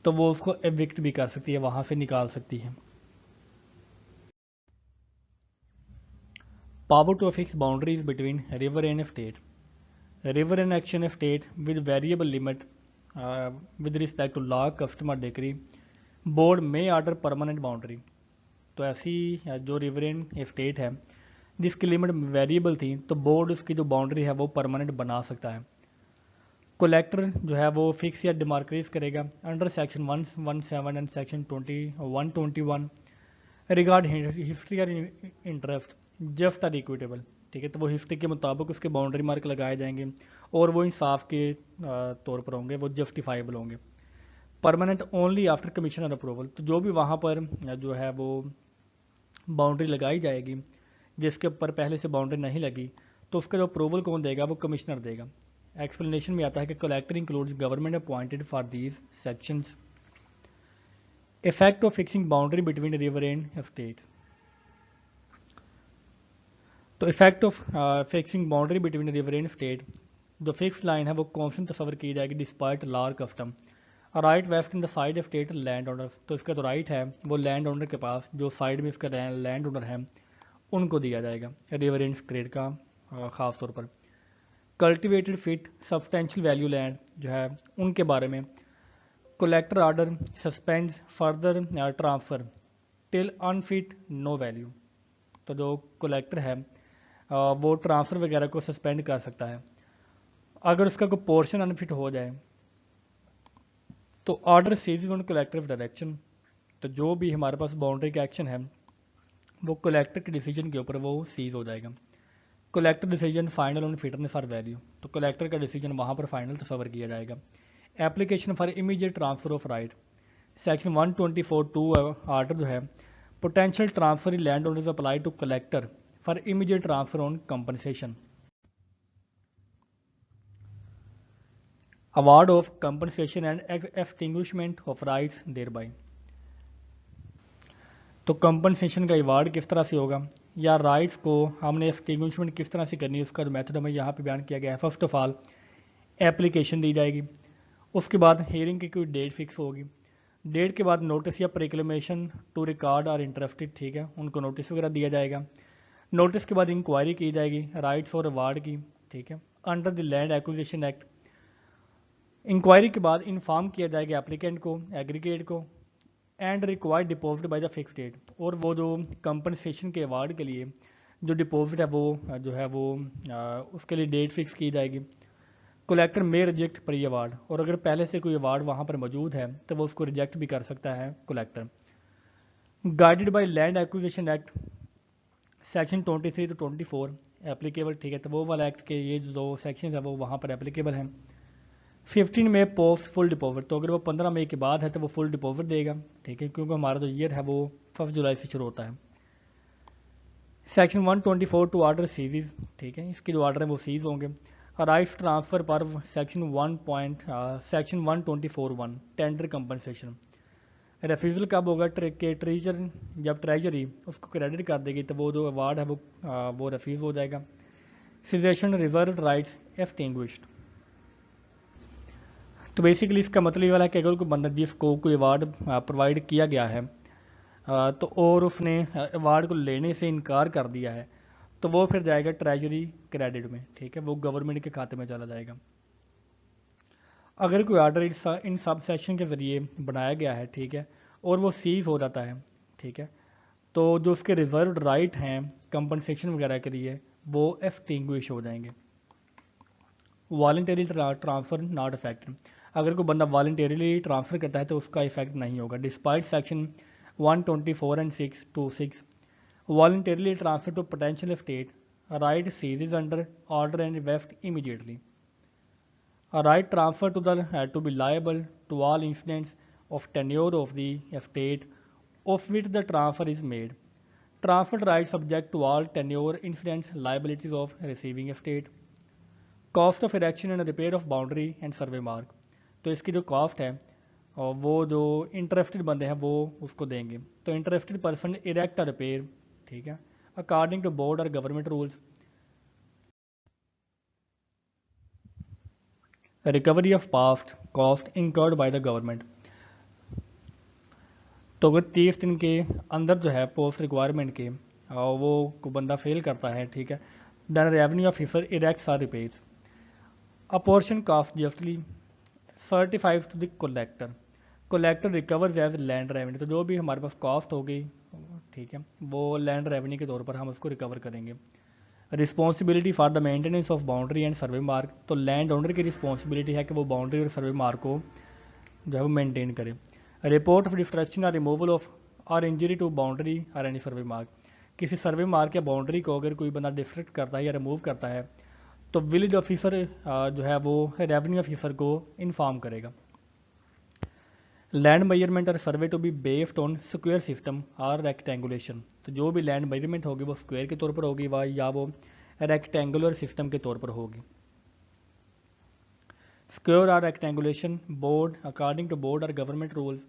तो वो उसको एविक्ट भी कर सकती है, वहाँ से निकाल सकती है। Power to fix boundaries between river and state, river and action state with variable limit with respect to law custom और डिक्री, बोर्ड में ऑर्डर परमानेंट बाउंड्री। तो ऐसी जो रिवर एंड स्टेट है जिसकी लिमिट वेरिएबल थी, तो बोर्ड उसकी जो बाउंड्री है वो परमानेंट बना सकता है। कलेक्टर जो है वो फिक्स या डिमार्केट करेगा under section 117 and section 121 regard history और इंटरेस्ट जस्ट और इक्विटेबल, ठीक है। तो वो हिस्ट्री के मुताबिक उसके बाउंड्री मार्क लगाए जाएंगे और वो इंसाफ के तौर पर होंगे, वो जस्टिफाइबल होंगे। परमानेंट ओनली आफ्टर कमीशन और अप्रूवल, तो जो भी वहाँ पर जो है वो बाउंड्री लगाई जाएगी जिसके ऊपर पहले से बाउंड्री नहीं लगी, तो उसका जो अप्रूवल कौन देगा, वो कमिश्नर देगा। एक्सप्लेनेशन में आता है कि collector includes government appointed for these sections. Effect of fixing boundary between river and states. तो effect of fixing boundary between river and state, जो फिक्स लाइन है वो कॉन्स्टेंट तस्वर की जाएगी despite law custom. Right vest in the side of state land owner, तो इसका जो राइट है वो लैंड ओनर के पास, जो साइड में इसका लैंड ओनर है उनको दिया जाएगा रिवर एंड स्टेट का ख़ास तौर पर। Cultivated fit substantial value land जो है उनके बारे में, collector order suspend further transfer till unfit no value, तो जो कलेक्टर है वो ट्रांसफ़र वगैरह को सस्पेंड कर सकता है अगर उसका कोई पोर्शन अनफिट हो जाए। तो order cease on collective direction, तो जो भी हमारे पास बाउंड्री का एक्शन है वो कलेक्टर के डिसीजन के ऊपर वो सीज हो जाएगा। Collector decision final on fitness और वैल्यू, तो कलेक्टर का डिसीजन वहाँ पर फाइनल तस्वर किया जाएगा। Application for immediate transfer of right, section 124(2) order जो है potential transfer land owners apply to collector for immediate transfer on compensation. Award of compensation and extinguishment of rights thereby, तो compensation का award किस तरह से होगा या rights को हमने एक्सटिंग्विशमेंट किस तरह से करनी है, उसका जो मेथड हमें यहाँ पे बयान किया गया है। फर्स्ट ऑफ ऑल एप्लीकेशन दी जाएगी, उसके बाद हियरिंग की कोई डेट फिक्स होगी, डेट के बाद नोटिस या प्रिक्लेमेशन टू रिकॉर्ड आर इंटरेस्टेड, ठीक है, उनको नोटिस वगैरह दिया जाएगा। नोटिस के बाद इंक्वायरी की जाएगी राइट्स और अवार्ड की, ठीक है, under the land acquisition act. Inquiry के बाद इन्फॉर्म किया जाएगा एप्लीकेंट को, एग्रीगेट को, and required deposit by the fix date, और वो जो कंपनसेशन के अवार्ड के लिए जो डिपॉजिट है वो जो है वो उसके लिए डेट फिक्स की जाएगी। कलेक्टर में रिजेक्ट प्री अवार्ड, और अगर पहले से कोई अवार्ड वहाँ पर मौजूद है तो वो उसको रिजेक्ट भी कर सकता है collector. Guided by land acquisition act section 23 to 24 applicable, ठीक है, तो वो वाला एक्ट के ये जो सेक्शन है वो वहाँ पर एप्लीकेबल हैं। 15 मई पोस्ट फुल डिपॉजिट, तो अगर वो 15 मई के बाद है तो वो फुल डिपॉजिट देगा, ठीक है, क्योंकि हमारा जो ईयर है वो 1 जुलाई से शुरू होता है। सेक्शन 124 टू ऑर्डर सीजीज, ठीक है, इसके जो ऑर्डर हैं वो सीज होंगे। राइट्स ट्रांसफर पर सेक्शन 124(1) टेंडर कंपनसेशन, रेफ्यूज़ल कब होगा कि ट्रेजर जब ट्रेजरी उसको क्रेडिट कर देगी तो वो जो अवार्ड है वो रेफ्यूज़ हो जाएगा। सीजेशन रिजर्व राइट्स एक्सटिंग्विश्ड, तो बेसिकली इसका मतलब ये वाला है कि अगर कोई बंदा जिसको कोई अवार्ड प्रोवाइड किया गया है तो और उसने अवार्ड को लेने से इनकार कर दिया है तो वो फिर जाएगा ट्रेजरी क्रेडिट में, ठीक है, वो गवर्नमेंट के खाते में चला जाएगा। अगर कोई ऑर्डर इन सब सेक्शन के ज़रिए बनाया गया है, ठीक है, और वो सीज हो जाता है, ठीक है, तो जो उसके रिजर्व राइट हैं कंपनसेशन वगैरह के लिए वो एक्सटिंग्विश हो जाएंगे। वॉलंटरी ट्रांसफ़र नॉट इफेक्टेड, अगर कोई बंदा वॉलंटरीली ट्रांसफ़र करता है तो उसका इफेक्ट नहीं होगा। Despite section 124 and 626 voluntarily transfer to potential state right ceases under order and vest immediately. A right transfer to be liable to all incidents of tenure of the estate of which the transfer is made. Transfer rights subject to all tenure incidents liabilities of receiving estate. Cost of erection and repair of boundary and survey mark, तो इसकी जो cost है और वो जो interested बंदे हैं वो उसको देंगे। तो इंटरेस्टेड पर्सन इरेक्ट और रिपेयर, ठीक है, अकॉर्डिंग टू बोर्ड और government rules. Recovery of past cost incurred by the government, तो अगर 30 दिन के अंदर जो है पोस्ट रिक्वायरमेंट के वो को बंदा फेल करता है, ठीक है, then revenue officer erects or repairs. Apportion cost justly certified to the collector, collector recovers as land revenue, तो जो भी हमारे पास कॉस्ट होगी, ठीक है, वो लैंड रेवेन्यू के तौर पर हम उसको रिकवर करेंगे। Responsibility for the maintenance of boundary and survey mark, तो लैंड ओनर की रिस्पॉन्सिबिलिटी है कि वो बाउंड्री और सर्वे मार्क को जो है वो मेंटेन करे। रिपोर्ट ऑफ डिस्ट्रक्शन और रिमूवल ऑफ और इंजरी टू बाउंड्री और एनी सर्वे मार्क, किसी सर्वे मार्क या बाउंड्री को अगर कोई बंदा डिस्ट्रक्ट करता है या रिमूव करता है तो विलेज ऑफिसर जो है वो रेवेन्यू ऑफिसर को इन्फॉर्म करेगा। लैंड मेजरमेंट और survey to be based on square system और रेक्टेंगुलेशन, तो जो भी लैंड मेजरमेंट होगी वो स्क्वायर के तौर पर होगी या वो रेक्टेंगुलर सिस्टम के तौर पर होगी। स्क्वायर और रेक्टेंगुलेशन बोर्ड अकॉर्डिंग टू बोर्ड और गवर्नमेंट रूल्स,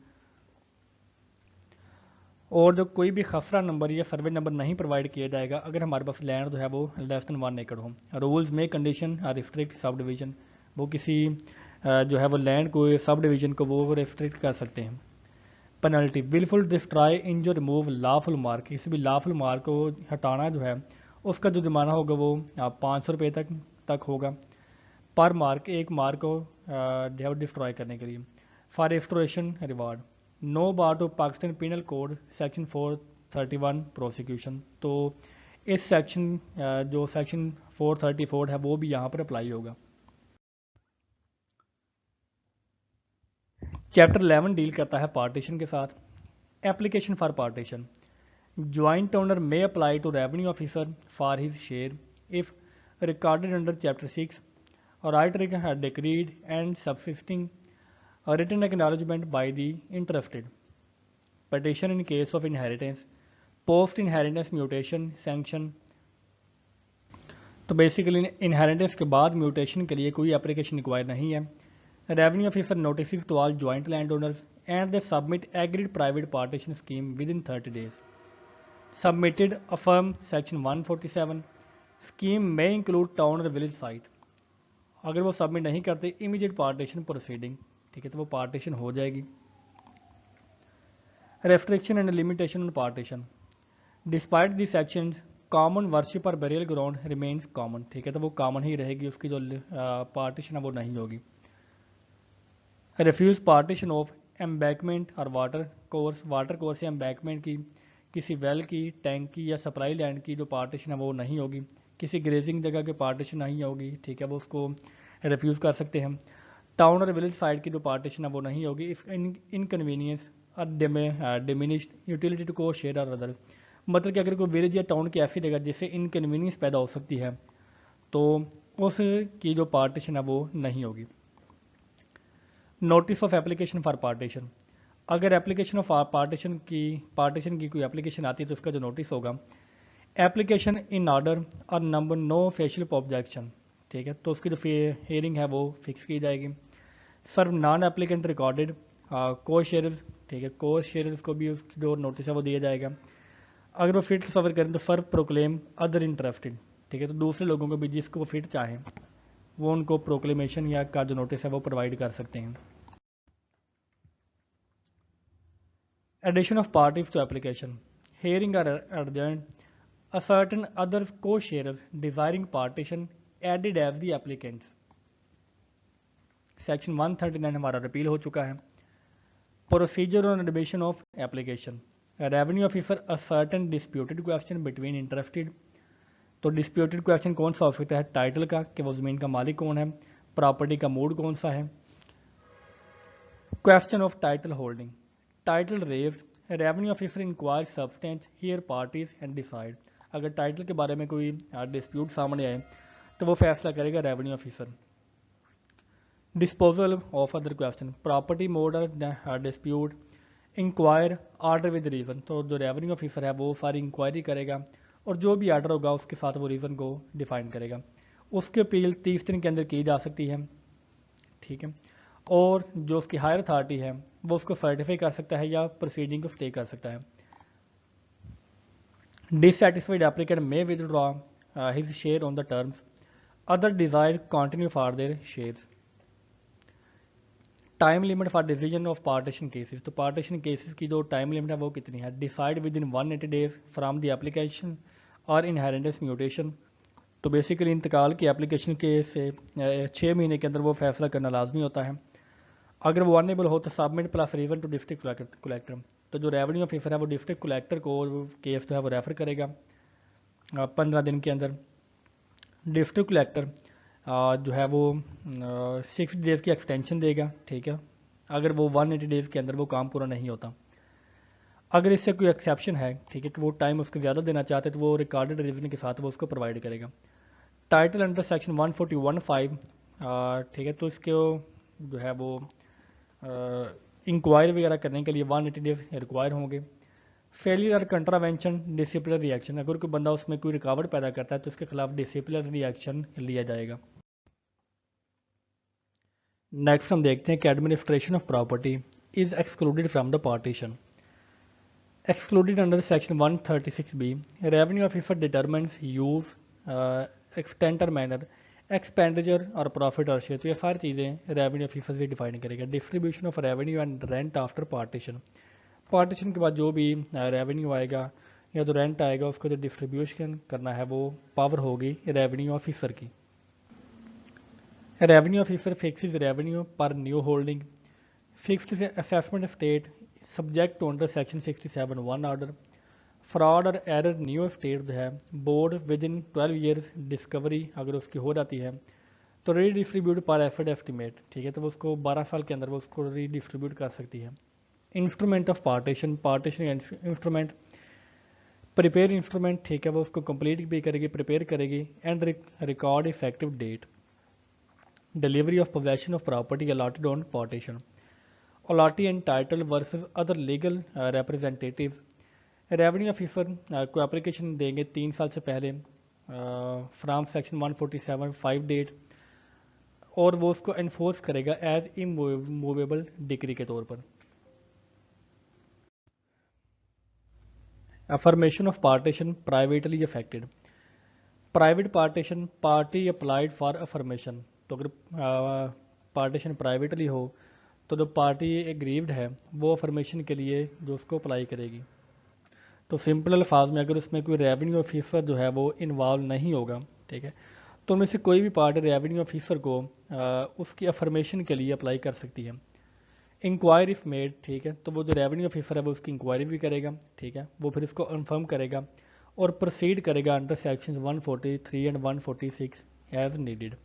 और जो कोई भी खसरा नंबर या सर्वे नंबर नहीं प्रोवाइड किया जाएगा अगर हमारे पास लैंड जो है वो लेस देन 1 एकड़ हो। रूल्स में कंडीशन और रिस्ट्रिक्ट सब डिवीजन, वो किसी जो है वो लैंड को सब डिवीजन को वो रिस्ट्रिक्ट कर सकते हैं। पेनल्टी विलफुल डिस्ट्रॉय इन जो रिमूव लॉफुल मार्क, किसी भी लॉफुल मार्क को हटाना जो है उसका जो जुर्माना होगा वो 500 रुपये तक होगा पर मार्क, एक मार्क को जो है वो डिस्ट्रॉय करने के लिए। For restoration reward no bar to Pakistan penal code section 431 prosecution, तो इस सेक्शन जो सेक्शन 434 है वो भी यहाँ पर अप्लाई होगा। चैप्टर 11 डील करता है पार्टीशन के साथ। Application for partition, joint owner may apply to revenue officer for his share if recorded under chapter 6 और writer had decreed and subsisting a written acknowledgement by the interested. Petition in case of inheritance, post inheritance mutation sanction, तो basically inheritance के बाद mutation के लिए कोई application require नहीं है। Revenue officer notice to all joint land owners and they submit agreed private partition scheme within 30 days। Submitted affirm section 147, scheme में include town और विलेज साइट, अगर वो सबमिट नहीं करते इमीडिएट पार्टीशन प्रोसीडिंग, ठीक है, तो वो पार्टीशन हो जाएगी। Restriction and limitation on partition, despite the sections common worship और बेरियल ग्राउंड रिमेन्स कॉमन, ठीक है, तो वो कॉमन ही रहेगी, उसकी जो पार्टीशन है वो नहीं होगी। रिफ्यूज पार्टीशन ऑफ एम्बैकमेंट और वाटर कोर्स या एम्बैकमेंट की, किसी वेल की, टैंक की या सप्लाई लैंड की जो पार्टीशन है वो नहीं होगी। किसी ग्रेजिंग जगह की पार्टीशन नहीं होगी, ठीक है, वो उसको रिफ्यूज़ कर सकते हैं। टाउन और विलेज साइड की जो पार्टीशन है वो नहीं होगी। इफ़ इनकन्वीनियंस और डिमिनिश्ड यूटिलिटी टू को शेयर और अदर, मतलब कि अगर कोई विलेज या टाउन की ऐसी जगह जिससे इनकन्वीनियंस पैदा हो सकती है तो उसकी जो पार्टीशन है वो नहीं होगी। Notice of application for partition, अगर एप्लीकेशन ऑफ पार्टीशन की कोई एप्लीकेशन आती है तो उसका जो नोटिस होगा, एप्लीकेशन इन ऑर्डर और नंबर नो फेशियल ऑब्जेक्शन, ठीक है, तो उसकी जो हियरिंग है वो फिक्स की जाएगी। सर्व नॉन एप्लीकेंट रिकॉर्डेड को शेयर्स, ठीक है, को शेयर्स को भी उसकी जो नोटिस है वो दिया जाएगा। अगर वो फिट सफर करें तो सर्व प्रोक्लेम अदर इंटरेस्टेड, ठीक है, तो दूसरे लोगों को भी जिसको वो फिट चाहें वो उनको प्रोक्लेमेशन या का जो नोटिस है वो प्रोवाइड कर सकते हैं। Addition of parties to application, hearing or urgent, a certain other co-sharers desiring partition added as the applicants। Section 139 हमारा रिपील हो चुका है। Procedure on admission of application, revenue officer a certain disputed question between interested, तो disputed question कौन सा हो सकता है, टाइटल का कि वो ज़मीन का मालिक कौन है, प्रॉपर्टी का मूड कौन सा है। Question of title holding, title revved, revenue officer inquire substance hear parties and decide, अगर टाइटल के बारे में कोई डिस्प्यूट सामने आए तो वो फैसला करेगा revenue officer. Disposal of other question, property mode dispute, inquire order with reason, तो जो रेवेन्यू ऑफिसर है वो सारी इंक्वायरी करेगा और जो भी ऑर्डर होगा उसके साथ वो रीज़न को डिफाइन करेगा। उसकी अपील 30 दिन के अंदर की जा सकती है, ठीक है, और जो उसकी हायर अथॉरिटी है वो उसको सर्टिफाई कर सकता है या प्रोसीडिंग को स्टे कर सकता है। Dissatisfied applicant may withdraw his share on the terms, other desire continue for their shares। Time limit for decision of partition cases, तो पार्टीशन केसेस की जो टाइम लिमिट है वो कितनी है, decide with in 180 days from the application और inheritance mutation, तो basically इंतकाल की एप्लीकेशन के से 6 महीने के अंदर वो फैसला करना लाजमी होता है। अगर वो अनेबल हो तो submit plus reason to district collector, तो जो रेवेन्यू ऑफिसर है वो डिस्ट्रिक्ट कलेक्टर को केस जो है वो रेफ़र करेगा 15 दिन के अंदर। डिस्ट्रिक्ट कलेक्टर जो है वो 6 डेज़ की एक्सटेंशन देगा, ठीक है, अगर वो 180 डेज़ के अंदर वो काम पूरा नहीं होता। अगर इससे कोई एक्सेप्शन है, ठीक है, कि वो टाइम उसको ज़्यादा देना चाहते तो वो रिकॉर्डेड रीजन के साथ वो उसको प्रोवाइड करेगा। टाइटल अंडर सेक्शन 141(5), ठीक है, तो इसके जो है वो इंक्वायरी वगैरह करने के लिए 180 डेज रिक्वायर होंगे। फेलियर और कंट्रावेंशन डिसिप्लिनरी रिएक्शन, अगर कोई बंदा उसमें कोई रुकावट पैदा करता है तो उसके खिलाफ डिसिप्लिनरी रिएक्शन लिया जाएगा। नेक्स्ट हम देखते हैं कि administration of property is excluded from the partition. Excluded under section 136B, revenue officer determines use, extent or manner, expenditure और प्रॉफिट और शेयर, तो ये सारी चीज़ें रेवेन्यू ऑफिसर से डिफाइन करेगा। Distribution of revenue and rent after partition, partition के बाद जो भी रेवेन्यू आएगा या जो रेंट आएगा उसको जो डिस्ट्रीब्यूशन करना है वो पावर होगी रेवेन्यू ऑफिसर की। रेवेन्यू ऑफिसर फिक्सेस रेवेन्यू पर new holding, fixed assessment state subject to under section 67(1) order. Fraud और एरर न्यू स्टेट जो है board within 12 years discovery अगर उसकी हो जाती है तो रीडिस्ट्रीब्यूट पर एफर्ट एस्टिमेट, ठीक है, तो वो उसको 12 साल के अंदर वो उसको रीडिस्ट्रीब्यूट कर सकती है। Instrument of partition, partition instrument, prepare instrument, ठीक है, वो उसको कंप्लीट भी करेगी, प्रिपेयर करेगी। And record effective date, delivery of possession of property allotted on partition, allottee and title versus other legal representative. Revenue officer को एप्लीकेशन देंगे 3 साल से पहले फ्राम सेक्शन 147 5 डेट, और वो उसको एनफोर्स करेगा एज इमूवेबल डिक्री के तौर पर। Affirmation of partition privately affected, private partition party applied for affirmation, तो अगर पार्टीशन प्राइवेटली हो तो जो पार्टी एग्रीव्ड है वो अफर्मेशन के लिए जो उसको अप्लाई करेगी। तो सिंपल अल्फाज में अगर उसमें कोई रेवेन्यू ऑफिसर जो है वो इन्वॉल्व नहीं होगा, ठीक है, तो उनमें से कोई भी पार्टी रेवेन्यू ऑफिसर को उसकी अफर्मेशन के लिए अप्लाई कर सकती है। इंक्वायरी इफ मेड, ठीक है, तो वो जो रेवेन्यू ऑफिसर है वो उसकी इंक्वायरी भी करेगा, ठीक है, वो फिर उसको कन्फर्म करेगा और प्रोसीड करेगा under section 143 and 146 as needed.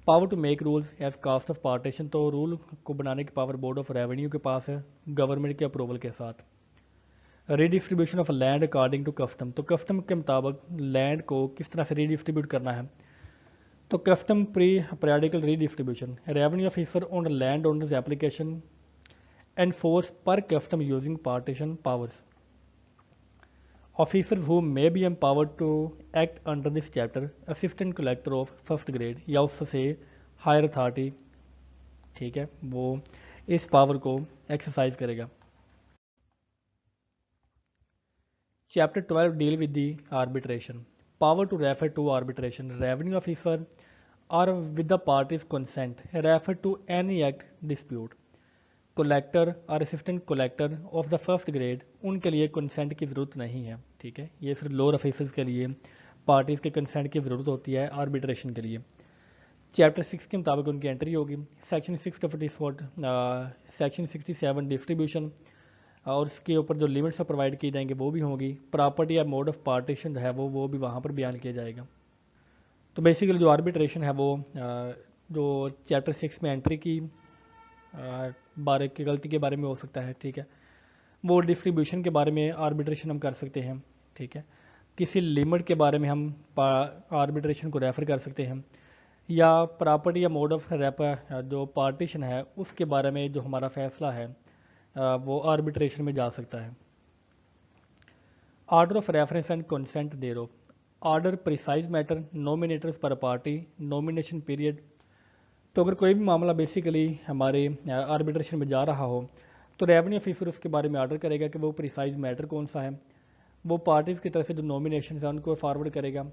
Power to make rules as cost of partition, तो रूल को बनाने की पावर बोर्ड ऑफ रेवेन्यू के पास है गवर्नमेंट के अप्रूवल के साथ। Redistribution of land according to custom, तो कस्टम के मुताबिक लैंड को किस तरह से रीडिस्ट्रीब्यूट करना है, तो custom pre periodical redistribution, revenue officer on land owners application enforce per custom using partition powers. Officer who may be empowered to act under this chapter assistant collector of first grade या उससे higher authority, ठीक है, वो इस power को exercise करेगा। Chapter 12 deal with the arbitration, power to refer to arbitration, revenue officer और with the parties consent refer to any act dispute. Collector और assistant collector of the first grade उनके लिए कंसेंट की ज़रूरत नहीं है, ठीक है, ये सिर्फ लोअर ऑफिसर्स के लिए पार्टीज़ के कंसेंट की ज़रूरत होती है आर्बिट्रेशन के लिए। चैप्टर 6 के मुताबिक उनकी एंट्री होगी। सेक्शन 67 डिस्ट्रीब्यूशन और उसके ऊपर जो लिमिट्स प्रोवाइड की जाएंगे वो भी होंगी। प्रॉपर्टी या मोड ऑफ पार्टीशन है वो भी वहाँ पर बयान किया जाएगा। तो बेसिकली जो आर्बिट्रेशन है वो जो चैप्टर 6 में एंट्री की बारे की गलती के बारे में हो सकता है, ठीक है, वो डिस्ट्रीब्यूशन के बारे में आर्बिट्रेशन हम कर सकते हैं, ठीक है, किसी लिमिट के बारे में हम आर्बिट्रेशन को रेफर कर सकते हैं, या प्रॉपर्टी या मोड ऑफ जो पार्टीशन है उसके बारे में जो हमारा फैसला है वो आर्बिट्रेशन में जा सकता है। Order of reference and consent thereof, order precise matter nominators per party nomination period, तो अगर कोई भी मामला बेसिकली हमारे आर्बिट्रेशन में जा रहा हो तो रेवेन्यू ऑफिसर उसके बारे में ऑर्डर करेगा कि वो प्रिसाइज मैटर कौन सा है, वो पार्टीज़ की तरफ से जो नॉमिनेशन है उनको फॉरवर्ड करेगा,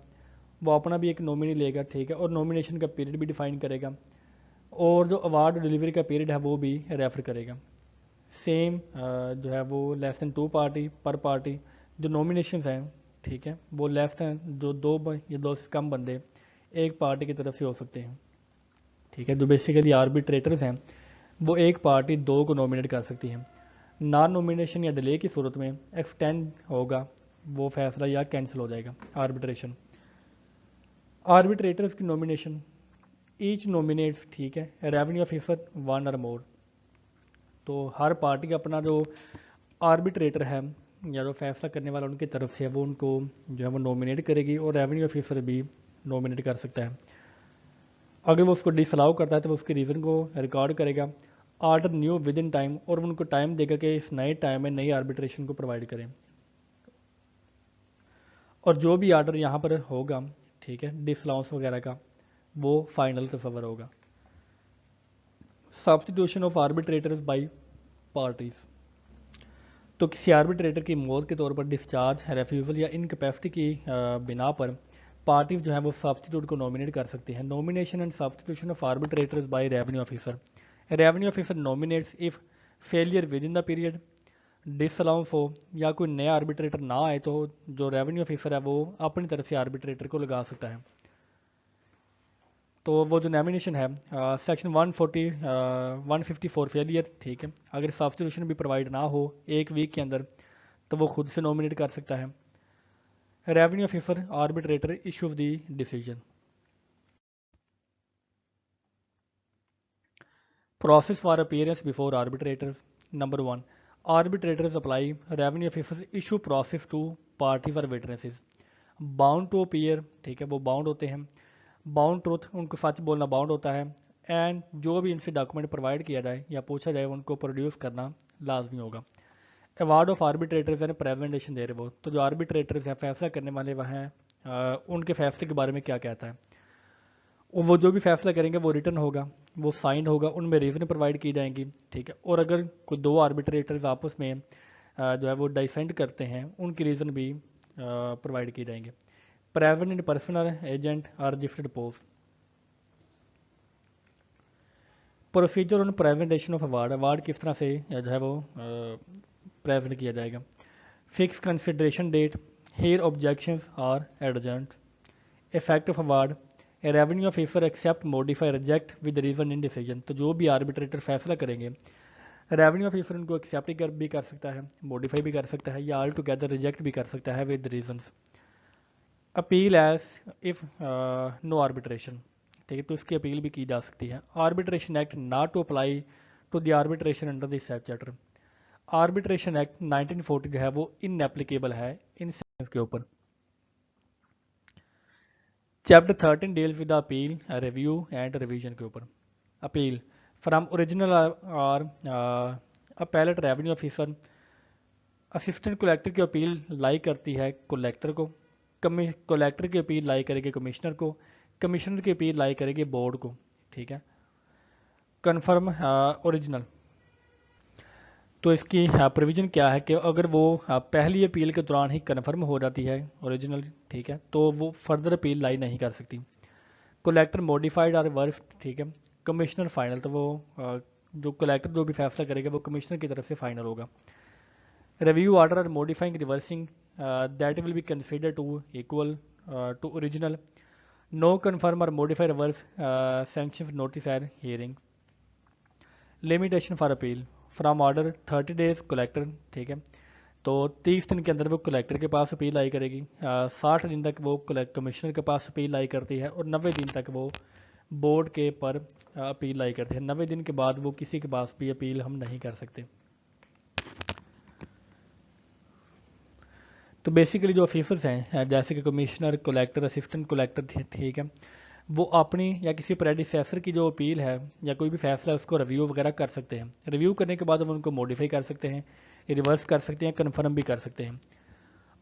वो अपना भी एक नॉमिनी लेगा, ठीक है, और नॉमिनेशन का पीरियड भी डिफाइन करेगा, और जो अवार्ड डिलीवरी का पीरियड है वो भी रेफर करेगा। सेम जो है वो लेस दैन 2 पार्टी पर पार्टी, जो नॉमिनेशंस हैं, ठीक है, वो लेस दैन जो 2 या 2 से कम बंदे एक पार्टी की तरफ से हो सकते हैं, ठीक है, जो बेसिकली आर्बिट्रेटर्स हैं वो एक पार्टी 2 को नॉमिनेट कर सकती है। नॉन नॉमिनेशन या डिले की सूरत में एक्सटेंड होगा वो फैसला या कैंसिल हो जाएगा आर्बिट्रेशन। आर्बिट्रेटर्स की नॉमिनेशन, ईच नॉमिनेट्स, ठीक है, रेवेन्यू ऑफिसर 1 और मोर, तो हर पार्टी का अपना जो आर्बिट्रेटर है या जो फैसला करने वाला उनकी तरफ से है वो उनको जो है वो नॉमिनेट करेगी, और रेवेन्यू ऑफिसर भी नॉमिनेट कर सकता है। अगर वो उसको डिसअलाउ करता है तो वो उसके रीज़न को रिकॉर्ड करेगा, order new with in time, और उनको टाइम देगा कि इस नए टाइम में नई आर्बिट्रेशन को प्रोवाइड करें। और जो भी ऑर्डर यहाँ पर होगा, ठीक है, डिसअलाउंस वगैरह का, वो फाइनल तस्वर होगा। Substitution of arbitrators by parties, तो किसी आर्बिट्रेटर की मौत के तौर पर, डिस्चार्ज, रेफ्यूजल या इनकैपेसिटी की बिना पर पार्टीज जो है वो सब्स्टिट्यूट को नॉमिनेट कर सकती हैं। Nomination and substitution of arbitrators bye revenue officer, revenue officer nominates if failure with in the period, disallowance हो या कोई नया आर्बिट्रेटर ना आए तो जो रेवेन्यू ऑफिसर है वो अपनी तरफ से आर्बिट्रेटर को लगा सकता है। तो वो जो नॉमिनेशन है सेक्शन 154 फेलियर, ठीक है, अगर सब्स्टिट्यूशन भी प्रोवाइड ना हो 1 वीक के अंदर तो वो खुद से नॉमिनेट कर सकता है। Revenue officer arbitrator issues the decision. Process for appearance before arbitrators, number 1, arbitrators apply, revenue officers issue process to parties और विटनेसेस। बाउंड टू अपीयर, ठीक है, वो बाउंड होते हैं। बाउंड ट्रूथ, उनको सच बोलना बाउंड होता है। एंड जो भी इनसे डॉक्यूमेंट प्रोवाइड किया जाए या पूछा जाए उनको प्रोड्यूस करना लाजमी होगा। अवार्ड ऑफ आर्बिट्रेटर्स यानी प्रेजेंटेशन दे रहे वो, तो जो आर्बिट्रेटर्स हैं फैसला करने वाले वह हैं, उनके फैसले के बारे में क्या कहता है। वो जो भी फैसला करेंगे वो रिटर्न होगा, वो साइंड होगा, उनमें रीज़न प्रोवाइड की जाएंगी, ठीक है। और अगर कोई 2 आर्बिट्रेटर्स आपस में जो है वो डिसेंट करते हैं उनकी रीज़न भी प्रोवाइड की जाएंगे। Private and personal agent or registered post. Procedure on presentation of award, award किस तरह से जो है वो प्रेजेंट किया जाएगा। Fix consideration date, hear objections or adjourned. Effect of award, revenue officer accept modify reject with reason in decision, तो जो भी आर्बिट्रेटर फैसला करेंगे रेवेन्यू ऑफिसर उनको एक्सेप्ट भी कर सकता है, मॉडिफाई भी कर सकता है, या ऑल टुगेदर रिजेक्ट भी कर सकता है with reasons. Appeal as if no arbitration, ठीक है, तो इसकी अपील भी की जा सकती है। Arbitration act not to apply to the arbitration under this chapter, arbitration act 1940 जो है वो इनएप्लीकेबल है इन सेक्शंस के ऊपर। Chapter 13 deals with appeal, review and revision के ऊपर। अपील फ्रॉम ओरिजिनल और appellate revenue officer, assistant collector की अपील लाई करती है कलेक्टर को, कलेक्टर की अपील लाई करेगी कमिश्नर को, कमिश्नर की अपील लाई करेगी बोर्ड को, ठीक है। कन्फर्म ओरिजिनल, तो इसकी प्रोविज़न क्या है कि अगर वो पहली अपील के दौरान ही कन्फर्म हो जाती है ओरिजिनल, ठीक है, तो वो फर्दर अपील लाई नहीं कर सकती। कलेक्टर मॉडिफाइड और रिवर्स, ठीक है, कमिश्नर फाइनल, तो वो जो कलेक्टर जो भी फैसला करेगा वो कमिश्नर की तरफ से फाइनल होगा। रिव्यू ऑर्डर और modifying reversing that will be consider to equal to original. No confirm और modify reverse sanctions notice and hearing. Limitation for appeal from order 30 days collector, ठीक है, तो 30 दिन के अंदर वो कलेक्टर के पास अपील आई करेगी, 60 दिन तक वो कमिश्नर के पास अपील आई करती है, और 90 दिन तक वो बोर्ड के पर अपील आई करती है। 90 दिन के बाद वो किसी के पास भी अपील हम नहीं कर सकते। तो बेसिकली जो ऑफिसर्स हैं जैसे कि कमिश्नर, कलेक्टर, असिस्टेंट कलेक्टर, ठीक है, वो अपनी या किसी प्रेडिसेसर की जो अपील है या कोई भी फैसला है उसको रिव्यू वगैरह कर सकते हैं। रिव्यू करने के बाद वो उनको मॉडिफाई कर सकते हैं, रिवर्स कर सकते हैं, कन्फर्म भी कर सकते हैं।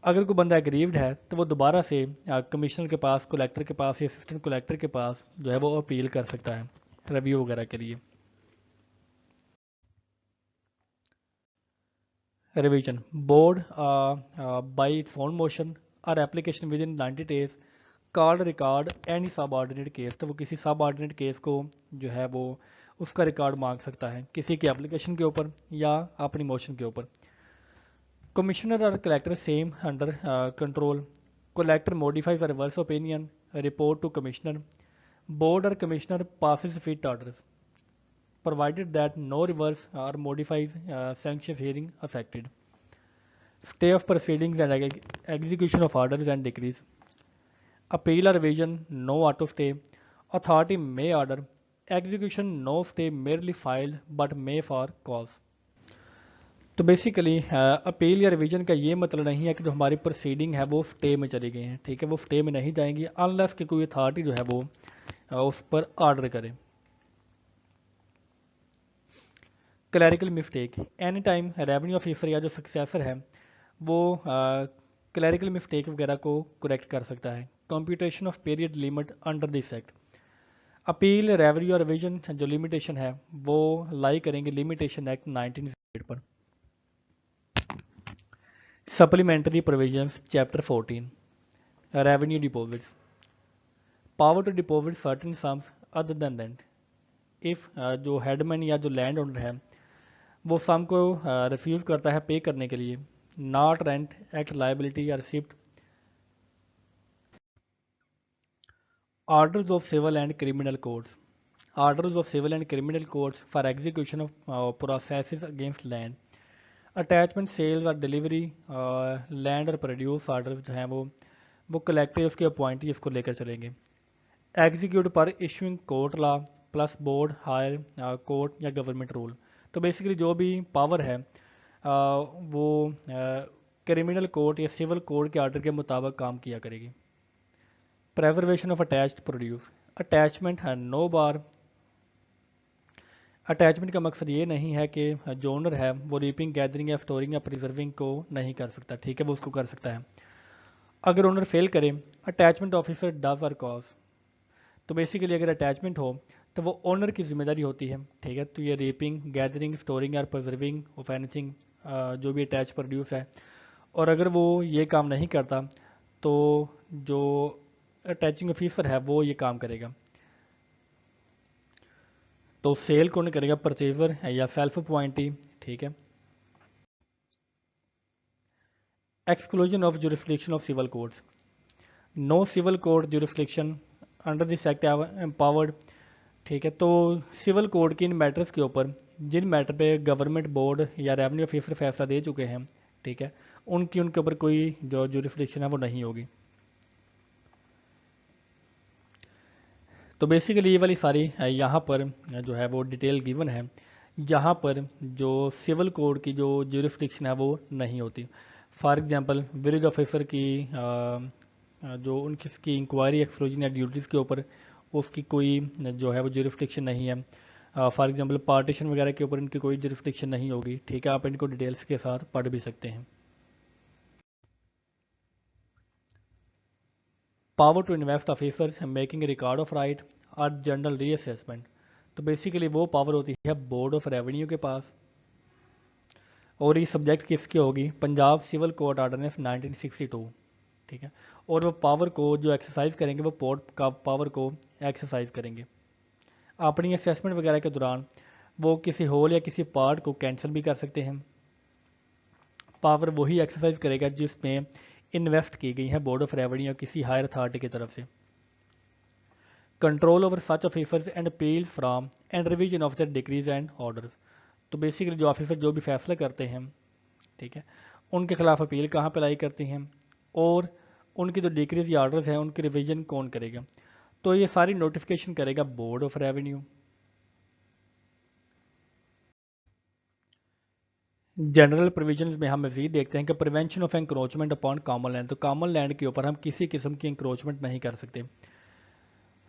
अगर कोई बंदा एग्रीव्ड है तो वो दोबारा से कमिश्नर के पास, कलेक्टर के पास या असिस्टेंट कलेक्टर के पास जो है वो अपील कर सकता है रिव्यू वगैरह के लिए। Revision board by its own motion और application within 90 days called record any subordinate case, तो वो किसी सब ऑर्डिनेट केस को जो है वो उसका रिकॉर्ड मांग सकता है किसी की एप्लीकेशन के ऊपर या अपनी मोशन के ऊपर। कमिश्नर और collector same under control, collector modifies reverse opinion, report to commissioner, board और commissioner passes fit orders provided that no reverse or modifies sanctions hearing affected. Stay of proceedings and execution of orders and decrees. Appeal or revision, no auto stay. Authority may order. Execution, no stay merely filed but may for cause. तो basically appeal या revision का ये मतलब नहीं है कि जो हमारी प्रोसीडिंग है वो स्टे में चली गई हैं, ठीक है, वो स्टे में नहीं जाएंगी अनलेस कि कोई अथॉरिटी जो है वो उस पर ऑर्डर करे। Clerical mistake, any time revenue officer या जो सक्सेसर है वो क्लैरिकल मिस्टेक वगैरह को करेक्ट कर सकता है। Computation of period limit under this act, appeal revenue और रिविजन जो लिमिटेशन है वो लाई करेंगे लिमिटेशन एक्ट 1908 पर। Supplementary provisions chapter 14 revenue deposits, power to deposit certain sums other than rent, if जो हेडमैन या जो लैंड ओनर है वो सम को रिफ्यूज़ करता है पे करने के लिए, नॉट रेंट एक्ट लाइबिलिटी या receipt, orders of civil and criminal codes, orders of civil and criminal codes for execution of processes against land, attachment sales और डिलीवरी, लैंड और प्रोड्यूस ऑर्डर जो हैं वो कलेक्टर उसके अपॉइंटी इसको लेकर चलेंगे। एग्जीक्यूट पर issuing court law plus board higher court या गवर्नमेंट रूल, तो बेसिकली जो भी पावर है वो क्रिमिनल कोर्ट या सिविल कोर्ट के आर्डर के मुताबिक काम किया करेगी। Preservation of attached produce, attachment है नो बार, अटैचमेंट का मकसद ये नहीं है कि जो ओनर है वो रीपिंग गैदरिंग या स्टोरिंग या प्रिजर्विंग को नहीं कर सकता, ठीक है, वो उसको कर सकता है। अगर ओनर फेल करे, अटैचमेंट ऑफिसर डज और कॉज, तो बेसिकली अगर अटैचमेंट हो तो वो ओनर की जिम्मेदारी होती है, ठीक है। तो ये रीपिंग गैदरिंग स्टोरिंग या प्रिजर्विंग ऑफ एनीथिंग जो भी अटैच प्रोड्यूस है, और अगर वो ये काम नहीं करता तो जो अटैचिंग ऑफिसर है वो ये काम करेगा। तो सेल कौन करेगा, परचेजर है या सेल्फ अपॉइंटी, ठीक है। Exclusion of jurisdiction of civil courts, no civil court jurisdiction under this act empowered, ठीक है। तो सिविल कोड के इन मैटर्स के ऊपर जिन मैटर पे गवर्नमेंट बोर्ड या रेवेन्यू ऑफिसर फैसला दे चुके हैं, ठीक है, उनके ऊपर कोई जो जुरिस्डिक्शन है वो नहीं होगी। तो बेसिकली ये वाली सारी यहाँ पर जो है वो डिटेल गिवन है, जहाँ पर जो सिविल कोड की जो जुरिस्डिक्शन है वो नहीं होती। फॉर एग्जांपल विलेज ऑफिसर की जो उनकी इंक्वायरी एक्सक्लूजन या ड्यूटीज़ के ऊपर उसकी कोई जो है वो जुरिस्डिक्शन नहीं है। फॉर एग्जांपल पार्टीशन वगैरह के ऊपर इनकी कोई जुरिस्डिक्शन नहीं होगी, ठीक है, आप इनको डिटेल्स के साथ पढ़ भी सकते हैं। Power to invest officers making record of right और जनरल रीअसेसमेंट, तो बेसिकली वो पावर होती है बोर्ड ऑफ रेवेन्यू के पास, और ये सब्जेक्ट किसकी होगी, पंजाब सिविल कोड ऑर्डिनेंस 1962, ठीक है। और वो पावर को जो एक्सरसाइज करेंगे वो पोर्ट का पावर को एक्सरसाइज करेंगे। अपनी असेसमेंट वगैरह के दौरान वो किसी होल या किसी पार्ट को कैंसिल भी कर सकते हैं। पावर वही एक्सरसाइज करेगा जिसमें इन्वेस्ट की गई है बोर्ड ऑफ रेवेन्यू या किसी हायर अथॉरिटी की तरफ से। Control over such officers and appeals from and revision of the decrease and orders, तो बेसिकली जो ऑफिसर जो भी फैसला करते हैं, ठीक है, उनके खिलाफ अपील कहाँ पे लाई करती हैं, और उनकी जो डिक्रीज या ऑर्डर्स हैं उनकी रिवीजन कौन करेगा, तो ये सारी नोटिफिकेशन करेगा board of revenue. General provisions में हम मजीद देखते हैं कि prevention of encroachment upon common land, तो कॉमन लैंड के ऊपर हम किसी किस्म की इंक्रोचमेंट नहीं कर सकते।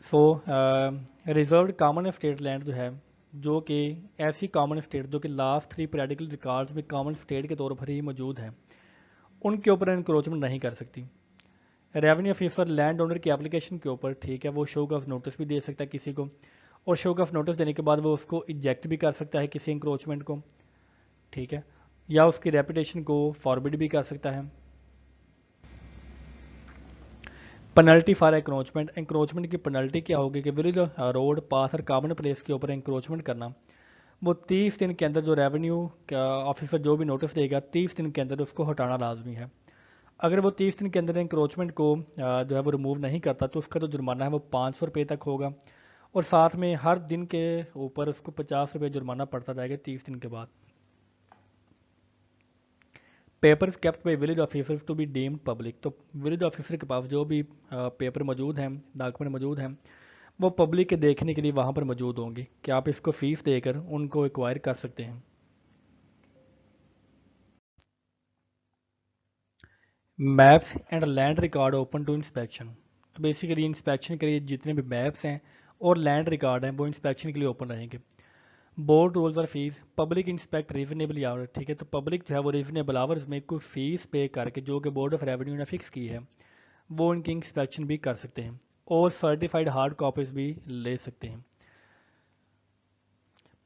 सो रिजर्व्ड कॉमन स्टेट लैंड जो है, जो कि ऐसी कॉमन स्टेट जो कि लास्ट 3 पीरियडिकल रिकॉर्ड्स में कॉमन स्टेट के तौर पर ही मौजूद है, उनके ऊपर इंक्रोचमेंट नहीं कर सकती। रेवेन्यू ऑफिसर लैंड ओनर की एप्लीकेशन के ऊपर, ठीक है, वो शो ऑफ नोटिस भी दे सकता है किसी को, और शो ऑफ नोटिस देने के बाद वो उसको इजेक्ट भी कर सकता है किसी इंक्रोचमेंट को, ठीक है, या उसकी रेपुटेशन को फॉरबिड भी कर सकता है। पेनल्टी फॉर एंक्रोचमेंट, एंक्रोचमेंट की पेनल्टी क्या होगी कि विलेज रोड पास और कॉमन प्लेस के ऊपर एंक्रोचमेंट करना, वो 30 दिन के अंदर जो रेवेन्यू ऑफिसर जो भी नोटिस देगा 30 दिन के अंदर उसको हटाना लाजमी है। अगर वो 30 दिन के अंदर इंक्रोचमेंट को जो है वो रिमूव नहीं करता तो उसका जो जुर्माना है वो 500 रुपये तक होगा, और साथ में हर दिन के ऊपर उसको 50 रुपये जुर्माना पड़ता जाएगा 30 दिन के बाद। Papers kept by village officers to be deemed public, तो विलेज ऑफिसर के पास जो भी पेपर मौजूद हैं, डॉक्यूमेंट मौजूद हैं, वो पब्लिक के देखने के लिए वहाँ पर मौजूद होंगे कि आप इसको फीस देकर उनको एक्वायर कर सकते हैं। Maps and land record open to inspection, तो बेसिकली इंस्पेक्शन के लिए जितने भी मैप्स हैं और लैंड रिकॉर्ड हैं वो इंस्पेक्शन के लिए ओपन रहेंगे। बोर्ड रूल्स और fees, public inspect reasonably hour, ठीक है, तो पब्लिक जो है वो रीजनेबल आवर्स में कोई फीस पे करके जो कि बोर्ड ऑफ रेवेन्यू ने फिक्स की है वो उनकी इंस्पेक्शन भी कर सकते हैं और सर्टिफाइड हार्ड कॉपीज भी ले सकते हैं,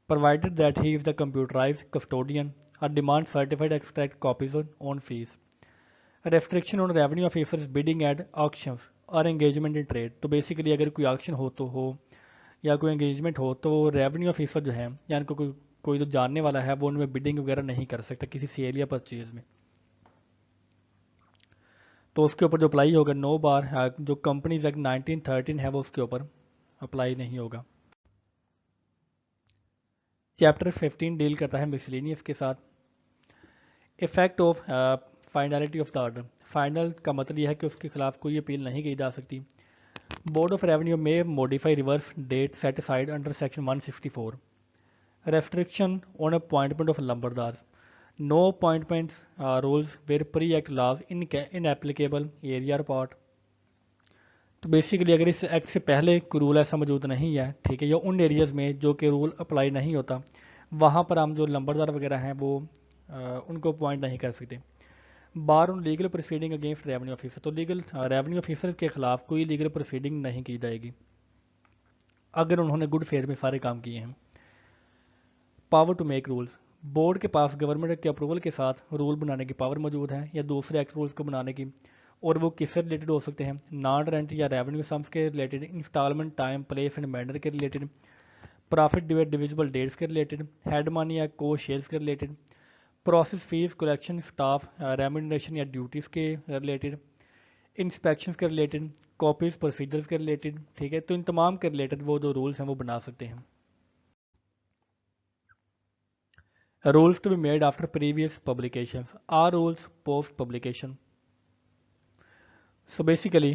provided that he is the computerized custodian or demand certified extract copies on fees. Restriction on revenue officers bidding at auctions और engagement in trade, तो बेसिकली अगर कोई ऑक्शन हो तो हो या कोई एंगेजमेंट हो तो रेवेन्यू ऑफिसर जो है यानी कोई जो जानने वाला है वो उनमें बिडिंग वगैरह नहीं कर सकता किसी सेल या परचेज में, तो उसके ऊपर जो अप्लाई होगा 9 बार जो कंपनीज एक्ट 1913 है वो उसके ऊपर अप्लाई नहीं होगा। चैप्टर 15 डील करता है मिसलेनियस के साथ। Effect of finality of the order, final का मतलब यह है कि उसके खिलाफ कोई अपील नहीं की जा सकती। बोर्ड ऑफ रेवेन्यू में modify reverse date set aside under section 164। Restriction on appointment of lambardar, no appointments rules where pre act laws inapplicable area part, तो बेसिकली अगर इस एक्ट से पहले कोई रूल ऐसा मौजूद नहीं है, ठीक है, या उन एरियाज़ में जो कि रूल अप्लाई नहीं होता वहाँ पर हम जो लंबरदार वगैरह हैं वो उनको अपॉइंट नहीं कर सकते। Bar on legal proceeding against revenue officer, तो लीगल रेवेन्यू ऑफिसर के खिलाफ कोई लीगल प्रोसीडिंग नहीं की जाएगी अगर उन्होंने गुड फेथ में सारे काम किए हैं। Power to make rules, board के पास गवर्नमेंट के अप्रूवल के साथ रूल बनाने की पावर मौजूद है या दूसरे एक्ट रूल्स को बनाने की, और वो किससे रिलेटेड हो सकते हैं, नॉन रेंट या रेवेन्यू सम्स के related, instalment time place and manner के रिलेटेड, प्रॉफिट डिविजिबल डेट्स के रिलेटेड, हेड मनी या को शेयर्स के related, process fees collection staff remuneration या ड्यूटीज़ के रिलेटेड, इंस्पेक्शंस के रिलेटेड, कॉपीज प्रोसीजर्स के रिलेटेड, ठीक है, तो इन तमाम के रिलेटेड वो जो रूल्स हैं वो बना सकते हैं। Rules to be made after previous publications, or rules post publication, so basically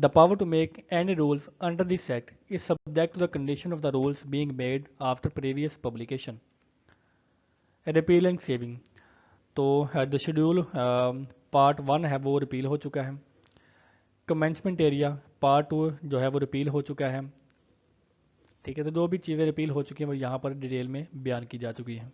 the power to make any rules under this act is subject to the condition of the rules being made after previous publication. Repeal and saving, तो the schedule part 1 है वो repeal हो चुका है। Commencement area part 2 जो है वो repeal हो चुका है, ठीक है, तो जो भी चीज़ें रिपील हो चुकी हैं वो यहाँ पर डिटेल में बयान की जा चुकी हैं।